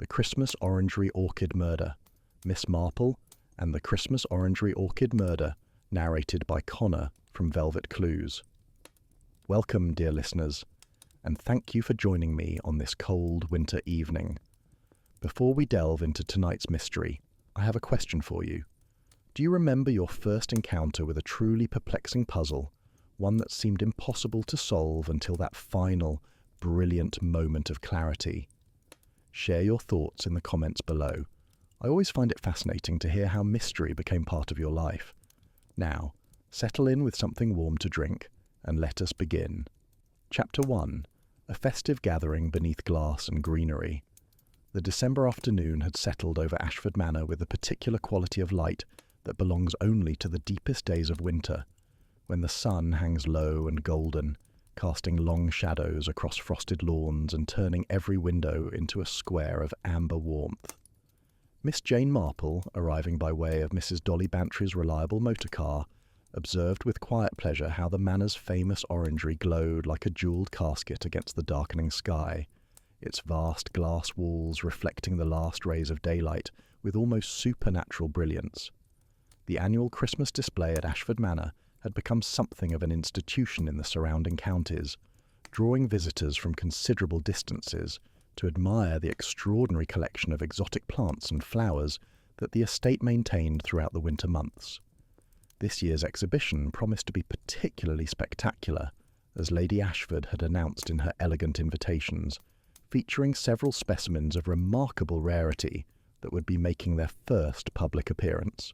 The Christmas Orangery Orchid Murder, Miss Marple and the Christmas Orangery Orchid Murder, narrated by Connor from Velvet Clues. Welcome, dear listeners, and thank you for joining me on this cold winter evening. Before we delve into tonight's mystery, I have a question for you. Do you remember your first encounter with a truly perplexing puzzle, one that seemed impossible to solve until that final, brilliant moment of clarity? Share your thoughts in the comments below. I always find it fascinating to hear how mystery became part of your life. Now, settle in with something warm to drink, and let us begin. Chapter 1. A festive gathering beneath glass and greenery. The December afternoon had settled over Ashford Manor with a particular quality of light that belongs only to the deepest days of winter, when the sun hangs low and golden, casting long shadows across frosted lawns and turning every window into a square of amber warmth. Miss Jane Marple, arriving by way of Mrs. Dolly Bantry's reliable motor car, observed with quiet pleasure how the manor's famous orangery glowed like a jewelled casket against the darkening sky, its vast glass walls reflecting the last rays of daylight with almost supernatural brilliance. The annual Christmas display at Ashford Manor had become something of an institution in the surrounding counties, drawing visitors from considerable distances to admire the extraordinary collection of exotic plants and flowers that the estate maintained throughout the winter months. This year's exhibition promised to be particularly spectacular, as Lady Ashford had announced in her elegant invitations, featuring several specimens of remarkable rarity that would be making their first public appearance.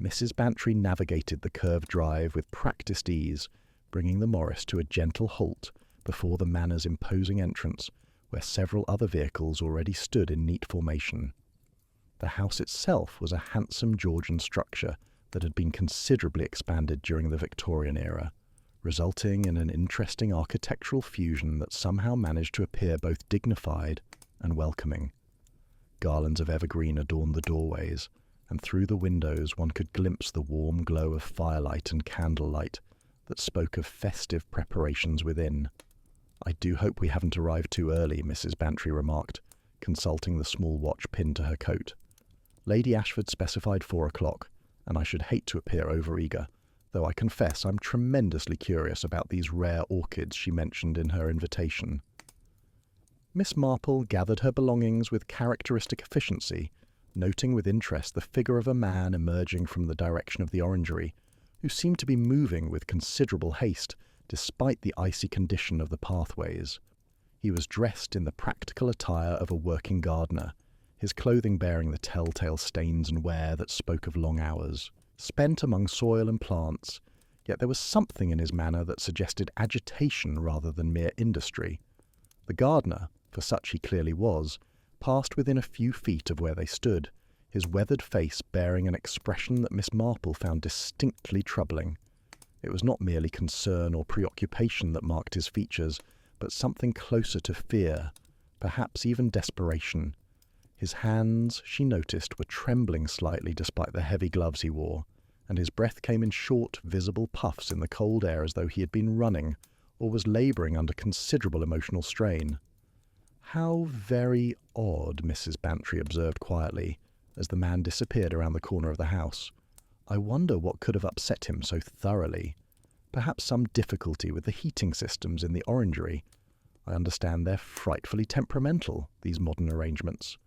Mrs. Bantry navigated the curved drive with practised ease, bringing the Morris to a gentle halt before the manor's imposing entrance, where several other vehicles already stood in neat formation. The house itself was a handsome Georgian structure that had been considerably expanded during the Victorian era, resulting in an interesting architectural fusion that somehow managed to appear both dignified and welcoming. Garlands of evergreen adorned the doorways, and through the windows one could glimpse the warm glow of firelight and candlelight that spoke of festive preparations within. "I do hope we haven't arrived too early," Mrs. Bantry remarked, consulting the small watch pinned to her coat. Lady Ashford specified 4 o'clock, and I should hate to appear overeager, though I confess I'm tremendously curious about these rare orchids she mentioned in her invitation. Miss Marple gathered her belongings with characteristic efficiency, noting with interest the figure of a man emerging from the direction of the orangery, who seemed to be moving with considerable haste despite the icy condition of the pathways. He was dressed in the practical attire of a working gardener, his clothing bearing the telltale stains and wear that spoke of long hours, spent among soil and plants, yet there was something in his manner that suggested agitation rather than mere industry. The gardener, for such he clearly was, passed within a few feet of where they stood, his weathered face bearing an expression that Miss Marple found distinctly troubling. It was not merely concern or preoccupation that marked his features, but something closer to fear, perhaps even desperation. His hands, she noticed, were trembling slightly despite the heavy gloves he wore, and his breath came in short, visible puffs in the cold air as though he had been running, or was labouring under considerable emotional strain. "How very odd," Mrs. Bantry observed quietly, as the man disappeared around the corner of the house. "I wonder what could have upset him so thoroughly. Perhaps some difficulty with the heating systems in the orangery. I understand they're frightfully temperamental, these modern arrangements."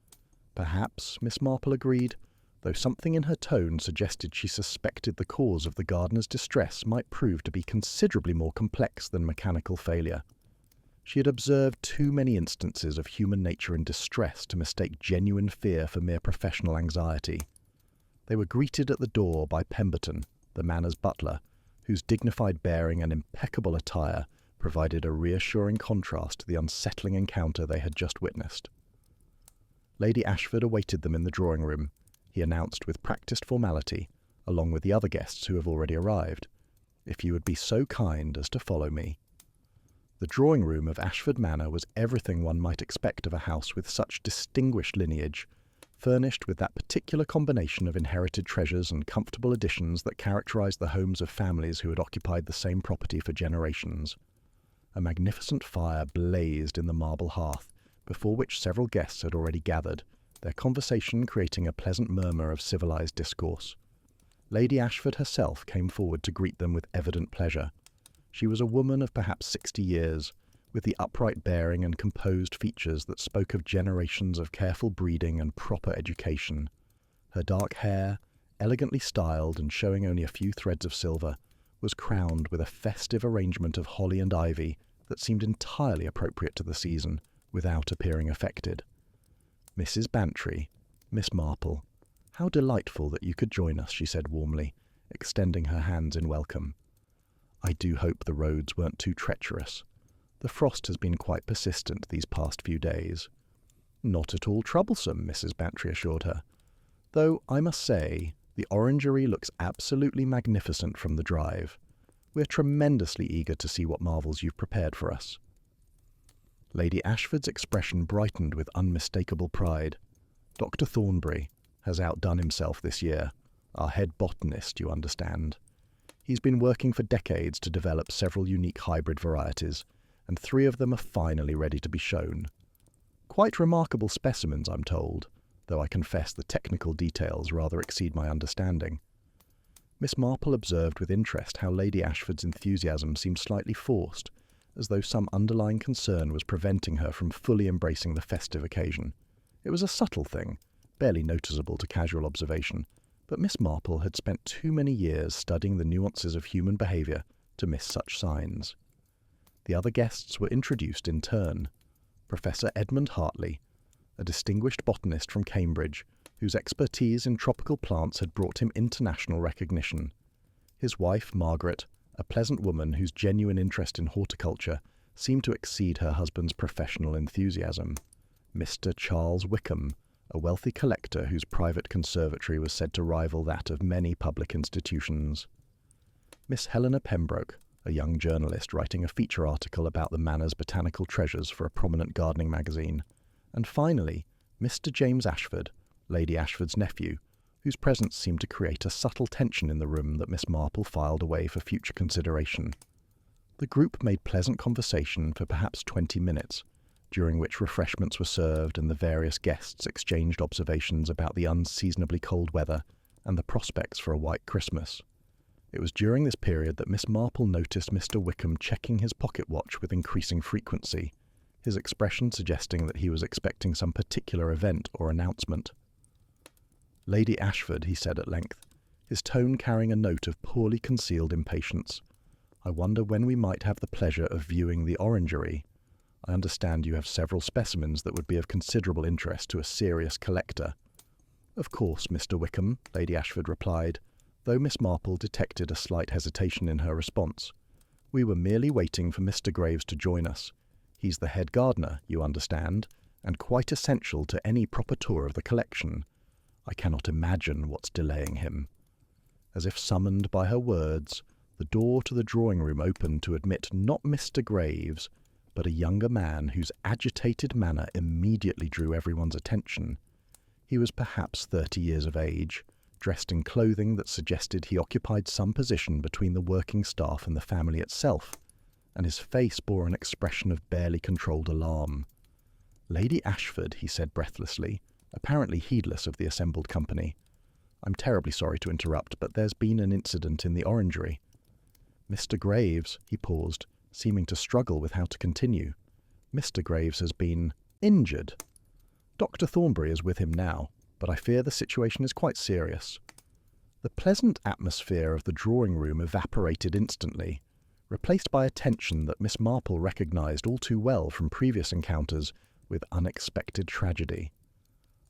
"Perhaps," Miss Marple agreed, though something in her tone suggested she suspected the cause of the gardener's distress might prove to be considerably more complex than mechanical failure. She had observed too many instances of human nature in distress to mistake genuine fear for mere professional anxiety. They were greeted at the door by Pemberton, the manor's butler, whose dignified bearing and impeccable attire provided a reassuring contrast to the unsettling encounter they had just witnessed. Lady Ashford awaited them in the drawing-room, he announced with practised formality, along with the other guests who have already arrived. "If you would be so kind as to follow me." The drawing-room of Ashford Manor was everything one might expect of a house with such distinguished lineage, furnished with that particular combination of inherited treasures and comfortable additions that characterized the homes of families who had occupied the same property for generations. A magnificent fire blazed in the marble hearth, before which several guests had already gathered, their conversation creating a pleasant murmur of civilized discourse. Lady Ashford herself came forward to greet them with evident pleasure. She was a woman of perhaps 60 years, with the upright bearing and composed features that spoke of generations of careful breeding and proper education. Her dark hair, elegantly styled and showing only a few threads of silver, was crowned with a festive arrangement of holly and ivy that seemed entirely appropriate to the season, without appearing affected. "Mrs. Bantry, Miss Marple, how delightful that you could join us," she said warmly, extending her hands in welcome. "I do hope the roads weren't too treacherous. The frost has been quite persistent these past few days." "Not at all troublesome," Mrs. Bantry assured her. "Though I must say, the Orangery looks absolutely magnificent from the drive. We're tremendously eager to see what marvels you've prepared for us." Lady Ashford's expression brightened with unmistakable pride. "Dr. Thornbury has outdone himself this year, our head botanist, you understand. He's been working for decades to develop several unique hybrid varieties, and 3 of them are finally ready to be shown. Quite remarkable specimens, I'm told, though I confess the technical details rather exceed my understanding." Miss Marple observed with interest how Lady Ashford's enthusiasm seemed slightly forced, as though some underlying concern was preventing her from fully embracing the festive occasion. It was a subtle thing, barely noticeable to casual observation, but Miss Marple had spent too many years studying the nuances of human behaviour to miss such signs. The other guests were introduced in turn. Professor Edmund Hartley, a distinguished botanist from Cambridge, whose expertise in tropical plants had brought him international recognition. His wife, Margaret, a pleasant woman whose genuine interest in horticulture seemed to exceed her husband's professional enthusiasm. Mr. Charles Wickham, a wealthy collector whose private conservatory was said to rival that of many public institutions. Miss Helena Pembroke, a young journalist writing a feature article about the Manor's botanical treasures for a prominent gardening magazine. And finally, Mr. James Ashford, Lady Ashford's nephew, whose presence seemed to create a subtle tension in the room that Miss Marple filed away for future consideration. The group made pleasant conversation for perhaps 20 minutes, during which refreshments were served and the various guests exchanged observations about the unseasonably cold weather and the prospects for a white Christmas. It was during this period that Miss Marple noticed Mr. Wickham checking his pocket watch with increasing frequency, his expression suggesting that he was expecting some particular event or announcement. "Lady Ashford," he said at length, his tone carrying a note of poorly concealed impatience, "I wonder when we might have the pleasure of viewing the Orangery. I understand you have several specimens that would be of considerable interest to a serious collector." "Of course, Mr. Wickham," Lady Ashford replied, though Miss Marple detected a slight hesitation in her response. "We were merely waiting for Mr. Graves to join us. He's the head gardener, you understand, and quite essential to any proper tour of the collection. I cannot imagine what's delaying him." As if summoned by her words, the door to the drawing-room opened to admit not Mr. Graves, but a younger man whose agitated manner immediately drew everyone's attention. He was perhaps 30 years of age, dressed in clothing that suggested he occupied some position between the working staff and the family itself, and his face bore an expression of barely controlled alarm. "Lady Ashford," he said breathlessly, apparently heedless of the assembled company. "I'm terribly sorry to interrupt, but there's been an incident in the Orangery." "Mr. Graves," he paused, seeming to struggle with how to continue. "Mr. Graves has been injured. Dr. Thornbury is with him now, but I fear the situation is quite serious." The pleasant atmosphere of the drawing-room evaporated instantly, replaced by a tension that Miss Marple recognised all too well from previous encounters with unexpected tragedy.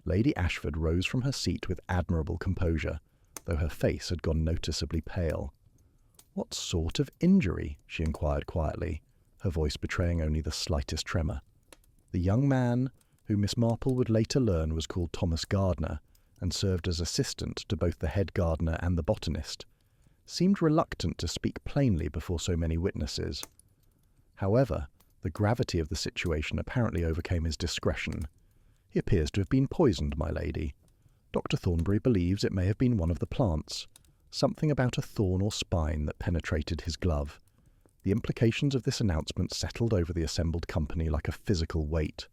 Lady Ashford rose from her seat with admirable composure, though her face had gone noticeably pale. "What sort of injury?" she inquired quietly, her voice betraying only the slightest tremor. The young man, who Miss Marple would later learn was called Thomas Gardner, and served as assistant to both the head gardener and the botanist, seemed reluctant to speak plainly before so many witnesses. However, the gravity of the situation apparently overcame his discretion. "He appears to have been poisoned, my lady. Dr. Thornbury believes it may have been one of the plants, something about a thorn or spine that penetrated his glove." The implications of this announcement settled over the assembled company like a physical weight.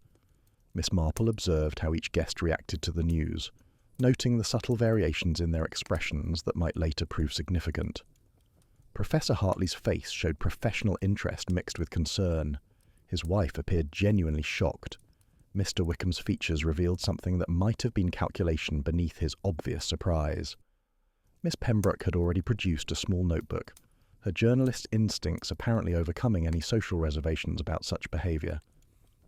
Miss Marple observed how each guest reacted to the news, noting the subtle variations in their expressions that might later prove significant. Professor Hartley's face showed professional interest mixed with concern. His wife appeared genuinely shocked. Mr. Wickham's features revealed something that might have been calculation beneath his obvious surprise. Miss Pembroke had already produced a small notebook, her journalist's instincts apparently overcoming any social reservations about such behaviour.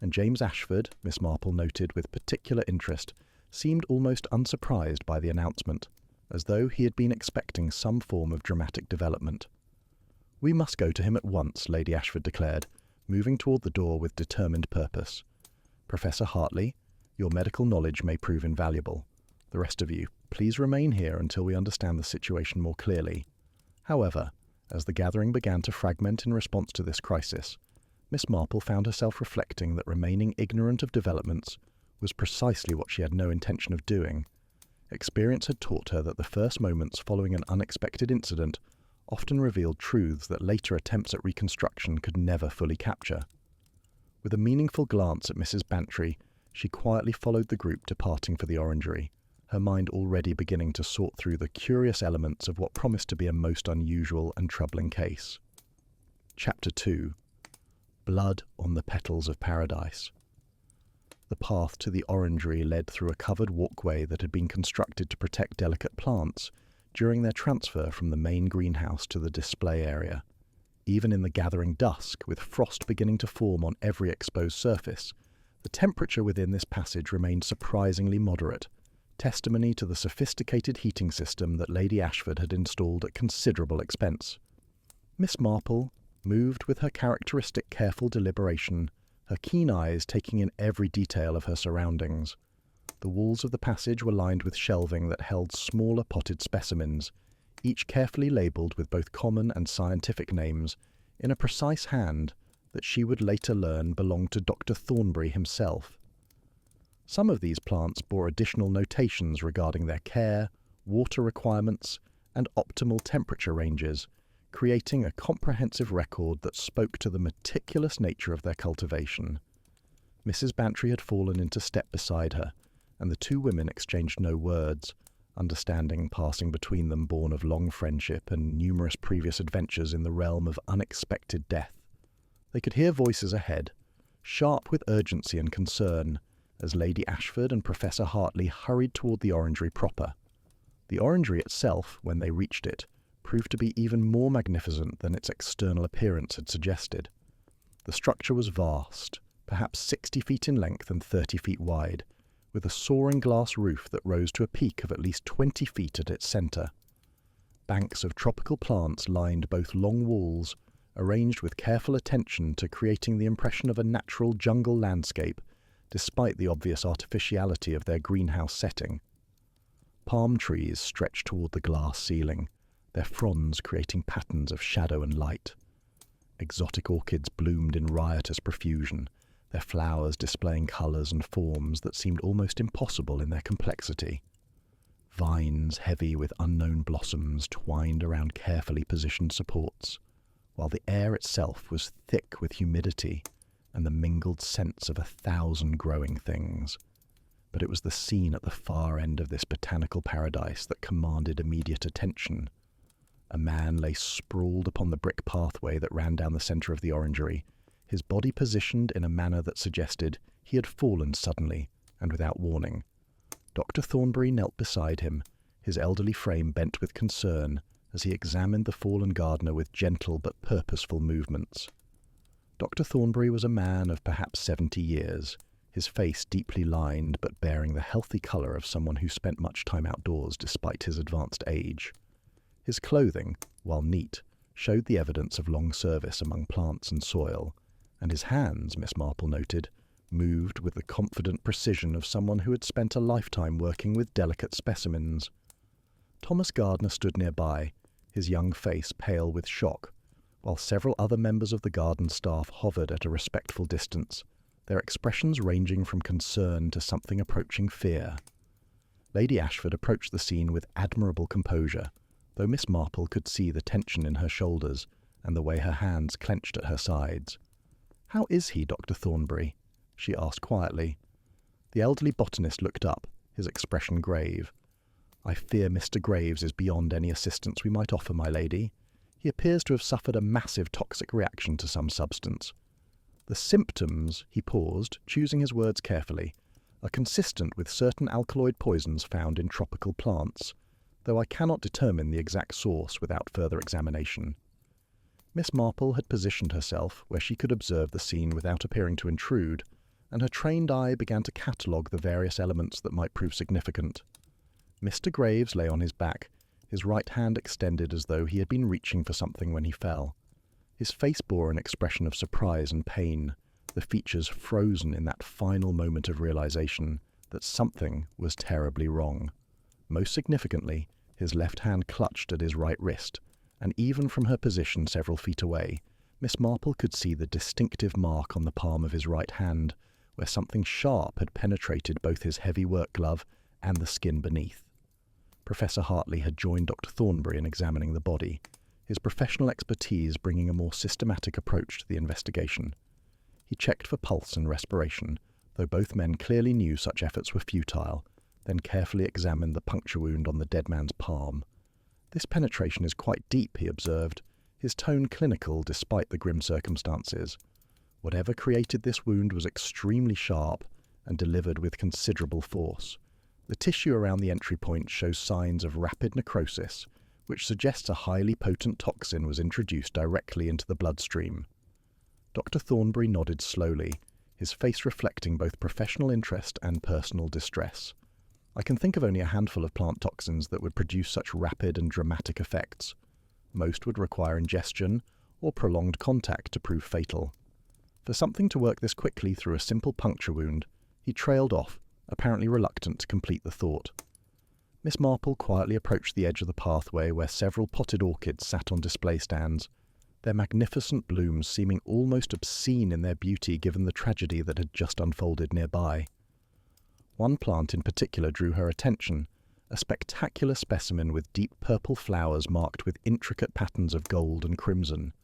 And James Ashford, Miss Marple noted with particular interest, seemed almost unsurprised by the announcement, as though he had been expecting some form of dramatic development. "We must go to him at once," Lady Ashford declared, moving toward the door with determined purpose. "Professor Hartley, your medical knowledge may prove invaluable. The rest of you, please remain here until we understand the situation more clearly." However, as the gathering began to fragment in response to this crisis, Miss Marple found herself reflecting that remaining ignorant of developments was precisely what she had no intention of doing. Experience had taught her that the first moments following an unexpected incident often revealed truths that later attempts at reconstruction could never fully capture. With a meaningful glance at Mrs. Bantry, she quietly followed the group departing for the Orangery, her mind already beginning to sort through the curious elements of what promised to be a most unusual and troubling case. Chapter 2. Blood on the Petals of Paradise. The path to the Orangery led through a covered walkway that had been constructed to protect delicate plants during their transfer from the main greenhouse to the display area. Even in the gathering dusk, with frost beginning to form on every exposed surface, the temperature within this passage remained surprisingly moderate, testimony to the sophisticated heating system that Lady Ashford had installed at considerable expense. Miss Marple moved with her characteristic careful deliberation, her keen eyes taking in every detail of her surroundings. The walls of the passage were lined with shelving that held smaller potted specimens, each carefully labelled with both common and scientific names, in a precise hand that she would later learn belonged to Dr. Thornbury himself. Some of these plants bore additional notations regarding their care, water requirements, and optimal temperature ranges, creating a comprehensive record that spoke to the meticulous nature of their cultivation. Mrs. Bantry had fallen into step beside her, and the two women exchanged no words, understanding passing between them born of long friendship and numerous previous adventures in the realm of unexpected death. They could hear voices ahead, sharp with urgency and concern, as Lady Ashford and Professor Hartley hurried toward the Orangery proper. The Orangery itself, when they reached it, proved to be even more magnificent than its external appearance had suggested. The structure was vast, perhaps 60 feet in length and 30 feet wide, with a soaring glass roof that rose to a peak of at least 20 feet at its centre. Banks of tropical plants lined both long walls, arranged with careful attention to creating the impression of a natural jungle landscape, despite the obvious artificiality of their greenhouse setting. Palm trees stretched toward the glass ceiling, their fronds creating patterns of shadow and light. Exotic orchids bloomed in riotous profusion, their flowers displaying colours and forms that seemed almost impossible in their complexity. Vines heavy with unknown blossoms twined around carefully positioned supports, while the air itself was thick with humidity and the mingled scents of 1,000 growing things. But it was the scene at the far end of this botanical paradise that commanded immediate attention. A man lay sprawled upon the brick pathway that ran down the centre of the Orangery, his body positioned in a manner that suggested he had fallen suddenly and without warning. Dr. Thornbury knelt beside him, his elderly frame bent with concern as he examined the fallen gardener with gentle but purposeful movements. Dr. Thornbury was a man of perhaps 70 years, his face deeply lined but bearing the healthy colour of someone who spent much time outdoors despite his advanced age. His clothing, while neat, showed the evidence of long service among plants and soil, and his hands, Miss Marple noted, moved with the confident precision of someone who had spent a lifetime working with delicate specimens. Thomas Gardner stood nearby, his young face pale with shock, while several other members of the garden staff hovered at a respectful distance, their expressions ranging from concern to something approaching fear. Lady Ashford approached the scene with admirable composure, though Miss Marple could see the tension in her shoulders and the way her hands clenched at her sides. "How is he, Dr. Thornbury?" she asked quietly. The elderly botanist looked up, his expression grave. "I fear Mr. Graves is beyond any assistance we might offer, my lady. He appears to have suffered a massive toxic reaction to some substance. The symptoms," he paused, choosing his words carefully, "are consistent with certain alkaloid poisons found in tropical plants, though I cannot determine the exact source without further examination." Miss Marple had positioned herself where she could observe the scene without appearing to intrude, and her trained eye began to catalogue the various elements that might prove significant. Mr. Graves lay on his back, his right hand extended as though he had been reaching for something when he fell. His face bore an expression of surprise and pain, the features frozen in that final moment of realization that something was terribly wrong. Most significantly, his left hand clutched at his right wrist, and even from her position several feet away, Miss Marple could see the distinctive mark on the palm of his right hand, where something sharp had penetrated both his heavy work glove and the skin beneath. Professor Hartley had joined Dr. Thornbury in examining the body, his professional expertise bringing a more systematic approach to the investigation. He checked for pulse and respiration, though both men clearly knew such efforts were futile, then carefully examined the puncture wound on the dead man's palm. "This penetration is quite deep," he observed, his tone clinical despite the grim circumstances. Whatever created this wound was extremely sharp and delivered with considerable force. The tissue around the entry point shows signs of rapid necrosis, which suggests a highly potent toxin was introduced directly into the bloodstream. Dr. Thornbury nodded slowly, his face reflecting both professional interest and personal distress. "I can think of only a handful of plant toxins that would produce such rapid and dramatic effects. Most would require ingestion or prolonged contact to prove fatal. For something to work this quickly through a simple puncture wound," he trailed off, apparently reluctant to complete the thought. Miss Marple quietly approached the edge of the pathway where several potted orchids sat on display stands, their magnificent blooms seeming almost obscene in their beauty given the tragedy that had just unfolded nearby. One plant in particular drew her attention, a spectacular specimen with deep purple flowers marked with intricate patterns of gold and crimson.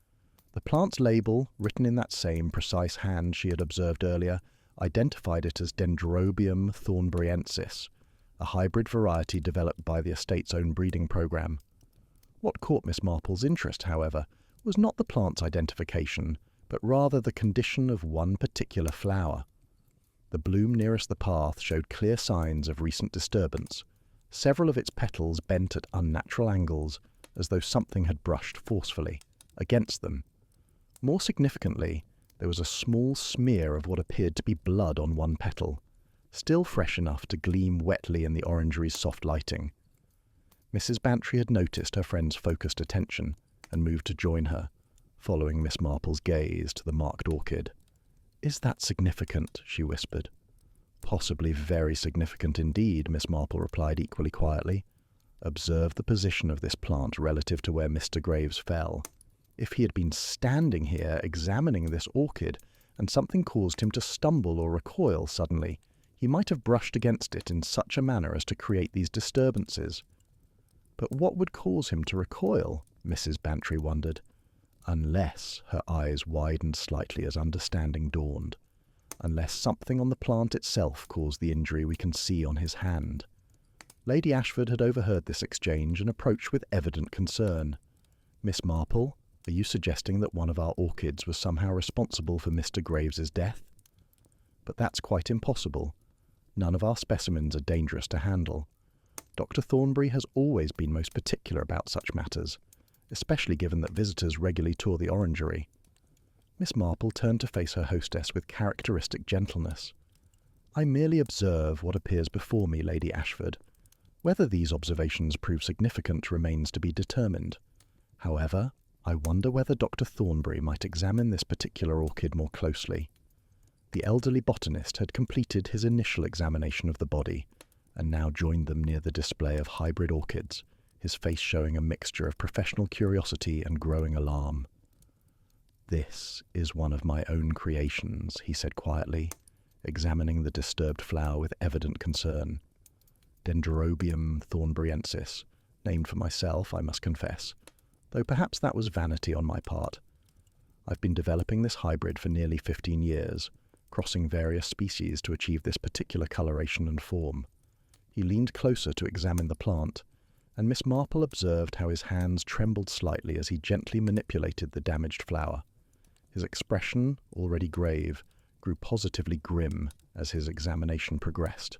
The plant's label, written in that same precise hand she had observed earlier, identified it as Dendrobium thornburyensis, a hybrid variety developed by the estate's own breeding program. What caught Miss Marple's interest, however, was not the plant's identification, but rather the condition of one particular flower. The bloom nearest the path showed clear signs of recent disturbance, several of its petals bent at unnatural angles, as though something had brushed forcefully against them. More significantly, there was a small smear of what appeared to be blood on one petal, still fresh enough to gleam wetly in the orangery's soft lighting. Mrs. Bantry had noticed her friend's focused attention and moved to join her, following Miss Marple's gaze to the marked orchid. "Is that significant?" she whispered. "Possibly very significant indeed," Miss Marple replied equally quietly. "Observe the position of this plant relative to where Mr. Graves fell. If he had been standing here examining this orchid, and something caused him to stumble or recoil suddenly, he might have brushed against it in such a manner as to create these disturbances." "But what would cause him to recoil?" Mrs. Bantry wondered. "Unless," her eyes widened slightly as understanding dawned, "unless something on the plant itself caused the injury we can see on his hand." Lady Ashford had overheard this exchange and approached with evident concern. "Miss Marple, are you suggesting that one of our orchids was somehow responsible for Mr. Graves's death?" "But that's quite impossible. None of our specimens are dangerous to handle. Dr. Thornbury has always been most particular about such matters, especially given that visitors regularly tour the Orangery." Miss Marple turned to face her hostess with characteristic gentleness. "I merely observe what appears before me, Lady Ashford. Whether these observations prove significant remains to be determined. However, I wonder whether Dr. Thornbury might examine this particular orchid more closely." The elderly botanist had completed his initial examination of the body, and now joined them near the display of hybrid orchids, his face showing a mixture of professional curiosity and growing alarm. "This is one of my own creations," he said quietly, examining the disturbed flower with evident concern. "Dendrobium thornburyensis, named for myself, I must confess, though perhaps that was vanity on my part. I've been developing this hybrid for nearly 15 years, crossing various species to achieve this particular coloration and form. He leaned closer to examine the plant, and Miss Marple observed how his hands trembled slightly as he gently manipulated the damaged flower. His expression, already grave, grew positively grim as his examination progressed.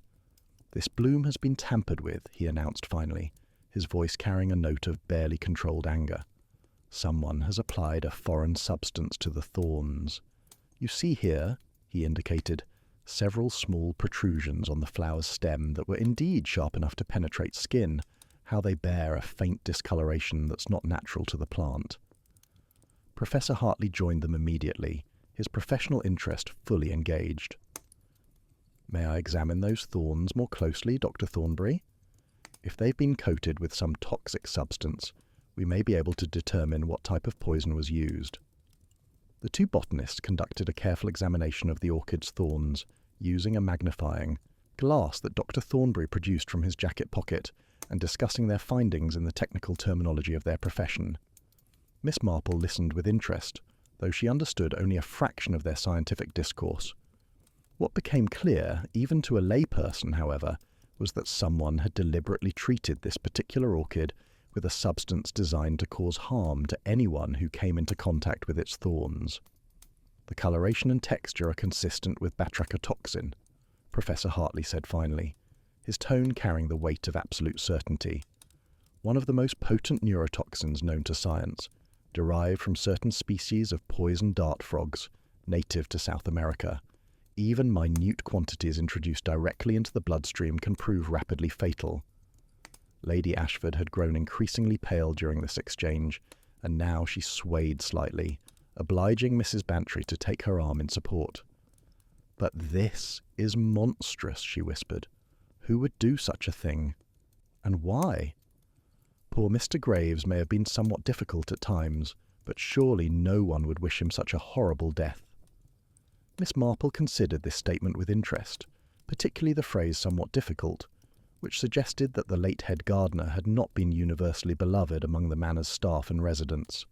"This bloom has been tampered with," he announced finally, his voice carrying a note of barely controlled anger. "Someone has applied a foreign substance to the thorns. You see here," he indicated, several small protrusions on the flower's stem that were indeed sharp enough to penetrate skin, how they bear a faint discoloration that's not natural to the plant. Professor Hartley joined them immediately, his professional interest fully engaged. "May I examine those thorns more closely, Dr. Thornbury? If they've been coated with some toxic substance, we may be able to determine what type of poison was used." The two botanists conducted a careful examination of the orchid's thorns, using a magnifying glass that Dr. Thornbury produced from his jacket pocket, and discussing their findings in the technical terminology of their profession. Miss Marple listened with interest, though she understood only a fraction of their scientific discourse. What became clear, even to a layperson, however, was that someone had deliberately treated this particular orchid with a substance designed to cause harm to anyone who came into contact with its thorns. "The coloration and texture are consistent with toxin," Professor Hartley said finally, his tone carrying the weight of absolute certainty. "One of the most potent neurotoxins known to science, derived from certain species of poison dart frogs, native to South America. Even minute quantities introduced directly into the bloodstream can prove rapidly fatal." Lady Ashford had grown increasingly pale during this exchange, and now she swayed slightly, obliging Mrs. Bantry to take her arm in support. "But this is monstrous," she whispered. "Who would do such a thing? And why? Poor Mr. Graves may have been somewhat difficult at times, but surely no one would wish him such a horrible death." Miss Marple considered this statement with interest, particularly the phrase "somewhat difficult," which suggested that the late head gardener had not been universally beloved among the manor's staff and residents.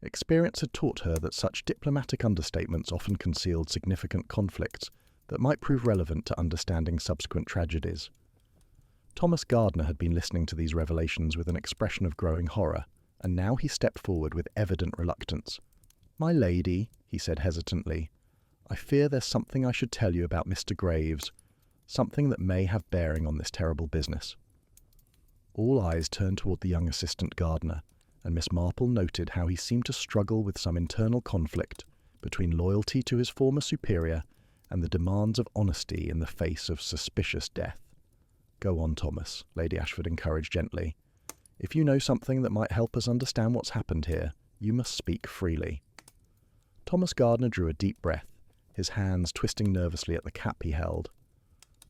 Experience had taught her that such diplomatic understatements often concealed significant conflicts that might prove relevant to understanding subsequent tragedies. Thomas Gardner had been listening to these revelations with an expression of growing horror, and now he stepped forward with evident reluctance. "My lady," he said hesitantly, "I fear there's something I should tell you about Mr. Graves, something that may have bearing on this terrible business." All eyes turned toward the young assistant gardener, and Miss Marple noted how he seemed to struggle with some internal conflict between loyalty to his former superior and the demands of honesty in the face of suspicious death. "Go on, Thomas," Lady Ashford encouraged gently. "If you know something that might help us understand what's happened here, you must speak freely." Thomas Gardner drew a deep breath, his hands twisting nervously at the cap he held.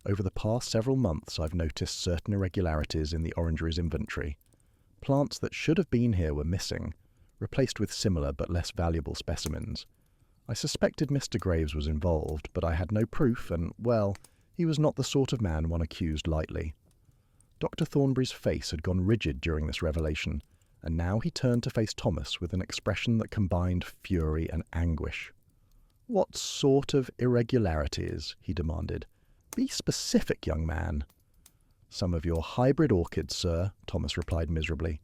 "Over the past several months I've noticed certain irregularities in the Orangery's inventory. Plants that should have been here were missing, replaced with similar but less valuable specimens. I suspected Mr. Graves was involved, but I had no proof and, well, he was not the sort of man one accused lightly." Dr. Thornbury's face had gone rigid during this revelation, and now he turned to face Thomas with an expression that combined fury and anguish. "What sort of irregularities?" he demanded. "Be specific, young man." "Some of your hybrid orchids, sir," Thomas replied miserably.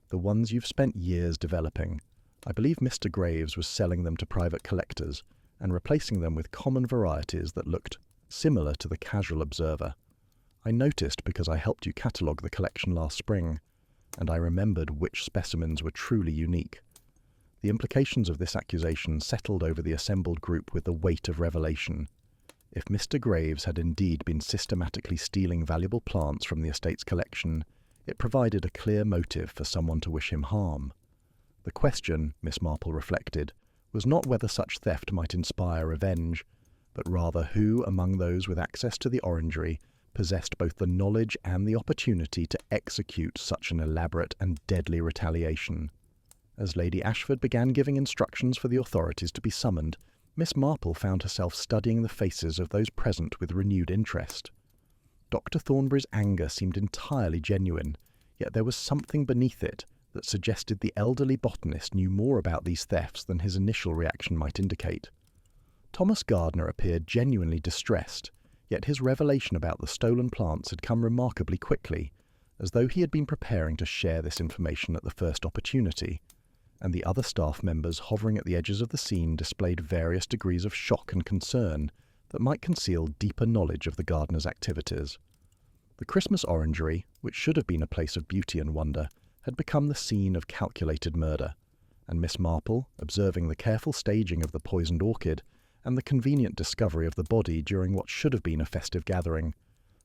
"The ones you've spent years developing. I believe Mr. Graves was selling them to private collectors and replacing them with common varieties that looked similar to the casual observer. I noticed because I helped you catalogue the collection last spring, and I remembered which specimens were truly unique." The implications of this accusation settled over the assembled group with the weight of revelation. If Mr. Graves had indeed been systematically stealing valuable plants from the estate's collection, it provided a clear motive for someone to wish him harm. The question, Miss Marple reflected, was not whether such theft might inspire revenge, but rather who among those with access to the Orangery possessed both the knowledge and the opportunity to execute such an elaborate and deadly retaliation. As Lady Ashford began giving instructions for the authorities to be summoned, Miss Marple found herself studying the faces of those present with renewed interest. Dr. Thornbury's anger seemed entirely genuine, yet there was something beneath it that suggested the elderly botanist knew more about these thefts than his initial reaction might indicate. Thomas Gardner appeared genuinely distressed, yet his revelation about the stolen plants had come remarkably quickly, as though he had been preparing to share this information at the first opportunity, and the other staff members hovering at the edges of the scene displayed various degrees of shock and concern that might conceal deeper knowledge of the gardener's activities. The Christmas Orangery, which should have been a place of beauty and wonder, had become the scene of calculated murder, and Miss Marple, observing the careful staging of the poisoned orchid and the convenient discovery of the body during what should have been a festive gathering,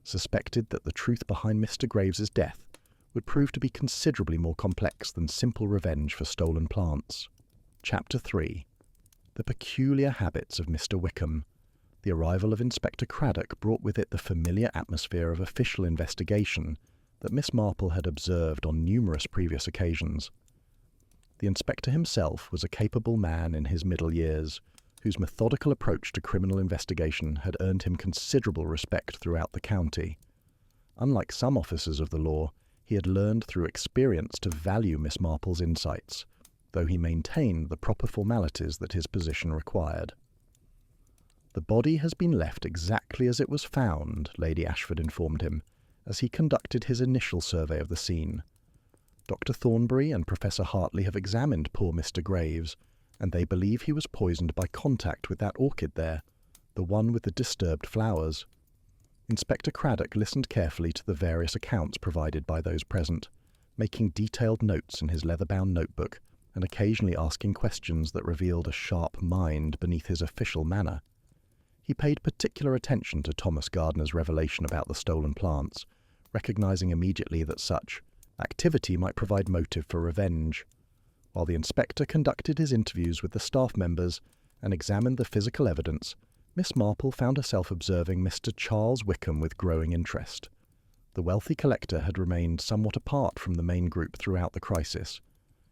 suspected that the truth behind Mr. Graves's death would prove to be considerably more complex than simple revenge for stolen plants. Chapter 3. The Peculiar Habits of Mr. Wickham. The arrival of Inspector Craddock brought with it the familiar atmosphere of official investigation that Miss Marple had observed on numerous previous occasions. The inspector himself was a capable man in his middle years, whose methodical approach to criminal investigation had earned him considerable respect throughout the county. Unlike some officers of the law, he had learned through experience to value Miss Marple's insights, though he maintained the proper formalities that his position required. "The body has been left exactly as it was found," Lady Ashford informed him, as he conducted his initial survey of the scene. "Dr. Thornbury and Professor Hartley have examined poor Mr. Graves, and they believe he was poisoned by contact with that orchid there, the one with the disturbed flowers." Inspector Craddock listened carefully to the various accounts provided by those present, making detailed notes in his leather-bound notebook and occasionally asking questions that revealed a sharp mind beneath his official manner. He paid particular attention to Thomas Gardner's revelation about the stolen plants, recognizing immediately that such activity might provide motive for revenge. While the inspector conducted his interviews with the staff members and examined the physical evidence, Miss Marple found herself observing Mr. Charles Wickham with growing interest. The wealthy collector had remained somewhat apart from the main group throughout the crisis,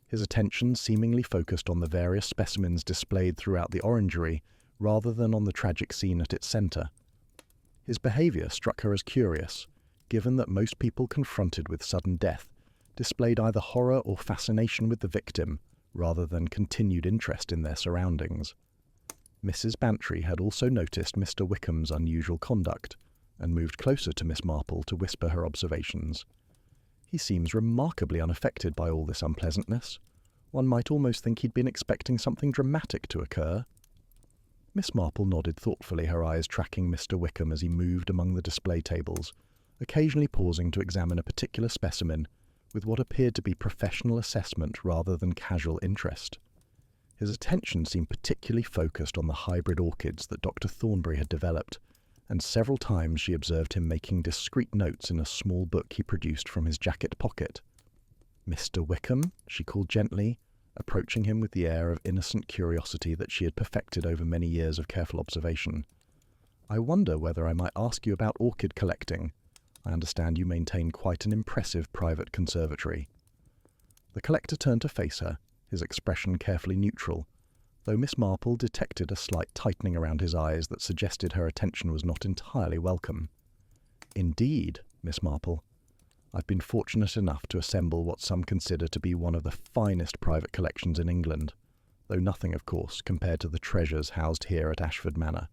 his attention seemingly focused on the various specimens displayed throughout the orangery rather than on the tragic scene at its centre. His behaviour struck her as curious, given that most people confronted with sudden death displayed either horror or fascination with the victim, rather than continued interest in their surroundings. Mrs. Bantry had also noticed Mr. Wickham's unusual conduct, and moved closer to Miss Marple to whisper her observations. "He seems remarkably unaffected by all this unpleasantness. One might almost think he'd been expecting something dramatic to occur." Miss Marple nodded thoughtfully, her eyes tracking Mr. Wickham as he moved among the display tables, occasionally pausing to examine a particular specimen with what appeared to be professional assessment rather than casual interest. His attention seemed particularly focused on the hybrid orchids that Dr. Thornbury had developed, and several times she observed him making discreet notes in a small book he produced from his jacket pocket. "Mr. Wickham," she called gently, approaching him with the air of innocent curiosity that she had perfected over many years of careful observation. "I wonder whether I might ask you about orchid collecting. I understand you maintain quite an impressive private conservatory." The collector turned to face her, his expression carefully neutral, though Miss Marple detected a slight tightening around his eyes that suggested her attention was not entirely welcome. "Indeed, Miss Marple, I've been fortunate enough to assemble what some consider to be one of the finest private collections in England, though nothing, of course, compared to the treasures housed here at Ashford Manor.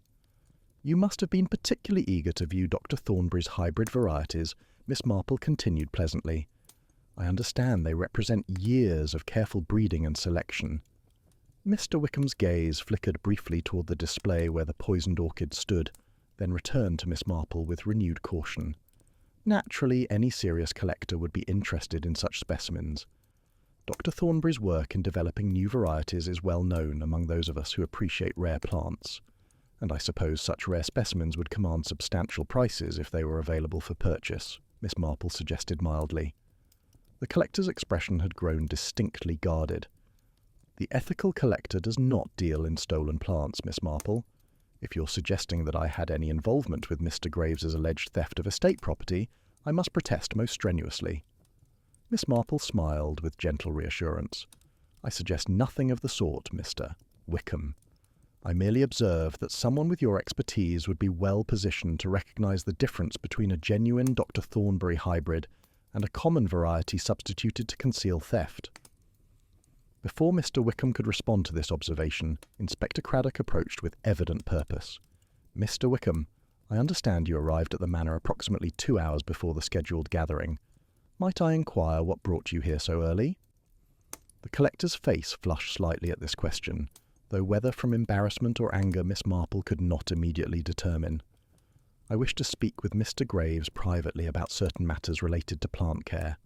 You must have been particularly eager to view Dr. Thornbury's hybrid varieties," Miss Marple continued pleasantly. "I understand they represent years of careful breeding and selection." Mr. Wickham's gaze flickered briefly toward the display where the poisoned orchid stood, then returned to Miss Marple with renewed caution. Naturally, any serious collector would be interested in such specimens. Dr. Thornbury's work in developing new varieties is well known among those of us who appreciate rare plants, and I suppose such rare specimens would command substantial prices if they were available for purchase, Miss Marple suggested mildly. The collector's expression had grown distinctly guarded. "The ethical collector does not deal in stolen plants, Miss Marple. If you're suggesting that I had any involvement with Mr. Graves's alleged theft of estate property, I must protest most strenuously." Miss Marple smiled with gentle reassurance. "I suggest nothing of the sort, Mr. Wickham. I merely observe that someone with your expertise would be well positioned to recognize the difference between a genuine Dr. Thornbury hybrid and a common variety substituted to conceal theft." Before Mr. Wickham could respond to this observation, Inspector Craddock approached with evident purpose. "Mr. Wickham, I understand you arrived at the manor approximately 2 hours before the scheduled gathering. Might I inquire what brought you here so early?" The collector's face flushed slightly at this question, though whether from embarrassment or anger Miss Marple could not immediately determine. "I wish to speak with Mr. Graves privately about certain matters related to plant care.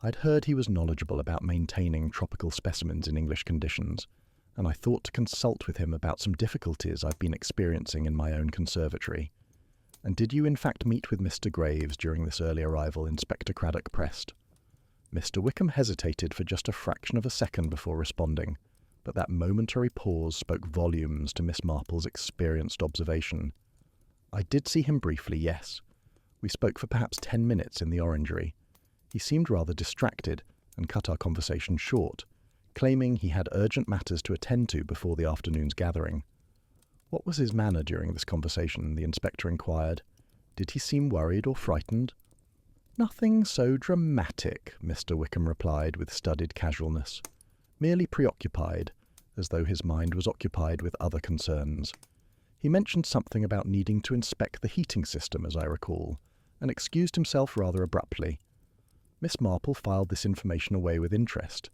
I'd heard he was knowledgeable about maintaining tropical specimens in English conditions, and I thought to consult with him about some difficulties I've been experiencing in my own conservatory." "And did you in fact meet with Mr. Graves during this early arrival?" Inspector Craddock pressed. Mr. Wickham hesitated for just a fraction of a second before responding, but that momentary pause spoke volumes to Miss Marple's experienced observation. "I did see him briefly, yes. We spoke for perhaps 10 minutes in the Orangery. He seemed rather distracted and cut our conversation short, claiming he had urgent matters to attend to before the afternoon's gathering." "What was his manner during this conversation?" the inspector inquired. "Did he seem worried or frightened?" "Nothing so dramatic," Mr. Wickham replied with studied casualness. "Merely preoccupied, as though his mind was occupied with other concerns. He mentioned something about needing to inspect the heating system, as I recall, and excused himself rather abruptly." Miss Marple filed this information away with interest.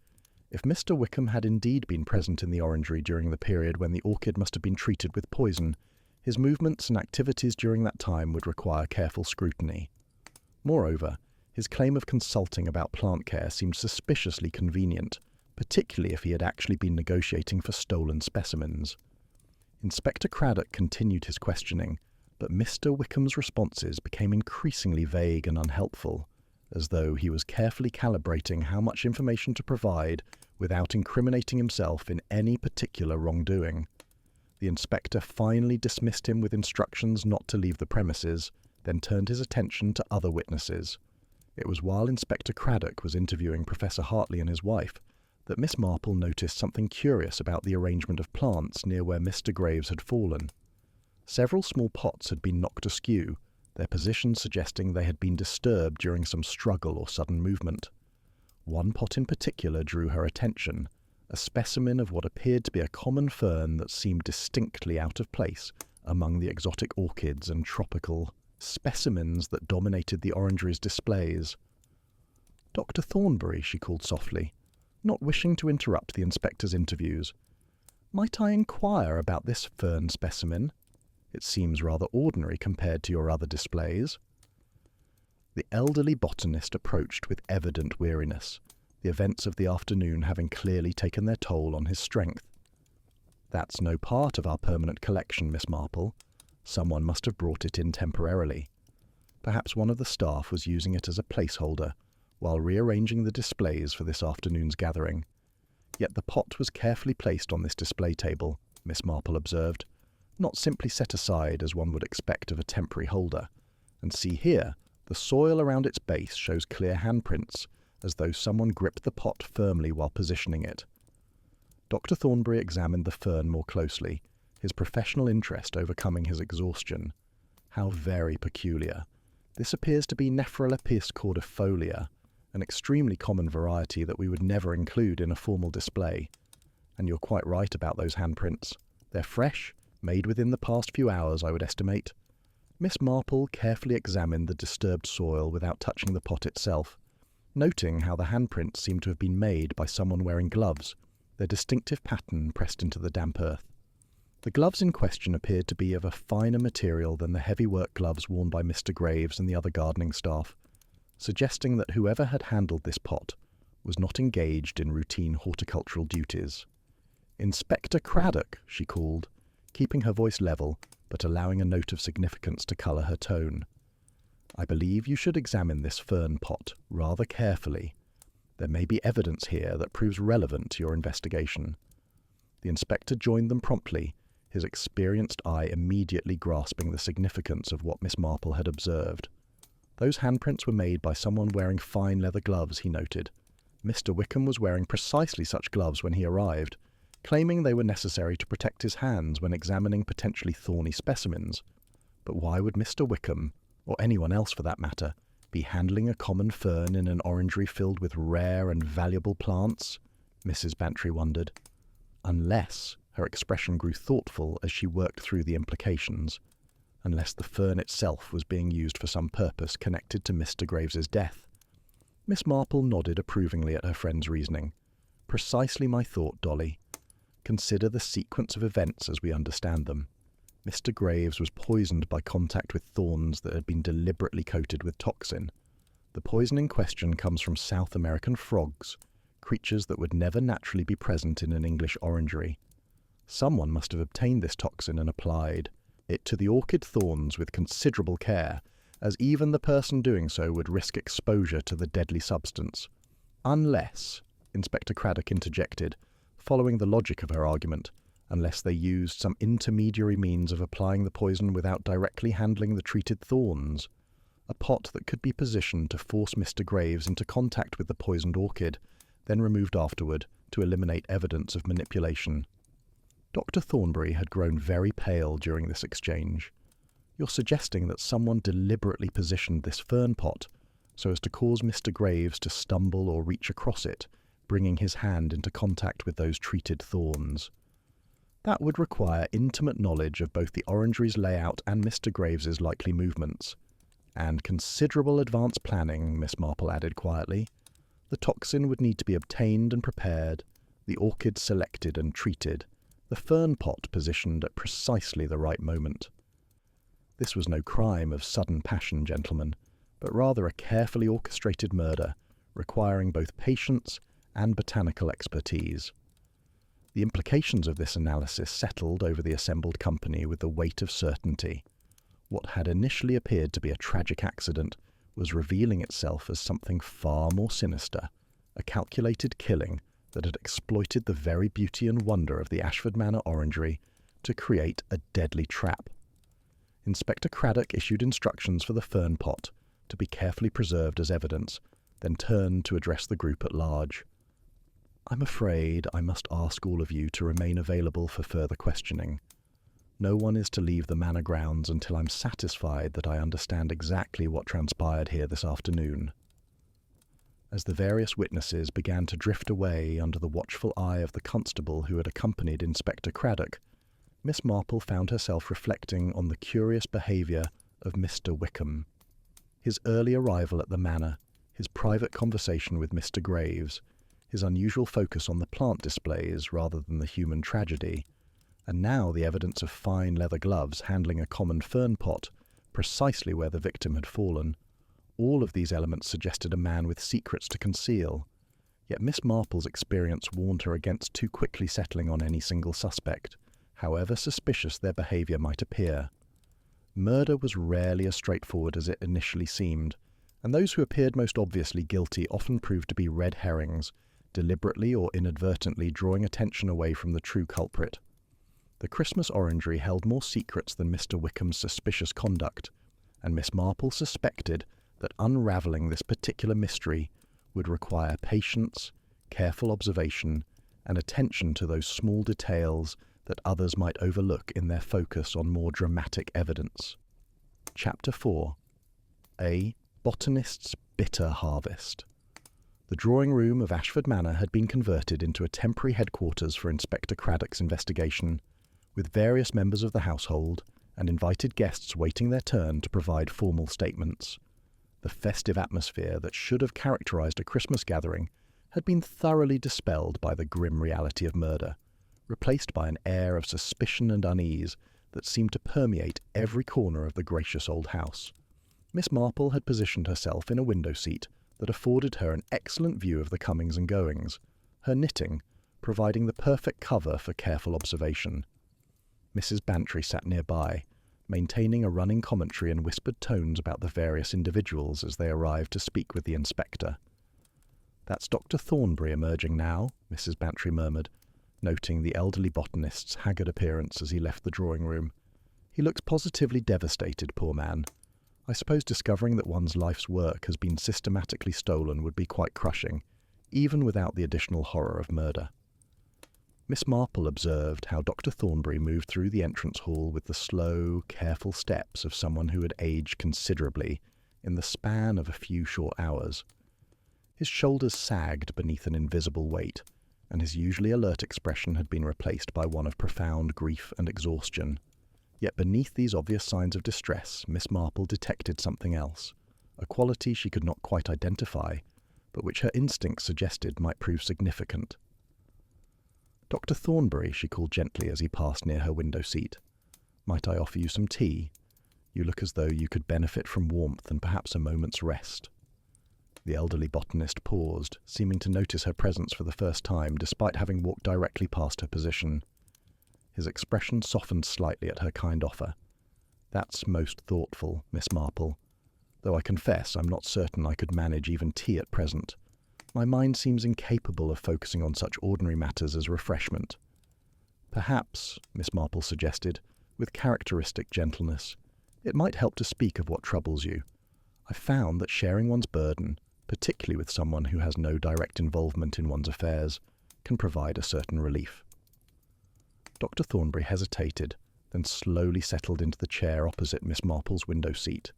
If Mr. Wickham had indeed been present in the Orangery during the period when the orchid must have been treated with poison, his movements and activities during that time would require careful scrutiny. Moreover, his claim of consulting about plant care seemed suspiciously convenient, particularly if he had actually been negotiating for stolen specimens. Inspector Craddock continued his questioning, but Mr. Wickham's responses became increasingly vague and unhelpful, as though he was carefully calibrating how much information to provide without incriminating himself in any particular wrongdoing. The inspector finally dismissed him with instructions not to leave the premises, then turned his attention to other witnesses. It was while Inspector Craddock was interviewing Professor Hartley and his wife that Miss Marple noticed something curious about the arrangement of plants near where Mr. Graves had fallen. Several small pots had been knocked askew, their positions suggesting they had been disturbed during some struggle or sudden movement. One pot in particular drew her attention, a specimen of what appeared to be a common fern that seemed distinctly out of place among the exotic orchids and tropical specimens that dominated the Orangery's displays. "Dr. Thornbury," she called softly, not wishing to interrupt the inspector's interviews. "Might I inquire about this fern specimen? It seems rather ordinary compared to your other displays." The elderly botanist approached with evident weariness, the events of the afternoon having clearly taken their toll on his strength. "That's no part of our permanent collection, Miss Marple. Someone must have brought it in temporarily. Perhaps one of the staff was using it as a placeholder while rearranging the displays for this afternoon's gathering. Yet the pot was carefully placed on this display table," Miss Marple observed, "not simply set aside as one would expect of a temporary holder. And see here, the soil around its base shows clear handprints, as though someone gripped the pot firmly while positioning it." Dr. Thornbury examined the fern more closely, his professional interest overcoming his exhaustion. "How very peculiar. This appears to be Nephrolepis cordifolia, an extremely common variety that we would never include in a formal display. And you're quite right about those handprints. They're fresh, made within the past few hours, I would estimate." Miss Marple carefully examined the disturbed soil without touching the pot itself, noting how the handprints seemed to have been made by someone wearing gloves, their distinctive pattern pressed into the damp earth. The gloves in question appeared to be of a finer material than the heavy work gloves worn by Mr. Graves and the other gardening staff, suggesting that whoever had handled this pot was not engaged in routine horticultural duties. "Inspector Craddock," she called, keeping her voice level, but allowing a note of significance to colour her tone. "I believe you should examine this fern pot rather carefully. There may be evidence here that proves relevant to your investigation." The inspector joined them promptly, his experienced eye immediately grasping the significance of what Miss Marple had observed. Those handprints were made by someone wearing fine leather gloves, he noted. Mr. Wickham was wearing precisely such gloves when he arrived, claiming they were necessary to protect his hands when examining potentially thorny specimens. But why would Mr. Wickham, or anyone else for that matter, be handling a common fern in an orangery filled with rare and valuable plants? Mrs. Bantry wondered. Unless, her expression grew thoughtful as she worked through the implications, unless the fern itself was being used for some purpose connected to Mr. Graves's death. Miss Marple nodded approvingly at her friend's reasoning. Precisely my thought, Dolly. Consider the sequence of events as we understand them. Mr. Graves was poisoned by contact with thorns that had been deliberately coated with toxin. The poison in question comes from South American frogs, creatures that would never naturally be present in an English orangery. Someone must have obtained this toxin and applied it to the orchid thorns with considerable care, as even the person doing so would risk exposure to the deadly substance. Unless, Inspector Craddock interjected, following the logic of her argument, unless they used some intermediary means of applying the poison without directly handling the treated thorns. A pot that could be positioned to force Mr. Graves into contact with the poisoned orchid, then removed afterward to eliminate evidence of manipulation. Dr. Thornbury had grown very pale during this exchange. You're suggesting that someone deliberately positioned this fern pot so as to cause Mr. Graves to stumble or reach across it, bringing his hand into contact with those treated thorns. That would require intimate knowledge of both the orangery's layout and Mr. Graves's likely movements. And considerable advanced planning, Miss Marple added quietly. The toxin would need to be obtained and prepared, the orchid selected and treated, the fern pot positioned at precisely the right moment. This was no crime of sudden passion, gentlemen, but rather a carefully orchestrated murder, requiring both patience and botanical expertise. The implications of this analysis settled over the assembled company with the weight of certainty. What had initially appeared to be a tragic accident was revealing itself as something far more sinister, a calculated killing that had exploited the very beauty and wonder of the Ashford Manor Orangery to create a deadly trap. Inspector Craddock issued instructions for the fern pot to be carefully preserved as evidence, then turned to address the group at large. I'm afraid I must ask all of you to remain available for further questioning. No one is to leave the manor grounds until I'm satisfied that I understand exactly what transpired here this afternoon. As the various witnesses began to drift away under the watchful eye of the constable who had accompanied Inspector Craddock, Miss Marple found herself reflecting on the curious behaviour of Mr. Wickham. His early arrival at the manor, his private conversation with Mr. Graves, his unusual focus on the plant displays rather than the human tragedy, and now the evidence of fine leather gloves handling a common fern pot, precisely where the victim had fallen. All of these elements suggested a man with secrets to conceal, yet Miss Marple's experience warned her against too quickly settling on any single suspect, however suspicious their behaviour might appear. Murder was rarely as straightforward as it initially seemed, and those who appeared most obviously guilty often proved to be red herrings, deliberately or inadvertently drawing attention away from the true culprit. The Christmas Orangery held more secrets than Mr. Wickham's suspicious conduct, and Miss Marple suspected that unravelling this particular mystery would require patience, careful observation, and attention to those small details that others might overlook in their focus on more dramatic evidence. Chapter 4. A Botanist's Bitter Harvest. The drawing room of Ashford Manor had been converted into a temporary headquarters for Inspector Craddock's investigation, with various members of the household and invited guests waiting their turn to provide formal statements. The festive atmosphere that should have characterized a Christmas gathering had been thoroughly dispelled by the grim reality of murder, replaced by an air of suspicion and unease that seemed to permeate every corner of the gracious old house. Miss Marple had positioned herself in a window seat that afforded her an excellent view of the comings and goings, her knitting providing the perfect cover for careful observation. Mrs. Bantry sat nearby, maintaining a running commentary in whispered tones about the various individuals as they arrived to speak with the inspector. "That's Dr. Thornbury emerging now," Mrs. Bantry murmured, noting the elderly botanist's haggard appearance as he left the drawing-room. "He looks positively devastated, poor man. I suppose discovering that one's life's work has been systematically stolen would be quite crushing, even without the additional horror of murder." Miss Marple observed how Dr. Thornbury moved through the entrance hall with the slow, careful steps of someone who had aged considerably in the span of a few short hours. His shoulders sagged beneath an invisible weight, and his usually alert expression had been replaced by one of profound grief and exhaustion. Yet beneath these obvious signs of distress, Miss Marple detected something else, a quality she could not quite identify, but which her instincts suggested might prove significant. "Dr. Thornbury," she called gently as he passed near her window seat. "Might I offer you some tea? You look as though you could benefit from warmth and perhaps a moment's rest." The elderly botanist paused, seeming to notice her presence for the first time, despite having walked directly past her position. His expression softened slightly at her kind offer. "That's most thoughtful, Miss Marple, though I confess I'm not certain I could manage even tea at present. My mind seems incapable of focusing on such ordinary matters as refreshment." "Perhaps," Miss Marple suggested, with characteristic gentleness, "it might help to speak of what troubles you. I've found that sharing one's burden, particularly with someone who has no direct involvement in one's affairs, can provide a certain relief." Dr. Thornbury hesitated, then slowly settled into the chair opposite Miss Marple's window seat.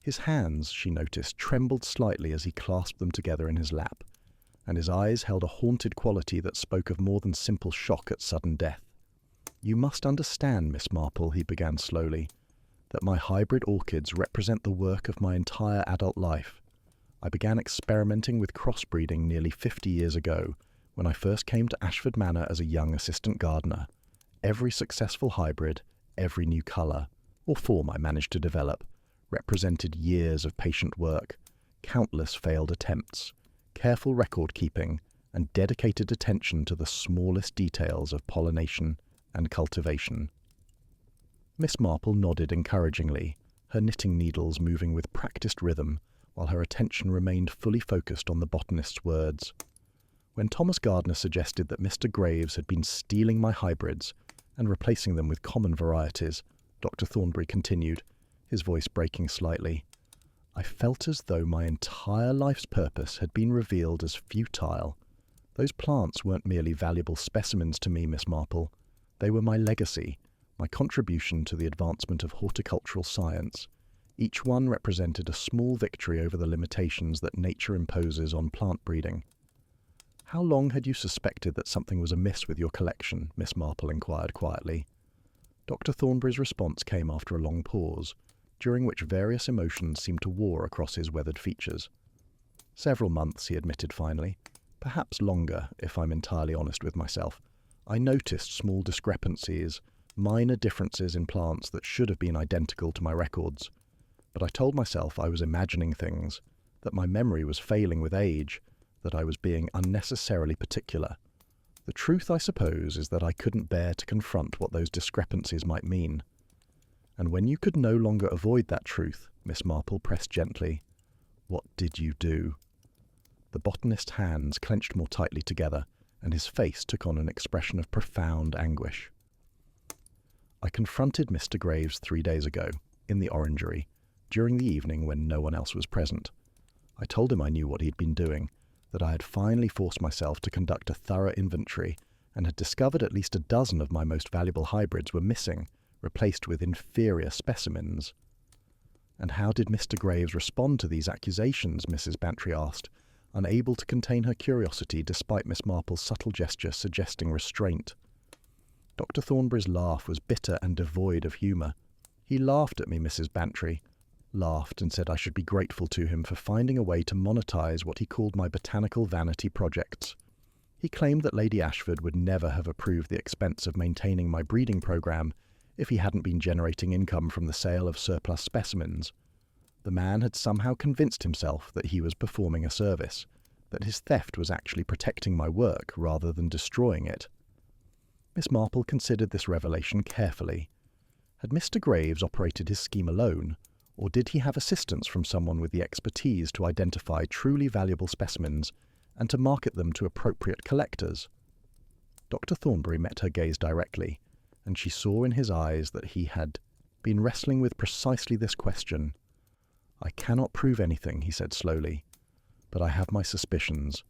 His hands, she noticed, trembled slightly as he clasped them together in his lap, and his eyes held a haunted quality that spoke of more than simple shock at sudden death. "You must understand, Miss Marple," he began slowly, "that my hybrid orchids represent the work of my entire adult life. I began experimenting with crossbreeding nearly 50 years ago, when I first came to Ashford Manor as a young assistant gardener. Every successful hybrid, every new colour, or form I managed to develop, represented years of patient work, countless failed attempts, careful record-keeping, and dedicated attention to the smallest details of pollination and cultivation." Miss Marple nodded encouragingly, her knitting needles moving with practiced rhythm, while her attention remained fully focused on the botanist's words. "When Thomas Gardner suggested that Mr. Graves had been stealing my hybrids and replacing them with common varieties," Dr. Thornbury continued, his voice breaking slightly, "I felt as though my entire life's purpose had been revealed as futile. Those plants weren't merely valuable specimens to me, Miss Marple. They were my legacy, my contribution to the advancement of horticultural science. Each one represented a small victory over the limitations that nature imposes on plant breeding." "How long had you suspected that something was amiss with your collection?" Miss Marple inquired quietly. Dr. Thornbury's response came after a long pause, during which various emotions seemed to war across his weathered features. "Several months," he admitted finally. "Perhaps longer, if I'm entirely honest with myself. I noticed small discrepancies, minor differences in plants that should have been identical to my records. But I told myself I was imagining things, that my memory was failing with age, that I was being unnecessarily particular. The truth, I suppose, is that I couldn't bear to confront what those discrepancies might mean." "And when you could no longer avoid that truth," Miss Marple pressed gently, "what did you do?" The botanist's hands clenched more tightly together, and his face took on an expression of profound anguish. "I confronted Mr. Graves 3 days ago, in the Orangery, during the evening when no one else was present. I told him I knew what he'd been doing, that I had finally forced myself to conduct a thorough inventory, and had discovered at least a dozen of my most valuable hybrids were missing, replaced with inferior specimens." "And how did Mr. Graves respond to these accusations?" Mrs. Bantry asked, unable to contain her curiosity despite Miss Marple's subtle gesture suggesting restraint. Dr. Thornbury's laugh was bitter and devoid of humour. "He laughed at me, Mrs. Bantry, laughed and said I should be grateful to him for finding a way to monetize what he called my botanical vanity projects. He claimed that Lady Ashford would never have approved the expense of maintaining my breeding program if he hadn't been generating income from the sale of surplus specimens. The man had somehow convinced himself that he was performing a service, that his theft was actually protecting my work rather than destroying it." Miss Marple considered this revelation carefully. Had Mr. Graves operated his scheme alone, or did he have assistance from someone with the expertise to identify truly valuable specimens and to market them to appropriate collectors? Dr. Thornbury met her gaze directly, and she saw in his eyes that he had been wrestling with precisely this question. "I cannot prove anything," he said slowly, "but I have my suspicions.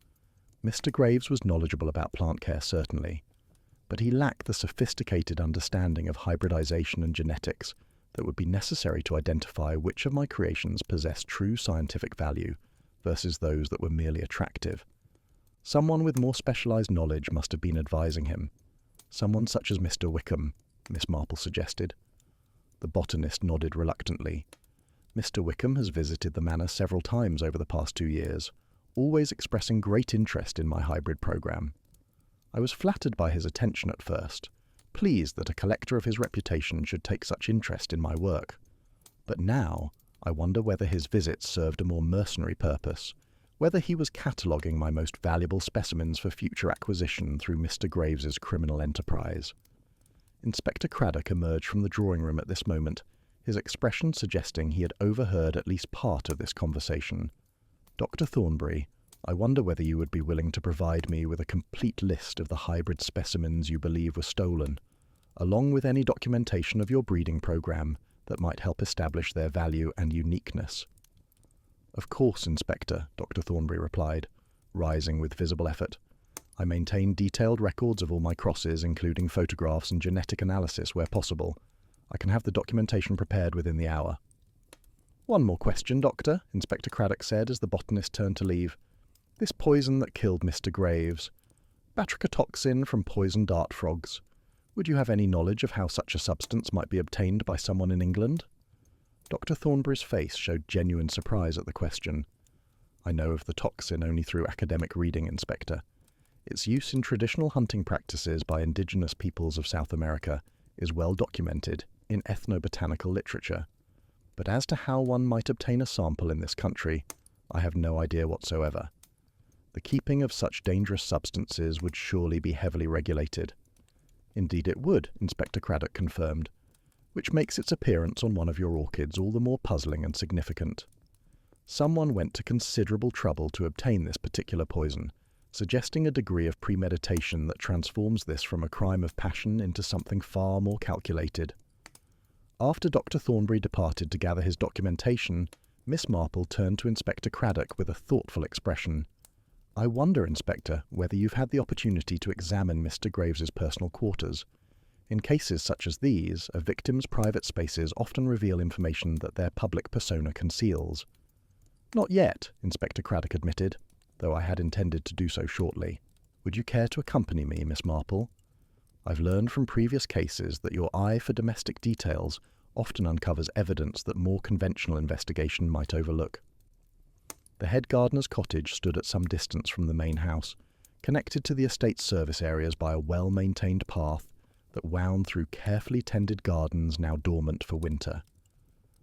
Mr. Graves was knowledgeable about plant care, certainly, but he lacked the sophisticated understanding of hybridization and genetics that would be necessary to identify which of my creations possessed true scientific value versus those that were merely attractive. Someone with more specialised knowledge must have been advising him. Someone such as Mr. Wickham, Miss Marple suggested. The botanist nodded reluctantly. Mr. Wickham has visited the manor several times over the past 2 years, always expressing great interest in my hybrid programme. I was flattered by his attention at first, pleased that a collector of his reputation should take such interest in my work. But now I wonder whether his visits served a more mercenary purpose, whether he was cataloguing my most valuable specimens for future acquisition through Mr. Graves's criminal enterprise. Inspector Craddock emerged from the drawing room at this moment, his expression suggesting he had overheard at least part of this conversation. "Dr. Thornbury, I wonder whether you would be willing to provide me with a complete list of the hybrid specimens you believe were stolen, along with any documentation of your breeding program that might help establish their value and uniqueness." "Of course, Inspector," Dr. Thornbury replied, rising with visible effort. "I maintain detailed records of all my crosses, including photographs and genetic analysis where possible. I can have the documentation prepared within the hour." "One more question, Doctor," Inspector Craddock said as the botanist turned to leave. "This poison that killed Mr. Graves, toxin from poisoned dart frogs. Would you have any knowledge of how such a substance might be obtained by someone in England?" Dr. Thornbury's face showed genuine surprise at the question. "I know of the toxin only through academic reading, Inspector. Its use in traditional hunting practices by indigenous peoples of South America is well documented in ethnobotanical literature. But as to how one might obtain a sample in this country, I have no idea whatsoever. The keeping of such dangerous substances would surely be heavily regulated." "Indeed it would," Inspector Craddock confirmed, "which makes its appearance on one of your orchids all the more puzzling and significant. Someone went to considerable trouble to obtain this particular poison, suggesting a degree of premeditation that transforms this from a crime of passion into something far more calculated." After Dr. Thornbury departed to gather his documentation, Miss Marple turned to Inspector Craddock with a thoughtful expression. "I wonder, Inspector, whether you've had the opportunity to examine Mr. Graves's personal quarters. In cases such as these, a victim's private spaces often reveal information that their public persona conceals." "Not yet," Inspector Craddock admitted, though I had intended to do so shortly. "Would you care to accompany me, Miss Marple? I've learned from previous cases that your eye for domestic details often uncovers evidence that more conventional investigation might overlook." The head gardener's cottage stood at some distance from the main house, connected to the estate's service areas by a well-maintained path that wound through carefully tended gardens now dormant for winter.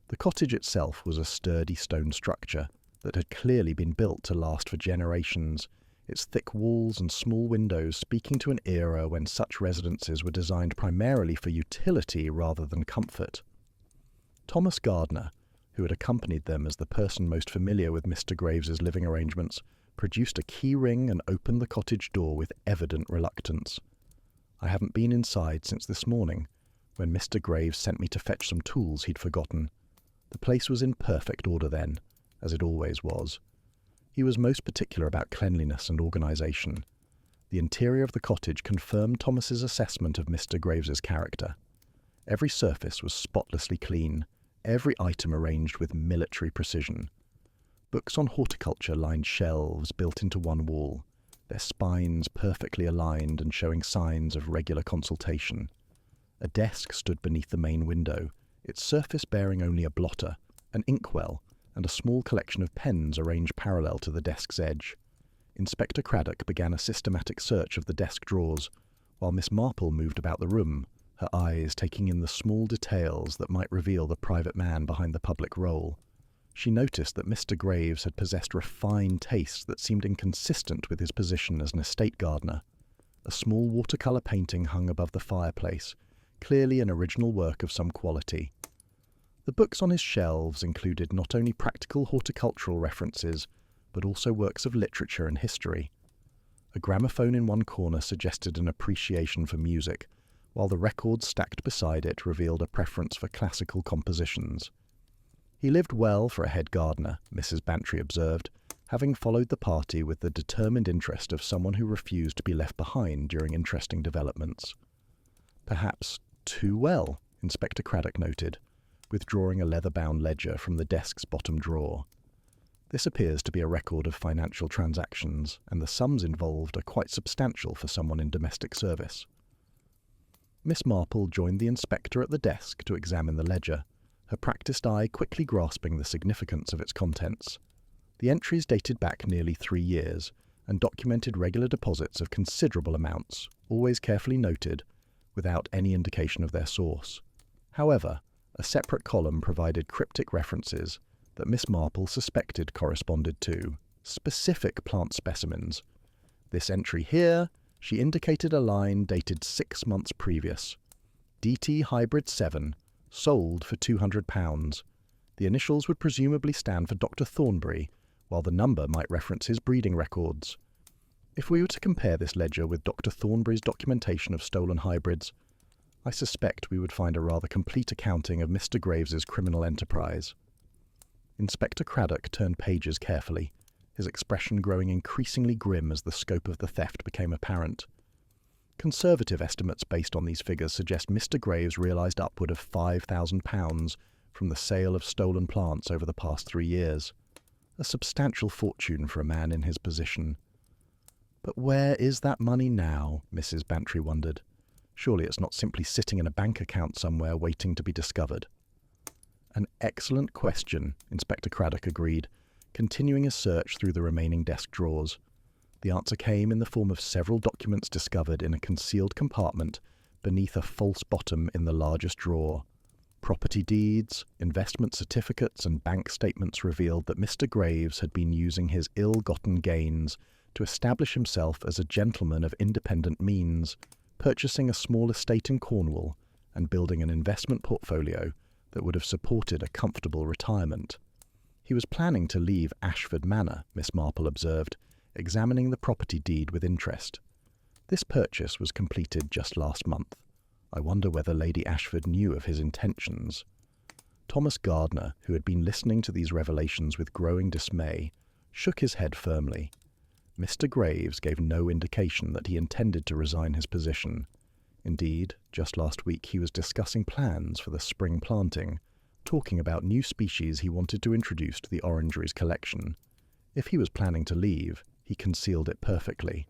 The cottage itself was a sturdy stone structure that had clearly been built to last for generations, its thick walls and small windows speaking to an era when such residences were designed primarily for utility rather than comfort. Thomas Gardner, who had accompanied them as the person most familiar with Mr. Graves's living arrangements, produced a key ring and opened the cottage door with evident reluctance. "I haven't been inside since this morning, when Mr. Graves sent me to fetch some tools he'd forgotten. The place was in perfect order then, as it always was. He was most particular about cleanliness and organisation. The interior of the cottage confirmed Thomas's assessment of Mr. Graves's character. Every surface was spotlessly clean, every item arranged with military precision. Books on horticulture lined shelves built into one wall, their spines perfectly aligned and showing signs of regular consultation. A desk stood beneath the main window, its surface bearing only a blotter, an inkwell, and a small collection of pens arranged parallel to the desk's edge. Inspector Craddock began a systematic search of the desk drawers, while Miss Marple moved about the room, her eyes taking in the small details that might reveal the private man behind the public role. She noticed that Mr. Graves had possessed refined tastes that seemed inconsistent with his position as an estate gardener. A small watercolour painting hung above the fireplace, clearly an original work of some quality. The books on his shelves included not only practical horticultural references, but also works of literature and history. A gramophone in one corner suggested an appreciation for music, while the records stacked beside it revealed a preference for classical compositions. "He lived well for a head gardener," Mrs. Bantry observed, having followed the party with the determined interest of someone who refused to be left behind during interesting developments. "Perhaps too well," Inspector Craddock noted, withdrawing a leather-bound ledger from the desk's bottom drawer. This appears to be a record of financial transactions, and the sums involved are quite substantial for someone in domestic service. Miss Marple joined the inspector at the desk to examine the ledger, her practised eye quickly grasping the significance of its contents. The entries dated back nearly 3 years and documented regular deposits of considerable amounts, always carefully noted, without any indication of their source. However, a separate column provided cryptic references that Miss Marple suspected corresponded to specific plant specimens. This entry here, she indicated a line dated 6 months previous. DT Hybrid 7, sold for £200. The initials would presumably stand for Dr. Thornbury, while the number might reference his breeding records. If we were to compare this ledger with Dr. Thornbury's documentation of stolen hybrids, I suspect we would find a rather complete accounting of Mr. Graves's criminal enterprise. Inspector Craddock turned pages carefully, his expression growing increasingly grim as the scope of the theft became apparent. Conservative estimates based on these figures suggest Mr. Graves realised upward of £5,000 from the sale of stolen plants over the past 3 years. A substantial fortune for a man in his position. But where is that money now? Mrs. Bantry wondered. Surely it's not simply sitting in a bank account somewhere waiting to be discovered. An excellent question, Inspector Craddock agreed, continuing his search through the remaining desk drawers. The answer came in the form of several documents discovered in a concealed compartment beneath a false bottom in the largest drawer. Property deeds, investment certificates and bank statements revealed that Mr. Graves had been using his ill-gotten gains to establish himself as a gentleman of independent means, purchasing a small estate in Cornwall and building an investment portfolio that would have supported a comfortable retirement. He was planning to leave Ashford Manor, Miss Marple observed, examining the property deed with interest. This purchase was completed just last month. I wonder whether Lady Ashford knew of his intentions. Thomas Gardner, who had been listening to these revelations with growing dismay, shook his head firmly. Mr. Graves gave no indication that he intended to resign his position. Indeed, just last week he was discussing plans for the spring planting, talking about new species he wanted to introduce to the Orangery's collection. If he was planning to leave, he concealed it perfectly.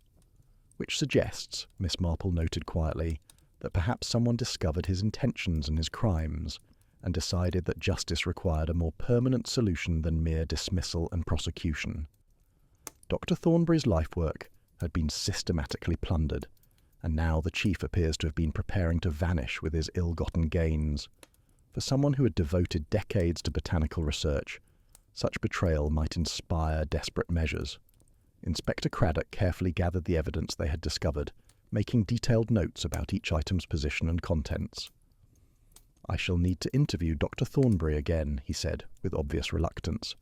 Which suggests, Miss Marple noted quietly, that perhaps someone discovered his intentions and his crimes, and decided that justice required a more permanent solution than mere dismissal and prosecution. Dr. Thornbury's life work had been systematically plundered, and now the chief appears to have been preparing to vanish with his ill-gotten gains. For someone who had devoted decades to botanical research, such betrayal might inspire desperate measures. Inspector Craddock carefully gathered the evidence they had discovered, making detailed notes about each item's position and contents. "I shall need to interview Dr. Thornbury again," he said, with obvious reluctance.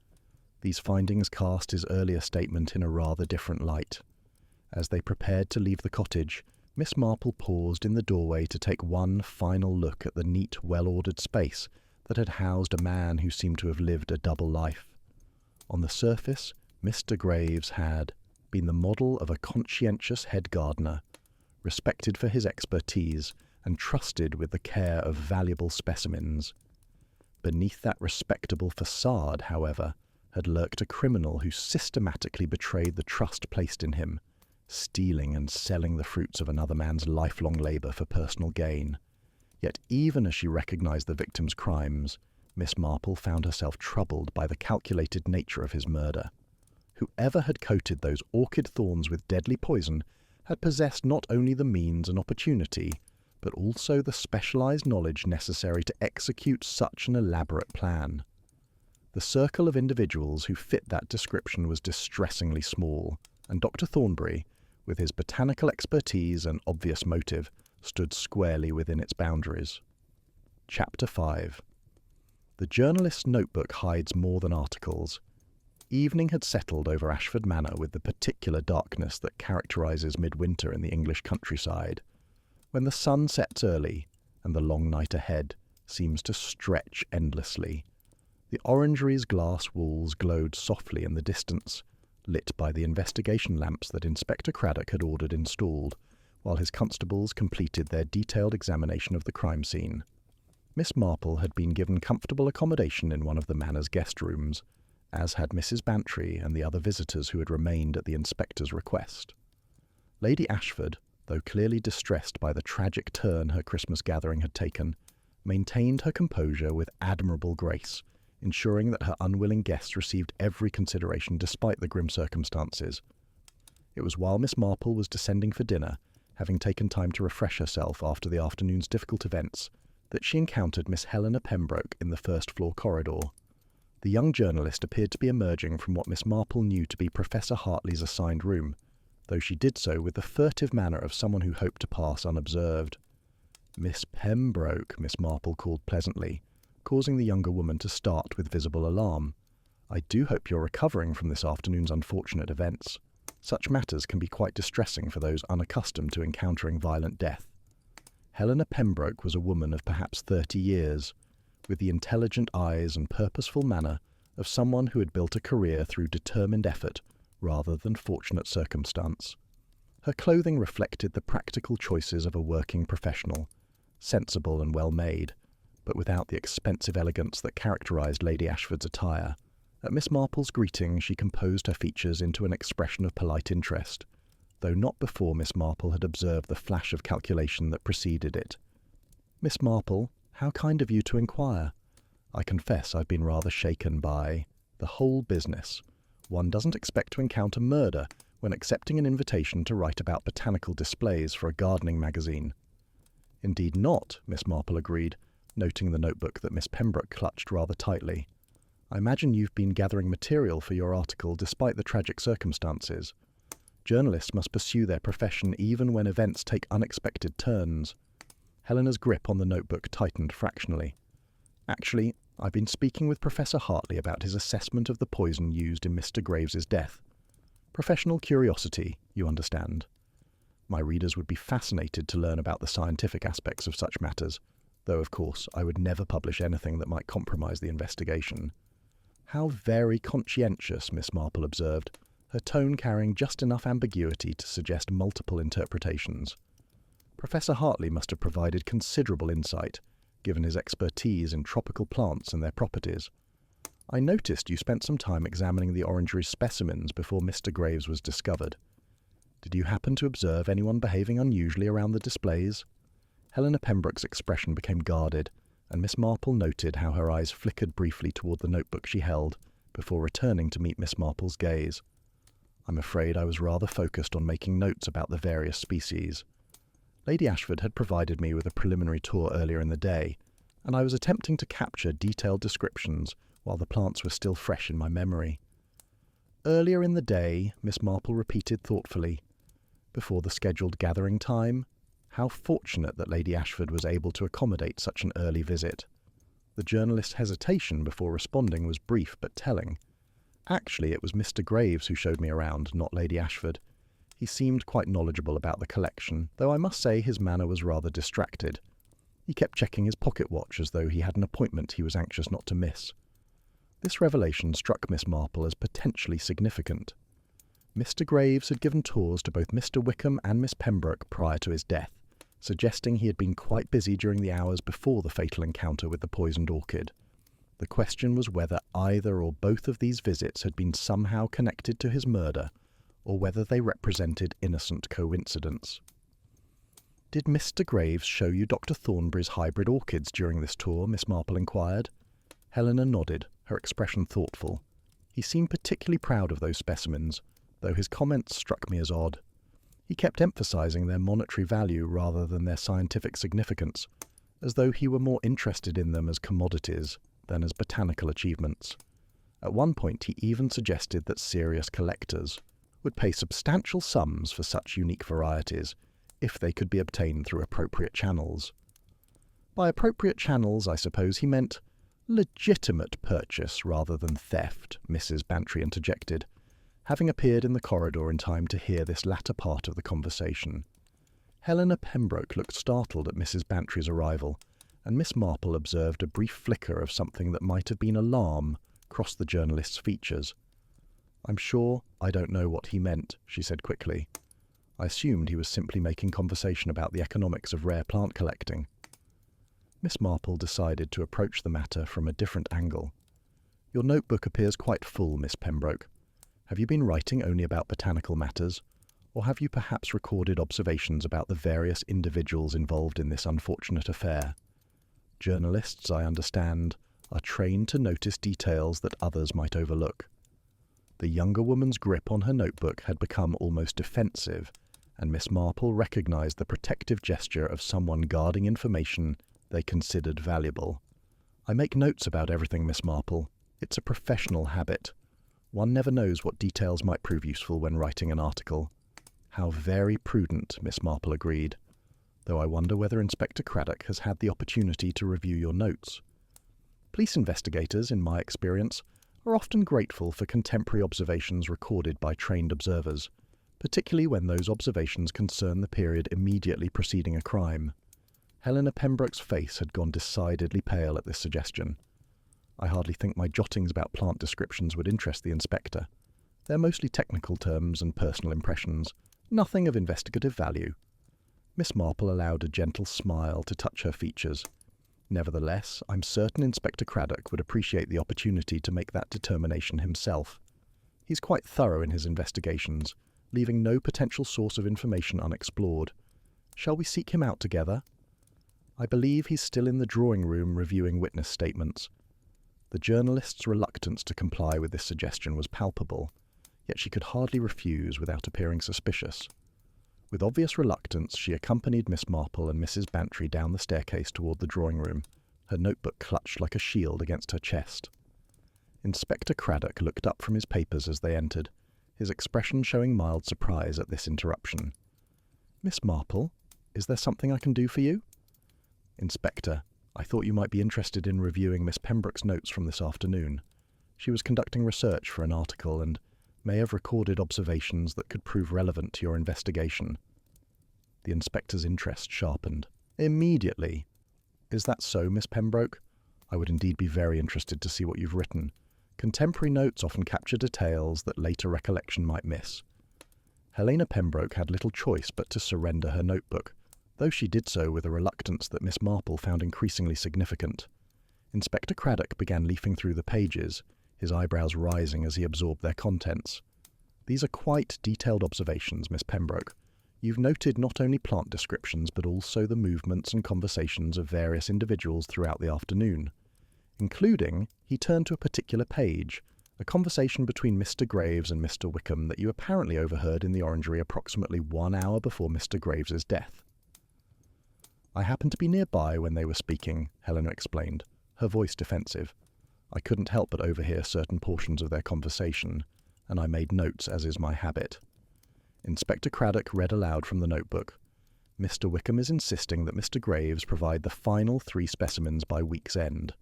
These findings cast his earlier statement in a rather different light. As they prepared to leave the cottage, Miss Marple paused in the doorway to take one final look at the neat, well-ordered space that had housed a man who seemed to have lived a double life. On the surface, Mr. Graves had been the model of a conscientious head gardener, respected for his expertise and trusted with the care of valuable specimens. Beneath that respectable facade, however, had lurked a criminal who systematically betrayed the trust placed in him, stealing and selling the fruits of another man's lifelong labour for personal gain. Yet even as she recognised the victim's crimes, Miss Marple found herself troubled by the calculated nature of his murder. Whoever had coated those orchid thorns with deadly poison had possessed not only the means and opportunity, but also the specialised knowledge necessary to execute such an elaborate plan. The circle of individuals who fit that description was distressingly small, and Dr. Thornbury, with his botanical expertise and obvious motive, stood squarely within its boundaries. Chapter 5. The journalist's notebook hides more than articles. Evening had settled over Ashford Manor with the particular darkness that characterises midwinter in the English countryside, when the sun sets early and the long night ahead seems to stretch endlessly. The Orangery's glass walls glowed softly in the distance, lit by the investigation lamps that Inspector Craddock had ordered installed, while his constables completed their detailed examination of the crime scene. Miss Marple had been given comfortable accommodation in one of the manor's guest rooms, as had Mrs. Bantry and the other visitors who had remained at the inspector's request. Lady Ashford, though clearly distressed by the tragic turn her Christmas gathering had taken, maintained her composure with admirable grace, ensuring that her unwilling guests received every consideration despite the grim circumstances. It was while Miss Marple was descending for dinner, having taken time to refresh herself after the afternoon's difficult events, that she encountered Miss Helena Pembroke in the first-floor corridor. The young journalist appeared to be emerging from what Miss Marple knew to be Professor Hartley's assigned room, though she did so with the furtive manner of someone who hoped to pass unobserved. "Miss Pembroke," Miss Marple called pleasantly, causing the younger woman to start with visible alarm. "I do hope you're recovering from this afternoon's unfortunate events. Such matters can be quite distressing for those unaccustomed to encountering violent death." Helena Pembroke was a woman of perhaps 30 years, with the intelligent eyes and purposeful manner of someone who had built a career through determined effort rather than fortunate circumstance. Her clothing reflected the practical choices of a working professional, sensible and well-made, but without the expensive elegance that characterized Lady Ashford's attire. At Miss Marple's greeting she composed her features into an expression of polite interest, though not before Miss Marple had observed the flash of calculation that preceded it. "Miss Marple, how kind of you to inquire. I confess I've been rather shaken by the whole business. One doesn't expect to encounter murder when accepting an invitation to write about botanical displays for a gardening magazine." "Indeed not," Miss Marple agreed, noting the notebook that Miss Pembroke clutched rather tightly. "I imagine you've been gathering material for your article despite the tragic circumstances. Journalists must pursue their profession even when events take unexpected turns." Helena's grip on the notebook tightened fractionally. "Actually, I've been speaking with Professor Hartley about his assessment of the poison used in Mr. Graves's death. Professional curiosity, you understand. My readers would be fascinated to learn about the scientific aspects of such matters, though of course I would never publish anything that might compromise the investigation." "How very conscientious," Miss Marple observed, her tone carrying just enough ambiguity to suggest multiple interpretations. "Professor Hartley must have provided considerable insight, given his expertise in tropical plants and their properties. I noticed you spent some time examining the Orangery specimens before Mr. Graves was discovered. Did you happen to observe anyone behaving unusually around the displays?" Helena Pembroke's expression became guarded, and Miss Marple noted how her eyes flickered briefly toward the notebook she held, before returning to meet Miss Marple's gaze. "I'm afraid I was rather focused on making notes about the various species. Lady Ashford had provided me with a preliminary tour earlier in the day, and I was attempting to capture detailed descriptions while the plants were still fresh in my memory." "Earlier in the day," Miss Marple repeated thoughtfully. "Before the scheduled gathering time? How fortunate that Lady Ashford was able to accommodate such an early visit." The journalist's hesitation before responding was brief but telling. "Actually, it was Mr. Graves who showed me around, not Lady Ashford. He seemed quite knowledgeable about the collection, though I must say his manner was rather distracted. He kept checking his pocket watch as though he had an appointment he was anxious not to miss." This revelation struck Miss Marple as potentially significant. Mr. Graves had given tours to both Mr. Wickham and Miss Pembroke prior to his death, suggesting he had been quite busy during the hours before the fatal encounter with the poisoned orchid. The question was whether either or both of these visits had been somehow connected to his murder, or whether they represented innocent coincidence. "Did Mr. Graves show you Dr. Thornbury's hybrid orchids during this tour?" Miss Marple inquired. Helena nodded, her expression thoughtful. "He seemed particularly proud of those specimens, though his comments struck me as odd. He kept emphasizing their monetary value rather than their scientific significance, as though he were more interested in them as commodities than as botanical achievements. At one point he even suggested that serious collectors would pay substantial sums for such unique varieties if they could be obtained through appropriate channels." "By appropriate channels, I suppose he meant legitimate purchase rather than theft," Mrs. Bantry interjected, having appeared in the corridor in time to hear this latter part of the conversation. Helena Pembroke looked startled at Mrs. Bantry's arrival, and Miss Marple observed a brief flicker of something that might have been alarm cross the journalist's features. "I'm sure I don't know what he meant," she said quickly. "I assumed he was simply making conversation about the economics of rare plant collecting." Miss Marple decided to approach the matter from a different angle. Your notebook appears quite full, Miss Pembroke. Have you been writing only about botanical matters, or have you perhaps recorded observations about the various individuals involved in this unfortunate affair? Journalists, I understand, are trained to notice details that others might overlook. The younger woman's grip on her notebook had become almost defensive, and Miss Marple recognised the protective gesture of someone guarding information they considered valuable. I make notes about everything, Miss Marple. It's a professional habit. One never knows what details might prove useful when writing an article. How very prudent, Miss Marple agreed, though I wonder whether Inspector Craddock has had the opportunity to review your notes. Police investigators, in my experience, are often grateful for contemporary observations recorded by trained observers, particularly when those observations concern the period immediately preceding a crime. Helena Pembroke's face had gone decidedly pale at this suggestion. I hardly think my jottings about plant descriptions would interest the inspector. They're mostly technical terms and personal impressions, nothing of investigative value. Miss Marple allowed a gentle smile to touch her features. Nevertheless, I'm certain Inspector Craddock would appreciate the opportunity to make that determination himself. He's quite thorough in his investigations, leaving no potential source of information unexplored. Shall we seek him out together? I believe he's still in the drawing room reviewing witness statements. The journalist's reluctance to comply with this suggestion was palpable, yet she could hardly refuse without appearing suspicious. With obvious reluctance, she accompanied Miss Marple and Mrs. Bantry down the staircase toward the drawing room, her notebook clutched like a shield against her chest. Inspector Craddock looked up from his papers as they entered, his expression showing mild surprise at this interruption. "Miss Marple, is there something I can do for you?" "Inspector, I thought you might be interested in reviewing Miss Pembroke's notes from this afternoon. She was conducting research for an article and may have recorded observations that could prove relevant to your investigation." The inspector's interest sharpened. "Immediately. Is that so, Miss Pembroke? I would indeed be very interested to see what you've written. Contemporary notes often capture details that later recollection might miss." Helena Pembroke had little choice but to surrender her notebook, though she did so with a reluctance that Miss Marple found increasingly significant. Inspector Craddock began leafing through the pages, his eyebrows rising as he absorbed their contents. "These are quite detailed observations, Miss Pembroke. You've noted not only plant descriptions but also the movements and conversations of various individuals throughout the afternoon, including," he turned to a particular page, "a conversation between Mr. Graves and Mr. Wickham that you apparently overheard in the Orangery approximately 1 hour before Mr. Graves's death." "I happened to be nearby when they were speaking," Helena explained, her voice defensive. "I couldn't help but overhear certain portions of their conversation, and I made notes as is my habit." Inspector Craddock read aloud from the notebook. "Mr. Wickham is insisting that Mr. Graves provide the final 3 specimens by week's end.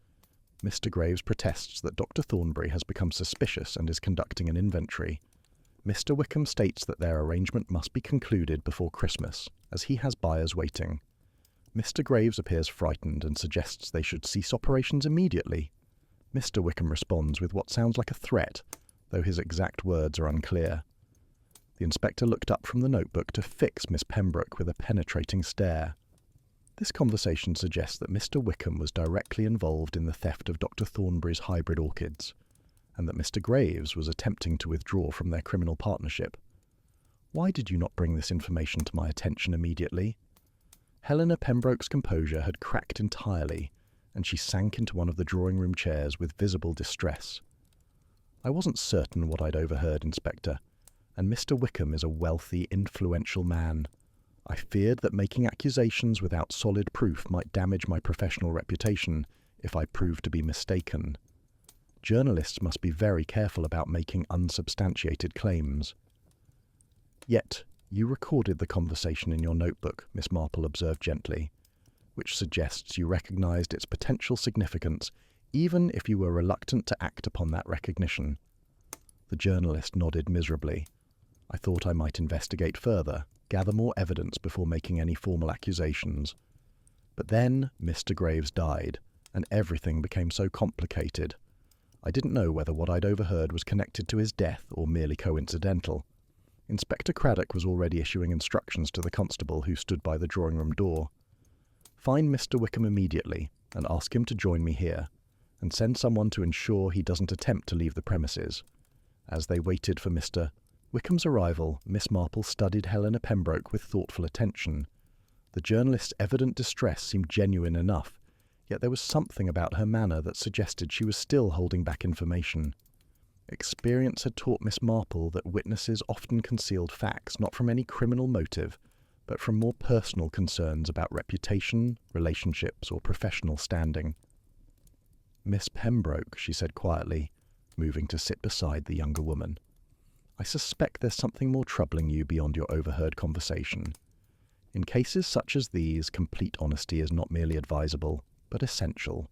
Mr. Graves protests that Dr. Thornbury has become suspicious and is conducting an inventory. Mr. Wickham states that their arrangement must be concluded before Christmas, as he has buyers waiting. Mr. Graves appears frightened and suggests they should cease operations immediately. Mr. Wickham responds with what sounds like a threat, though his exact words are unclear." The inspector looked up from the notebook to fix Miss Pembroke with a penetrating stare. "This conversation suggests that Mr. Wickham was directly involved in the theft of Dr. Thornbury's hybrid orchids, and that Mr. Graves was attempting to withdraw from their criminal partnership. Why did you not bring this information to my attention immediately?" Helena Pembroke's composure had cracked entirely, and she sank into one of the drawing-room chairs with visible distress. "I wasn't certain what I'd overheard, Inspector, and Mr. Wickham is a wealthy, influential man. I feared that making accusations without solid proof might damage my professional reputation if I proved to be mistaken. Journalists must be very careful about making unsubstantiated claims." "Yet, you recorded the conversation in your notebook," Miss Marple observed gently, "which suggests you recognized its potential significance, even if you were reluctant to act upon that recognition." The journalist nodded miserably. "I thought I might investigate further, gather more evidence before making any formal accusations. But then Mr. Graves died, and everything became so complicated. I didn't know whether what I'd overheard was connected to his death or merely coincidental." Inspector Craddock was already issuing instructions to the constable who stood by the drawing-room door. "Find Mr. Wickham immediately, and ask him to join me here, and send someone to ensure he doesn't attempt to leave the premises. As they waited for Mr. Wickham's arrival, Miss Marple studied Helena Pembroke with thoughtful attention. The journalist's evident distress seemed genuine enough, yet there was something about her manner that suggested she was still holding back information. Experience had taught Miss Marple that witnesses often concealed facts not from any criminal motive, but from more personal concerns about reputation, relationships, or professional standing. "Miss Pembroke," she said quietly, moving to sit beside the younger woman. "I suspect there's something more troubling you beyond your overheard conversation. In cases such as these, complete honesty is not merely advisable, but essential.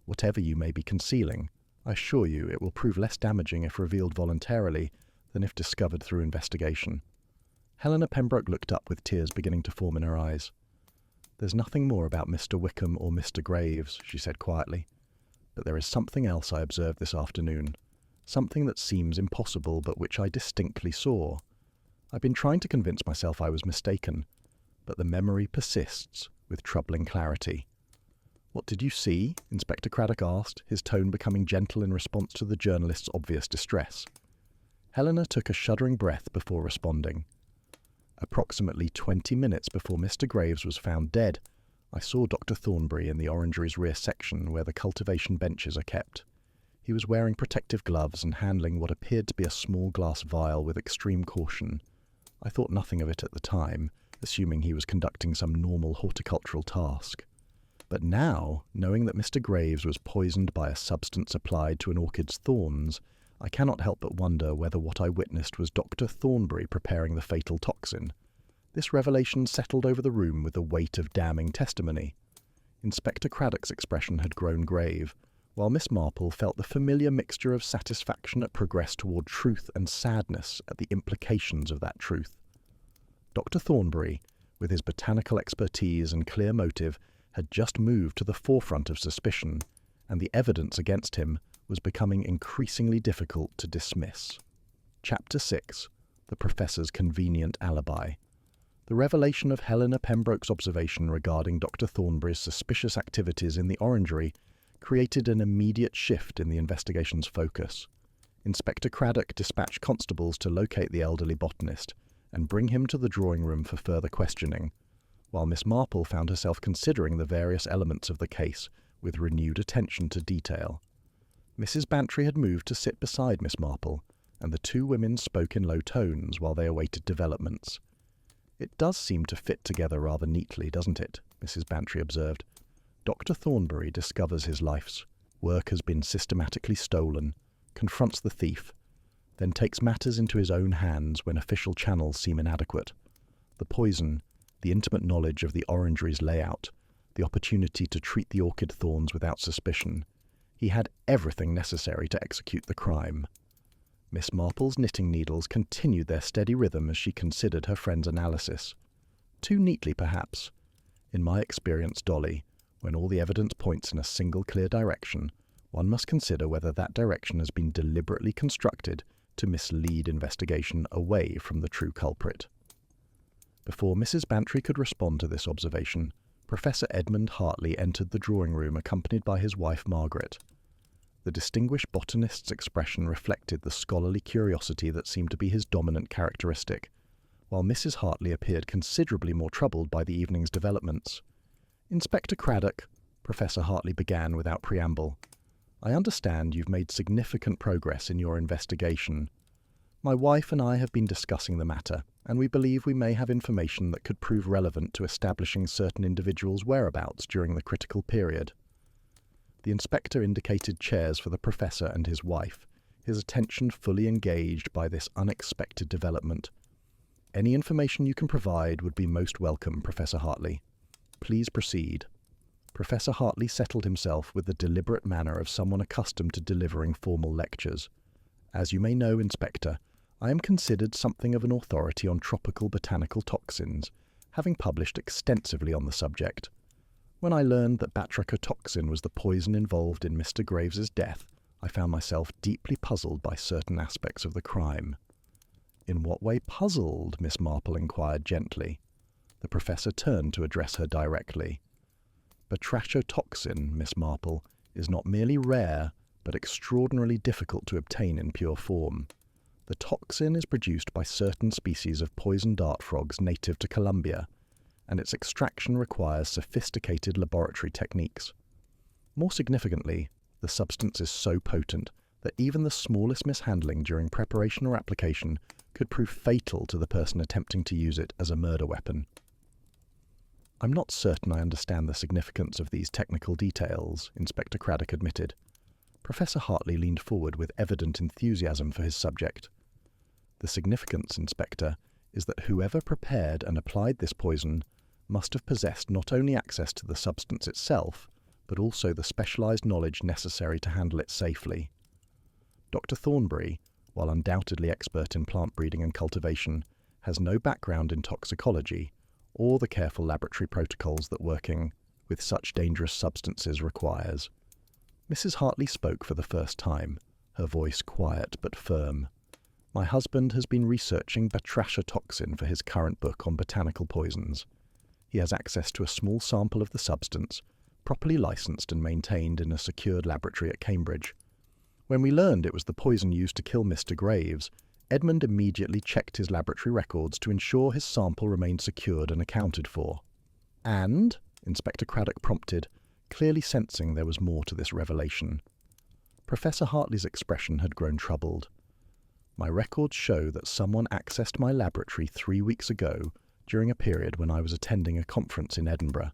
Whatever you may be concealing, I assure you it will prove less damaging if revealed voluntarily than if discovered through investigation." Helena Pembroke looked up with tears beginning to form in her eyes. "There's nothing more about Mr. Wickham or Mr. Graves," she said quietly. "But there is something else I observed this afternoon. Something that seems impossible, but which I distinctly saw. I've been trying to convince myself I was mistaken, but the memory persists with troubling clarity." "What did you see?" Inspector Craddock asked, his tone becoming gentle in response to the journalist's obvious distress. Helena took a shuddering breath before responding. "Approximately 20 minutes before Mr. Graves was found dead, I saw Dr. Thornbury in the Orangery's rear section where the cultivation benches are kept. He was wearing protective gloves and handling what appeared to be a small glass vial with extreme caution. I thought nothing of it at the time, assuming he was conducting some normal horticultural task. But now, knowing that Mr. Graves was poisoned by a substance applied to an orchid's thorns, I cannot help but wonder whether what I witnessed was Dr. Thornbury preparing the fatal toxin. This revelation settled over the room with the weight of damning testimony." Inspector Craddock's expression had grown grave, while Miss Marple felt the familiar mixture of satisfaction at progress toward truth and sadness at the implications of that truth. Dr. Thornbury, with his botanical expertise and clear motive, had just moved to the forefront of suspicion, and the evidence against him was becoming increasingly difficult to dismiss. Chapter 6. The Professor's Convenient Alibi. The revelation of Helena Pembroke's observation regarding Dr. Thornbury's suspicious activities in the Orangery created an immediate shift in the investigation's focus. Inspector Craddock dispatched constables to locate the elderly botanist and bring him to the drawing room for further questioning, while Miss Marple found herself considering the various elements of the case with renewed attention to detail. Mrs. Bantry had moved to sit beside Miss Marple, and the two women spoke in low tones while they awaited developments. "It does seem to fit together rather neatly, doesn't it?" Mrs. Bantry observed. "Dr. Thornbury discovers his life's work has been systematically stolen, confronts the thief, then takes matters into his own hands when official channels seem inadequate. The poison, the intimate knowledge of the Orangery's layout, the opportunity to treat the orchid thorns without suspicion. He had everything necessary to execute the crime." Miss Marple's knitting needles continued their steady rhythm as she considered her friend's analysis. "Too neatly, perhaps. In my experience, Dolly, when all the evidence points in a single clear direction, one must consider whether that direction has been deliberately constructed to mislead investigation away from the true culprit." Before Mrs. Bantry could respond to this observation, Professor Edmund Hartley entered the drawing room accompanied by his wife Margaret. The distinguished botanist's expression reflected the scholarly curiosity that seemed to be his dominant characteristic, while Mrs. Hartley appeared considerably more troubled by the evening's developments. "Inspector Craddock," Professor Hartley began without preamble, "I understand you've made significant progress in your investigation. My wife and I have been discussing the matter, and we believe we may have information that could prove relevant to establishing certain individuals' whereabouts during the critical period." The inspector indicated chairs for the professor and his wife, his attention fully engaged by this unexpected development. "Any information you can provide would be most welcome, Professor Hartley. Please proceed." Professor Hartley settled himself with the deliberate manner of someone accustomed to delivering formal lectures. "As you may know, Inspector, I am considered something of an authority on tropical botanical toxins, having published extensively on the subject. When I learned that toxin was the poison involved in Mr. Graves's death, I found myself deeply puzzled by certain aspects of the crime." "In what way puzzled?" Miss Marple inquired gently. The professor turned to address her directly. "Toxin, Miss Marple, is not merely rare, but extraordinarily difficult to obtain in pure form. The toxin is produced by certain species of poison dart frogs native to Colombia, and its extraction requires sophisticated laboratory techniques. More significantly, the substance is so potent that even the smallest mishandling during preparation or application could prove fatal to the person attempting to use it as a murder weapon. I'm not certain I understand the significance of these technical details, Inspector Craddock admitted. Professor Hartley leaned forward with evident enthusiasm for his subject. The significance, Inspector, is that whoever prepared and applied this poison must have possessed not only access to the substance itself, but also the specialized knowledge necessary to handle it safely. Dr. Thornbury, while undoubtedly expert in plant breeding and cultivation, has no background in toxicology or the careful laboratory protocols that working with such dangerous substances requires. Mrs. Hartley spoke for the first time, her voice quiet but firm. My husband has been researching batrachia toxin for his current book on botanical poisons. He has access to a small sample of the substance, properly licensed and maintained in a secured laboratory at Cambridge. When we learned it was the poison used to kill Mr. Graves, Edmund immediately checked his laboratory records to ensure his sample remained secured and accounted for. And, Inspector Craddock prompted, clearly sensing there was more to this revelation. Professor Hartley's expression had grown troubled. My records show that someone accessed my laboratory 3 weeks ago during a period when I was attending a conference in Edinburgh.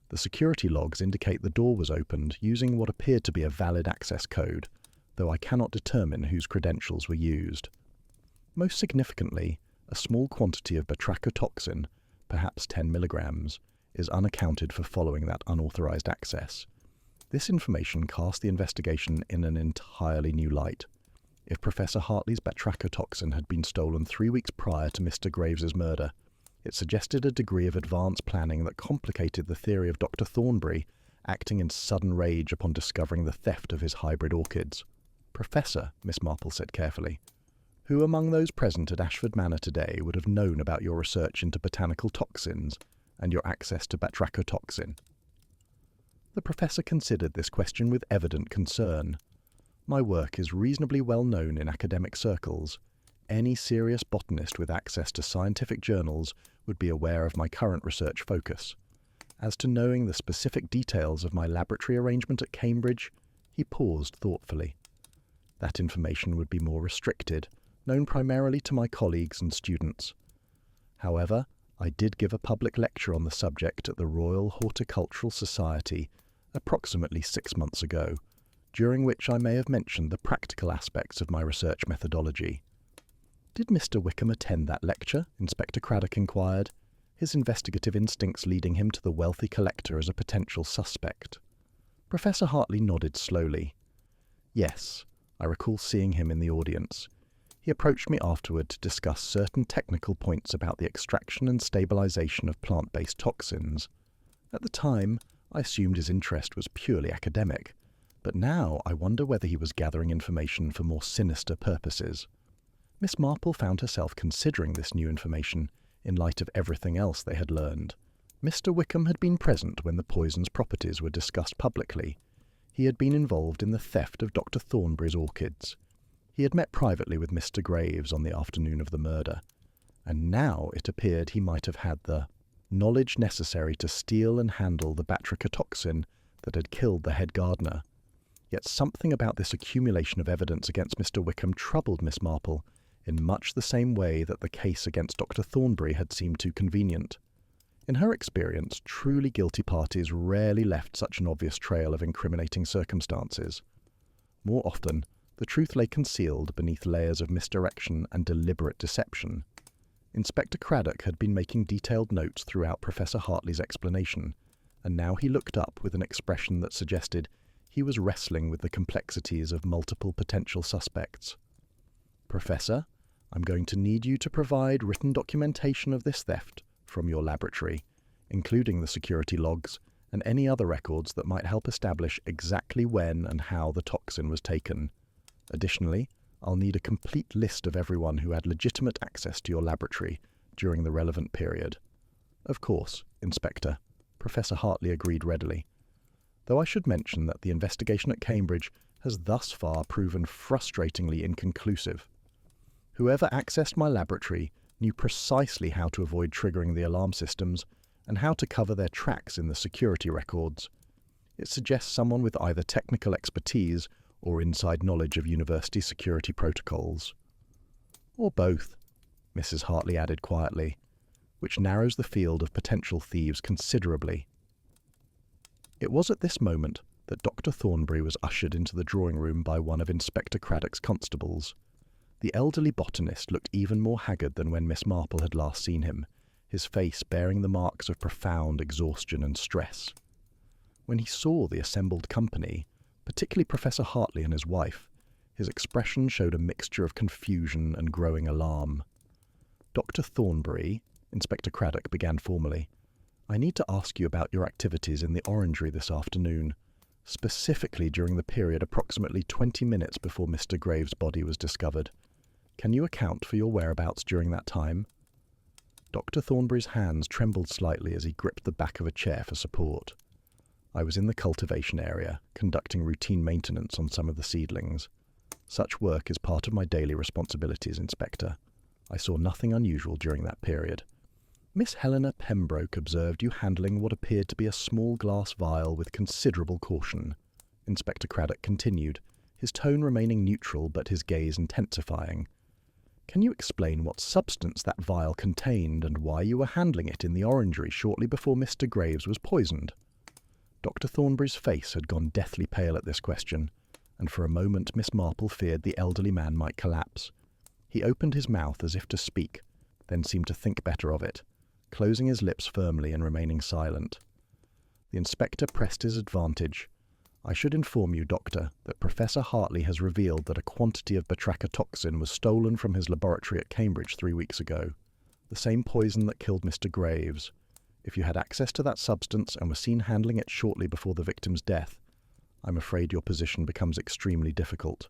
The security logs indicate the door was opened using what appeared to be a valid access code, though I cannot determine whose credentials were used. Most significantly, a small quantity of batrachia toxin, perhaps 10 milligrams, is unaccounted for following that unauthorized access. This information cast the investigation in an entirely new light. If Professor Hartley's batrachia toxin had been stolen 3 weeks prior to Mr. Graves's murder, it suggested a degree of advanced planning that complicated the theory of Dr. Thornbury acting in sudden rage upon discovering the theft of his hybrid orchids. "Professor," Miss Marple said carefully, "who among those present at Ashford Manor today would have known about your research into botanical toxins and your access to batrachia toxin?" The professor considered this question with evident concern. "My work is reasonably well known in academic circles. Any serious botanist with access to scientific journals would be aware of my current research focus. As to knowing the specific details of my laboratory arrangement at Cambridge," he paused thoughtfully. "That information would be more restricted, known primarily to my colleagues and students. However, I did give a public lecture on the subject at the Royal Horticultural Society approximately 6 months ago, during which I may have mentioned the practical aspects of my research methodology." "Did Mr. Wickham attend that lecture?" Inspector Craddock inquired, his investigative instincts leading him to the wealthy collector as a potential suspect. Professor Hartley nodded slowly. "Yes, I recall seeing him in the audience. He approached me afterward to discuss certain technical points about the extraction and stabilization of plant-based toxins. At the time, I assumed his interest was purely academic, but now I wonder whether he was gathering information for more sinister purposes." Miss Marple found herself considering this new information in light of everything else they had learned. Mr. Wickham had been present when the poison's properties were discussed publicly. He had been involved in the theft of Dr. Thornbury's orchids. He had met privately with Mr. Graves on the afternoon of the murder, and now it appeared he might have had the knowledge necessary to steal and handle the batrachia toxin that had killed the head gardener. Yet something about this accumulation of evidence against Mr. Wickham troubled Miss Marple in much the same way that the case against Dr. Thornbury had seemed too convenient. In her experience, truly guilty parties rarely left such an obvious trail of incriminating circumstances. More often, the truth lay concealed beneath layers of misdirection and deliberate deception. Inspector Craddock had been making detailed notes throughout Professor Hartley's explanation, and now he looked up with an expression that suggested he was wrestling with the complexities of multiple potential suspects. "Professor, I'm going to need you to provide written documentation of this theft from your laboratory, including the security logs and any other records that might help establish exactly when and how the toxin was taken. Additionally, I'll need a complete list of everyone who had legitimate access to your laboratory during the relevant period." "Of course, Inspector," Professor Hartley agreed readily. though I should mention that the investigation at Cambridge has thus far proven frustratingly inconclusive. Whoever accessed my laboratory knew precisely how to avoid triggering the alarm systems and how to cover their tracks in the security records. It suggests someone with either technical expertise or inside knowledge of university security protocols. Or both, Mrs. Hartley added quietly, which narrows the field of potential thieves considerably. It was at this moment that Dr. Thornbury was ushered into the drawing room by one of Inspector Craddock's constables. The elderly botanist looked even more haggard than when Miss Marple had last seen him, his face bearing the marks of profound exhaustion and stress. When he saw the assembled company, particularly Professor Hartley and his wife, his expression showed a mixture of confusion and growing alarm. "Dr. Thornbury," Inspector Craddock began formally, "I need to ask you about your activities in the Orangery this afternoon, specifically during the period approximately 20 minutes before Mr. Graves' body was discovered. Can you account for your whereabouts during that time?" Dr. Thornbury's hands trembled slightly as he gripped the back of a chair for support. "I was in the cultivation area, conducting routine maintenance on some of the seedlings. Such work is part of my daily responsibilities, Inspector. I saw nothing unusual during that period." "Miss Helena Pembroke observed you handling what appeared to be a small glass vial with considerable caution," Inspector Craddock continued, his tone remaining neutral but his gaze intensifying. "Can you explain what substance that vial contained and why you were handling it in the Orangery shortly before Mr. Graves was poisoned?" Dr. Thornbury's face had gone deathly pale at this question, and for a moment Miss Marple feared the elderly man might collapse. He opened his mouth as if to speak, then seemed to think better of it, closing his lips firmly and remaining silent. The inspector pressed his advantage. "I should inform you, Doctor, that Professor Hartley has revealed that a quantity of toxin was stolen from his laboratory at Cambridge 3 weeks ago, the same poison that killed Mr. Graves. If you had access to that substance and were seen handling it shortly before the victim's death, I'm afraid your position becomes extremely difficult."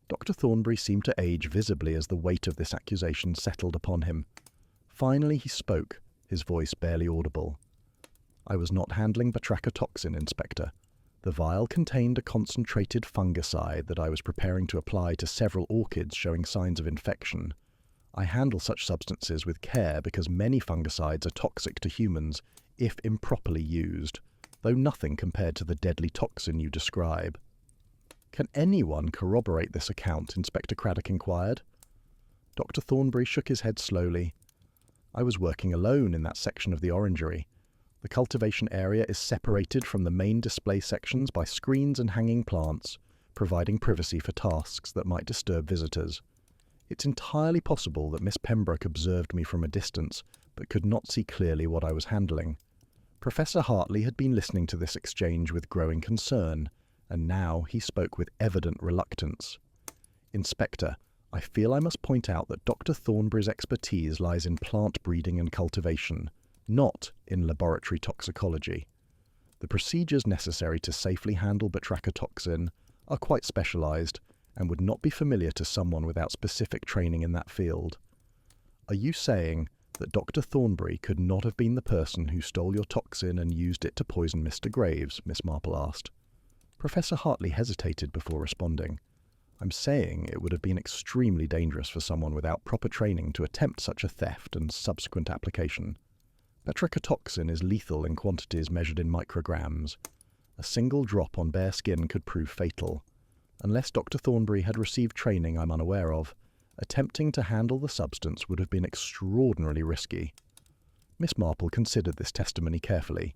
Dr. Thornbury seemed to age visibly as the weight of this accusation settled upon him. Finally he spoke, his voice barely audible. "I was not handling toxin, Inspector. The vial contained a concentrated fungicide that I was preparing to apply to several orchids showing signs of infection. I handle such substances with care because many fungicides are toxic to humans if improperly used, though nothing compared to the deadly toxin you describe." "Can anyone corroborate this account?" Inspector Craddock inquired. Dr. Thornbury shook his head slowly. "I was working alone in that section of the Orangery. The cultivation area is separated from the main display sections by screens and hanging plants, providing privacy for tasks that might disturb visitors. It's entirely possible that Miss Pembroke observed me from a distance, but could not see clearly what I was handling. Professor Hartley had been listening to this exchange with growing concern, and now he spoke with evident reluctance. "Inspector, I feel I must point out that Dr. Thornbury's expertise lies in plant breeding and cultivation, not in laboratory toxicology. The procedures necessary to safely handle toxin are quite specialized and would not be familiar to someone without specific training in that field." "Are you saying that Dr. Thornbury could not have been the person who stole your toxin and used it to poison Mr. Graves?" Miss Marple asked. Professor Hartley hesitated before responding. "I'm saying it would have been extremely dangerous for someone without proper training to attempt such a theft and subsequent application. Toxin is lethal in quantities measured in micrograms. A single drop on bare skin could prove fatal. Unless Dr. Thornbury had received training I'm unaware of, attempting to handle the substance would have been extraordinarily risky." Miss Marple considered this testimony carefully.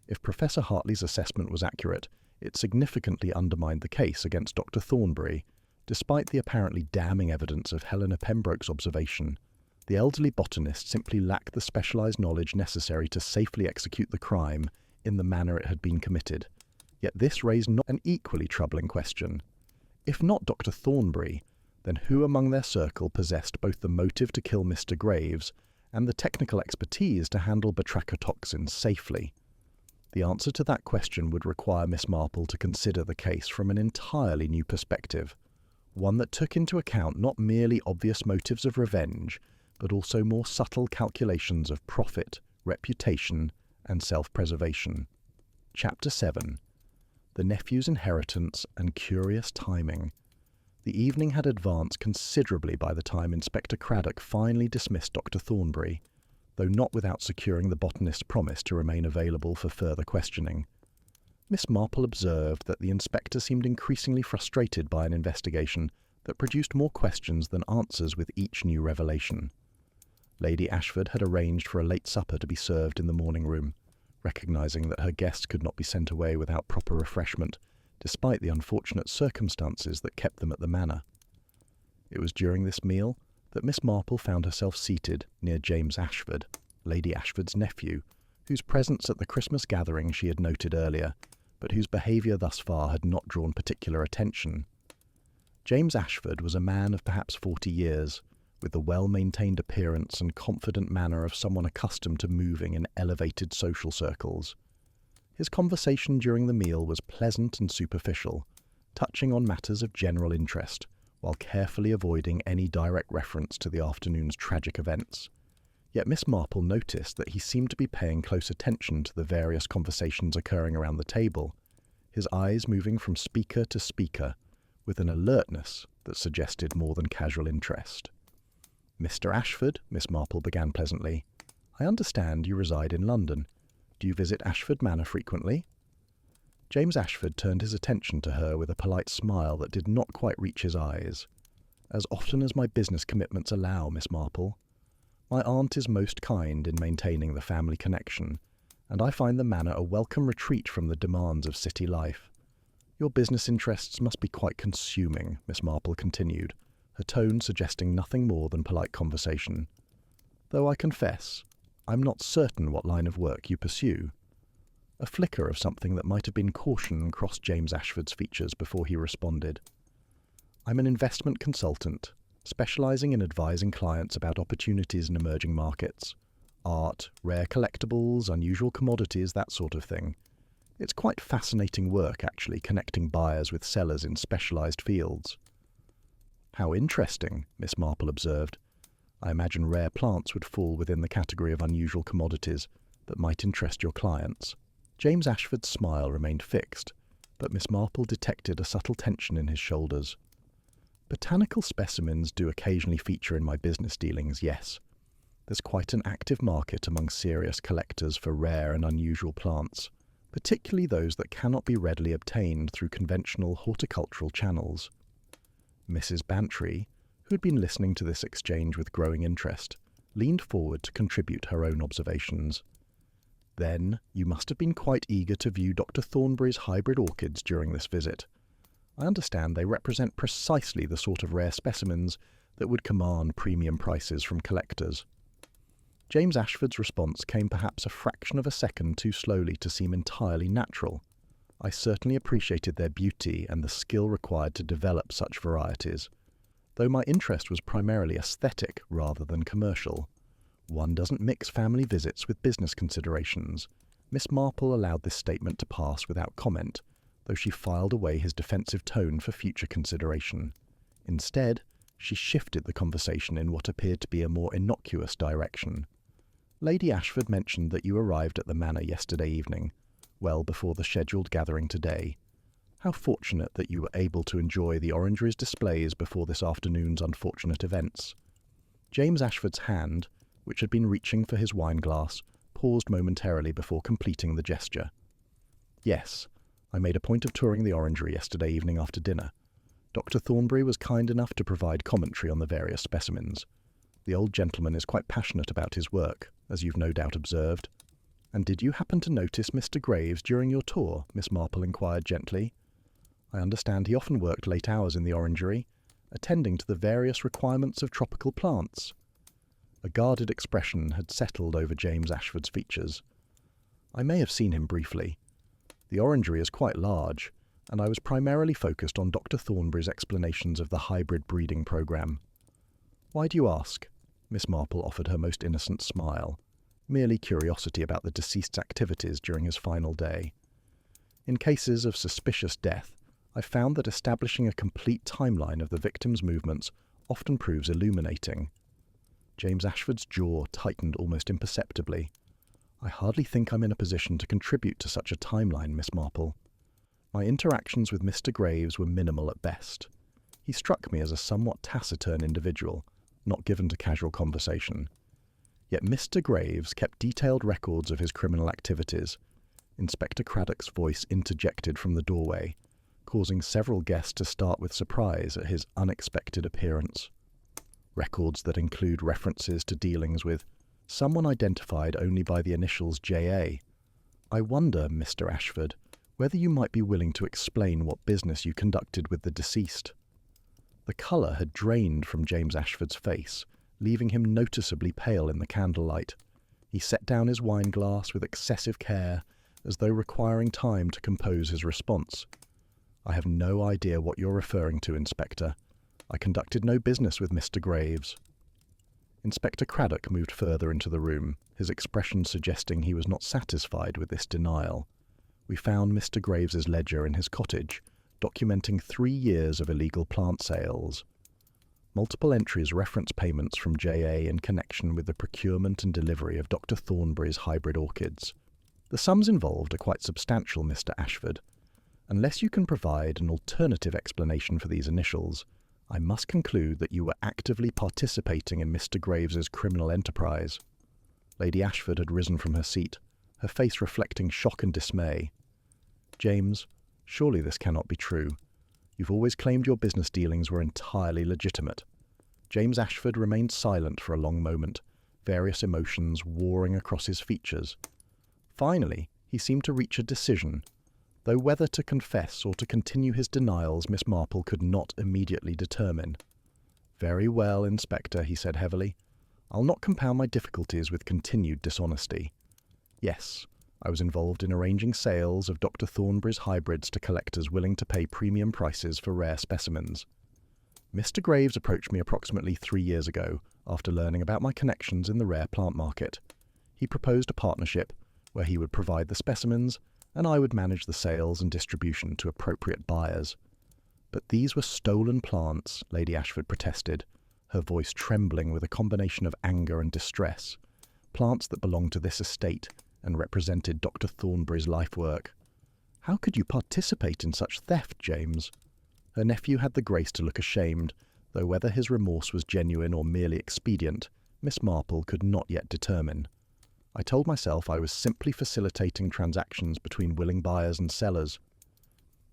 If Professor Hartley's assessment was accurate, it significantly undermined the case against Dr. Thornbury. Despite the apparently damning evidence of Helena Pembroke's observation, the elderly botanist simply lacked the specialized knowledge necessary to safely execute the crime in the manner it had been committed. Yet this raised not an equally troubling question. If not Dr. Thornbury, then who among their circle possessed both the motive to kill Mr. Graves and the technical expertise to handle toxin safely? The answer to that question would require Miss Marple to consider the case from an entirely new perspective, one that took into account not merely obvious motives of revenge, but also more subtle calculations of profit, reputation, and self-preservation. Chapter 7. The Nephew's Inheritance and Curious Timing. The evening had advanced considerably by the time Inspector Craddock finally dismissed Dr. Thornbury, though not without securing the botanist's promise to remain available for further questioning. Miss Marple observed that the inspector seemed increasingly frustrated by an investigation that produced more questions than answers with each new revelation. Lady Ashford had arranged for a late supper to be served in the morning room, recognising that her guests could not be sent away without proper refreshment, despite the unfortunate circumstances that kept them at the manor. It was during this meal that Miss Marple found herself seated near James Ashford, Lady Ashford's nephew, whose presence at the Christmas gathering she had noted earlier, but whose behaviour thus far had not drawn particular attention. James Ashford was a man of perhaps 40 years, with the well-maintained appearance and confident manner of someone accustomed to moving in elevated social circles. His conversation during the meal was pleasant and superficial, touching on matters of general interest, while carefully avoiding any direct reference to the afternoon's tragic events. Yet Miss Marple noticed that he seemed to be paying close attention to the various conversations occurring around the table, his eyes moving from speaker to speaker, with an alertness that suggested more than casual interest. "Mr. Ashford," Miss Marple began pleasantly, "I understand you reside in London. Do you visit Ashford Manor frequently?" James Ashford turned his attention to her with a polite smile that did not quite reach his eyes. "As often as my business commitments allow, Miss Marple. My aunt is most kind in maintaining the family connection, and I find the manor a welcome retreat from the demands of city life. Your business interests must be quite consuming," Miss Marple continued, her tone suggesting nothing more than polite conversation. "Though I confess, I'm not certain what line of work you pursue." A flicker of something that might have been caution crossed James Ashford's features before he responded. "I'm an investment consultant, specialising in advising clients about opportunities in emerging markets. Art, rare collectibles, unusual commodities, that sort of thing. It's quite fascinating work, actually, connecting buyers with sellers in specialised fields." "How interesting," Miss Marple observed. "I imagine rare plants would fall within the category of unusual commodities that might interest your clients." James Ashford's smile remained fixed, but Miss Marple detected a subtle tension in his shoulders. "Botanical specimens do occasionally feature in my business dealings, yes. There's quite an active market among serious collectors for rare and unusual plants, particularly those that cannot be readily obtained through conventional horticultural channels." Mrs. Bantry, who had been listening to this exchange with growing interest, leaned forward to contribute her own observations. "Then you must have been quite eager to view Dr. Thornbury's hybrid orchids during this visit. I understand they represent precisely the sort of rare specimens that would command premium prices from collectors." James Ashford's response came perhaps a fraction of a second too slowly to seem entirely natural. "I certainly appreciated their beauty and the skill required to develop such varieties, though my interest was primarily aesthetic rather than commercial. One doesn't mix family visits with business considerations." Miss Marple allowed this statement to pass without comment, though she filed away his defensive tone for future consideration. Instead, she shifted the conversation in what appeared to be a more innocuous direction. "Lady Ashford mentioned that you arrived at the manor yesterday evening, well before the scheduled gathering today. How fortunate that you were able to enjoy the Orangery's displays before this afternoon's unfortunate events." James Ashford's hand, which had been reaching for his wine-glass, paused momentarily before completing the gesture. "Yes, I made a point of touring the Orangery yesterday evening after dinner. Dr. Thornbury was kind enough to provide commentary on the various specimens. The old gentleman is quite passionate about his work, as you've no doubt observed." "And did you happen to notice Mr. Graves during your tour?" Miss Marple inquired gently. "I understand he often worked late hours in the Orangery, attending to the various requirements of tropical plants." A guarded expression had settled over James Ashford's features. "I may have seen him briefly. The Orangery is quite large, and I was primarily focused on Dr. Thornbury's explanations of the hybrid breeding program." "Why do you ask?" Miss Marple offered her most innocent smile, merely curiosity about the deceased's activities during his final day. "In cases of suspicious death, I've found that establishing a complete timeline of the victim's movements often proves illuminating." James Ashford's jaw tightened almost imperceptibly. I hardly think I'm in a position to contribute to such a timeline, Miss Marple. My interactions with Mr. Graves were minimal at best. He struck me as a somewhat taciturn individual, not given to casual conversation. Yet Mr. Graves kept detailed records of his criminal activities. Inspector Craddock's voice interjected from the doorway, causing several guests to start with surprise at his unexpected appearance. Records that include references to dealings with someone identified only by the initials J.A. I wonder, Mr. Ashford, whether you might be willing to explain what business you conducted with the deceased. The colour had drained from James Ashford's face, leaving him noticeably pale in the candlelight. He set down his wine-glass with excessive care, as though requiring time to compose his response. I have no idea what you're referring to, Inspector. I conducted no business with Mr. Graves. Inspector Craddock moved further into the room, his expression suggesting he was not satisfied with this denial. We found Mr. Graves's ledger in his cottage, documenting 3 years of illegal plant sales. Multiple entries reference payments from J.A. in connection with the procurement and delivery of Dr. Thornbury's hybrid orchids. The sums involved are quite substantial, Mr. Ashford. Unless you can provide an alternative explanation for these initials, I must conclude that you were actively participating in Mr. Graves's criminal enterprise. Lady Ashford had risen from her seat, her face reflecting shock and dismay. James, surely this cannot be true. You've always claimed your business dealings were entirely legitimate. James Ashford remained silent for a long moment, various emotions warring across his features. Finally, he seemed to reach a decision, though whether to confess or to continue his denials Miss Marple could not immediately determine. "Very well, Inspector," he said heavily. "I'll not compound my difficulties with continued dishonesty. Yes, I was involved in arranging sales of Dr. Thornbury's hybrids to collectors willing to pay premium prices for rare specimens. Mr. Graves approached me approximately 3 years ago after learning about my connections in the rare plant market. He proposed a partnership where he would provide the specimens and I would manage the sales and distribution to appropriate buyers. But these were stolen plants, Lady Ashford protested, her voice trembling with a combination of anger and distress. Plants that belonged to this estate and represented Dr. Thornbury's life work. How could you participate in such theft, James? Her nephew had the grace to look ashamed, though whether his remorse was genuine or merely expedient, Miss Marple could not yet determine. I told myself I was simply facilitating transactions between willing buyers and sellers.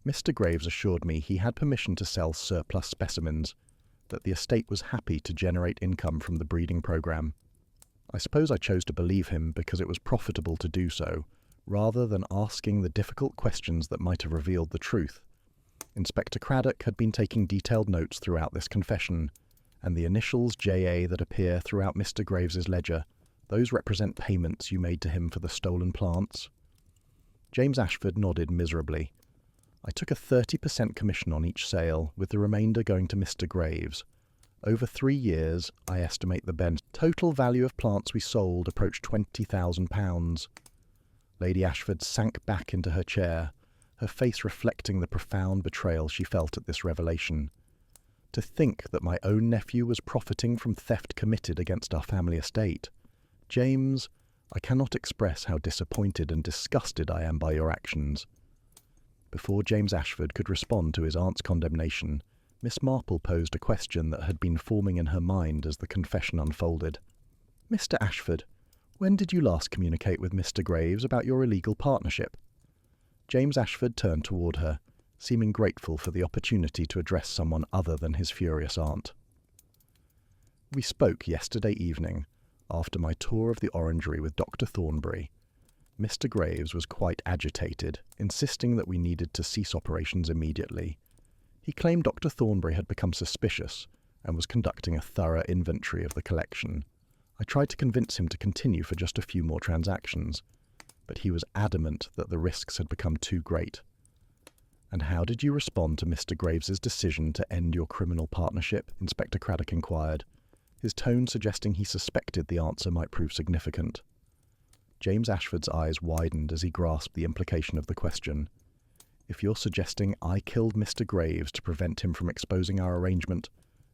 Mr. Graves assured me he had permission to sell surplus specimens, that the estate was happy to generate income from the breeding program. I suppose I chose to believe him because it was profitable to do so, rather than asking the difficult questions that might have revealed the truth. Inspector Craddock had been taking detailed notes throughout this confession, and the initials J.A. that appear throughout Mr. Graves's ledger, those represent payments you made to him for the stolen plants. James Ashford nodded miserably. I took a 30% commission on each sale, with the remainder going to Mr. Graves. Over 3 years, I estimate the total value of plants we sold approached £20,000. Lady Ashford sank back into her chair, her face reflecting the profound betrayal she felt at this revelation. To think that my own nephew was profiting from theft committed against our family estate. James, I cannot express how disappointed and disgusted I am by your actions. Before James Ashford could respond to his aunt's condemnation, Miss Marple posed a question that had been forming in her mind as the confession unfolded. "Mr. Ashford, when did you last communicate with Mr. Graves about your illegal partnership?" James Ashford turned toward her, seeming grateful for the opportunity to address someone other than his furious aunt. "We spoke yesterday evening, after my tour of the Orangery with Dr. Thornbury. Mr. Graves was quite agitated, insisting that we needed to cease operations immediately. He claimed Dr. Thornbury had become suspicious and was conducting a thorough inventory of the collection. I tried to convince him to continue for just a few more transactions, but he was adamant that the risks had become too great." "And how did you respond to Mr. Graves's decision to end your criminal partnership?" Inspector Craddock inquired, his tone suggesting he suspected the answer might prove significant. James Ashford's eyes widened as he grasped the implication of the question. "If you're suggesting I killed Mr. Graves to prevent him from exposing our arrangement,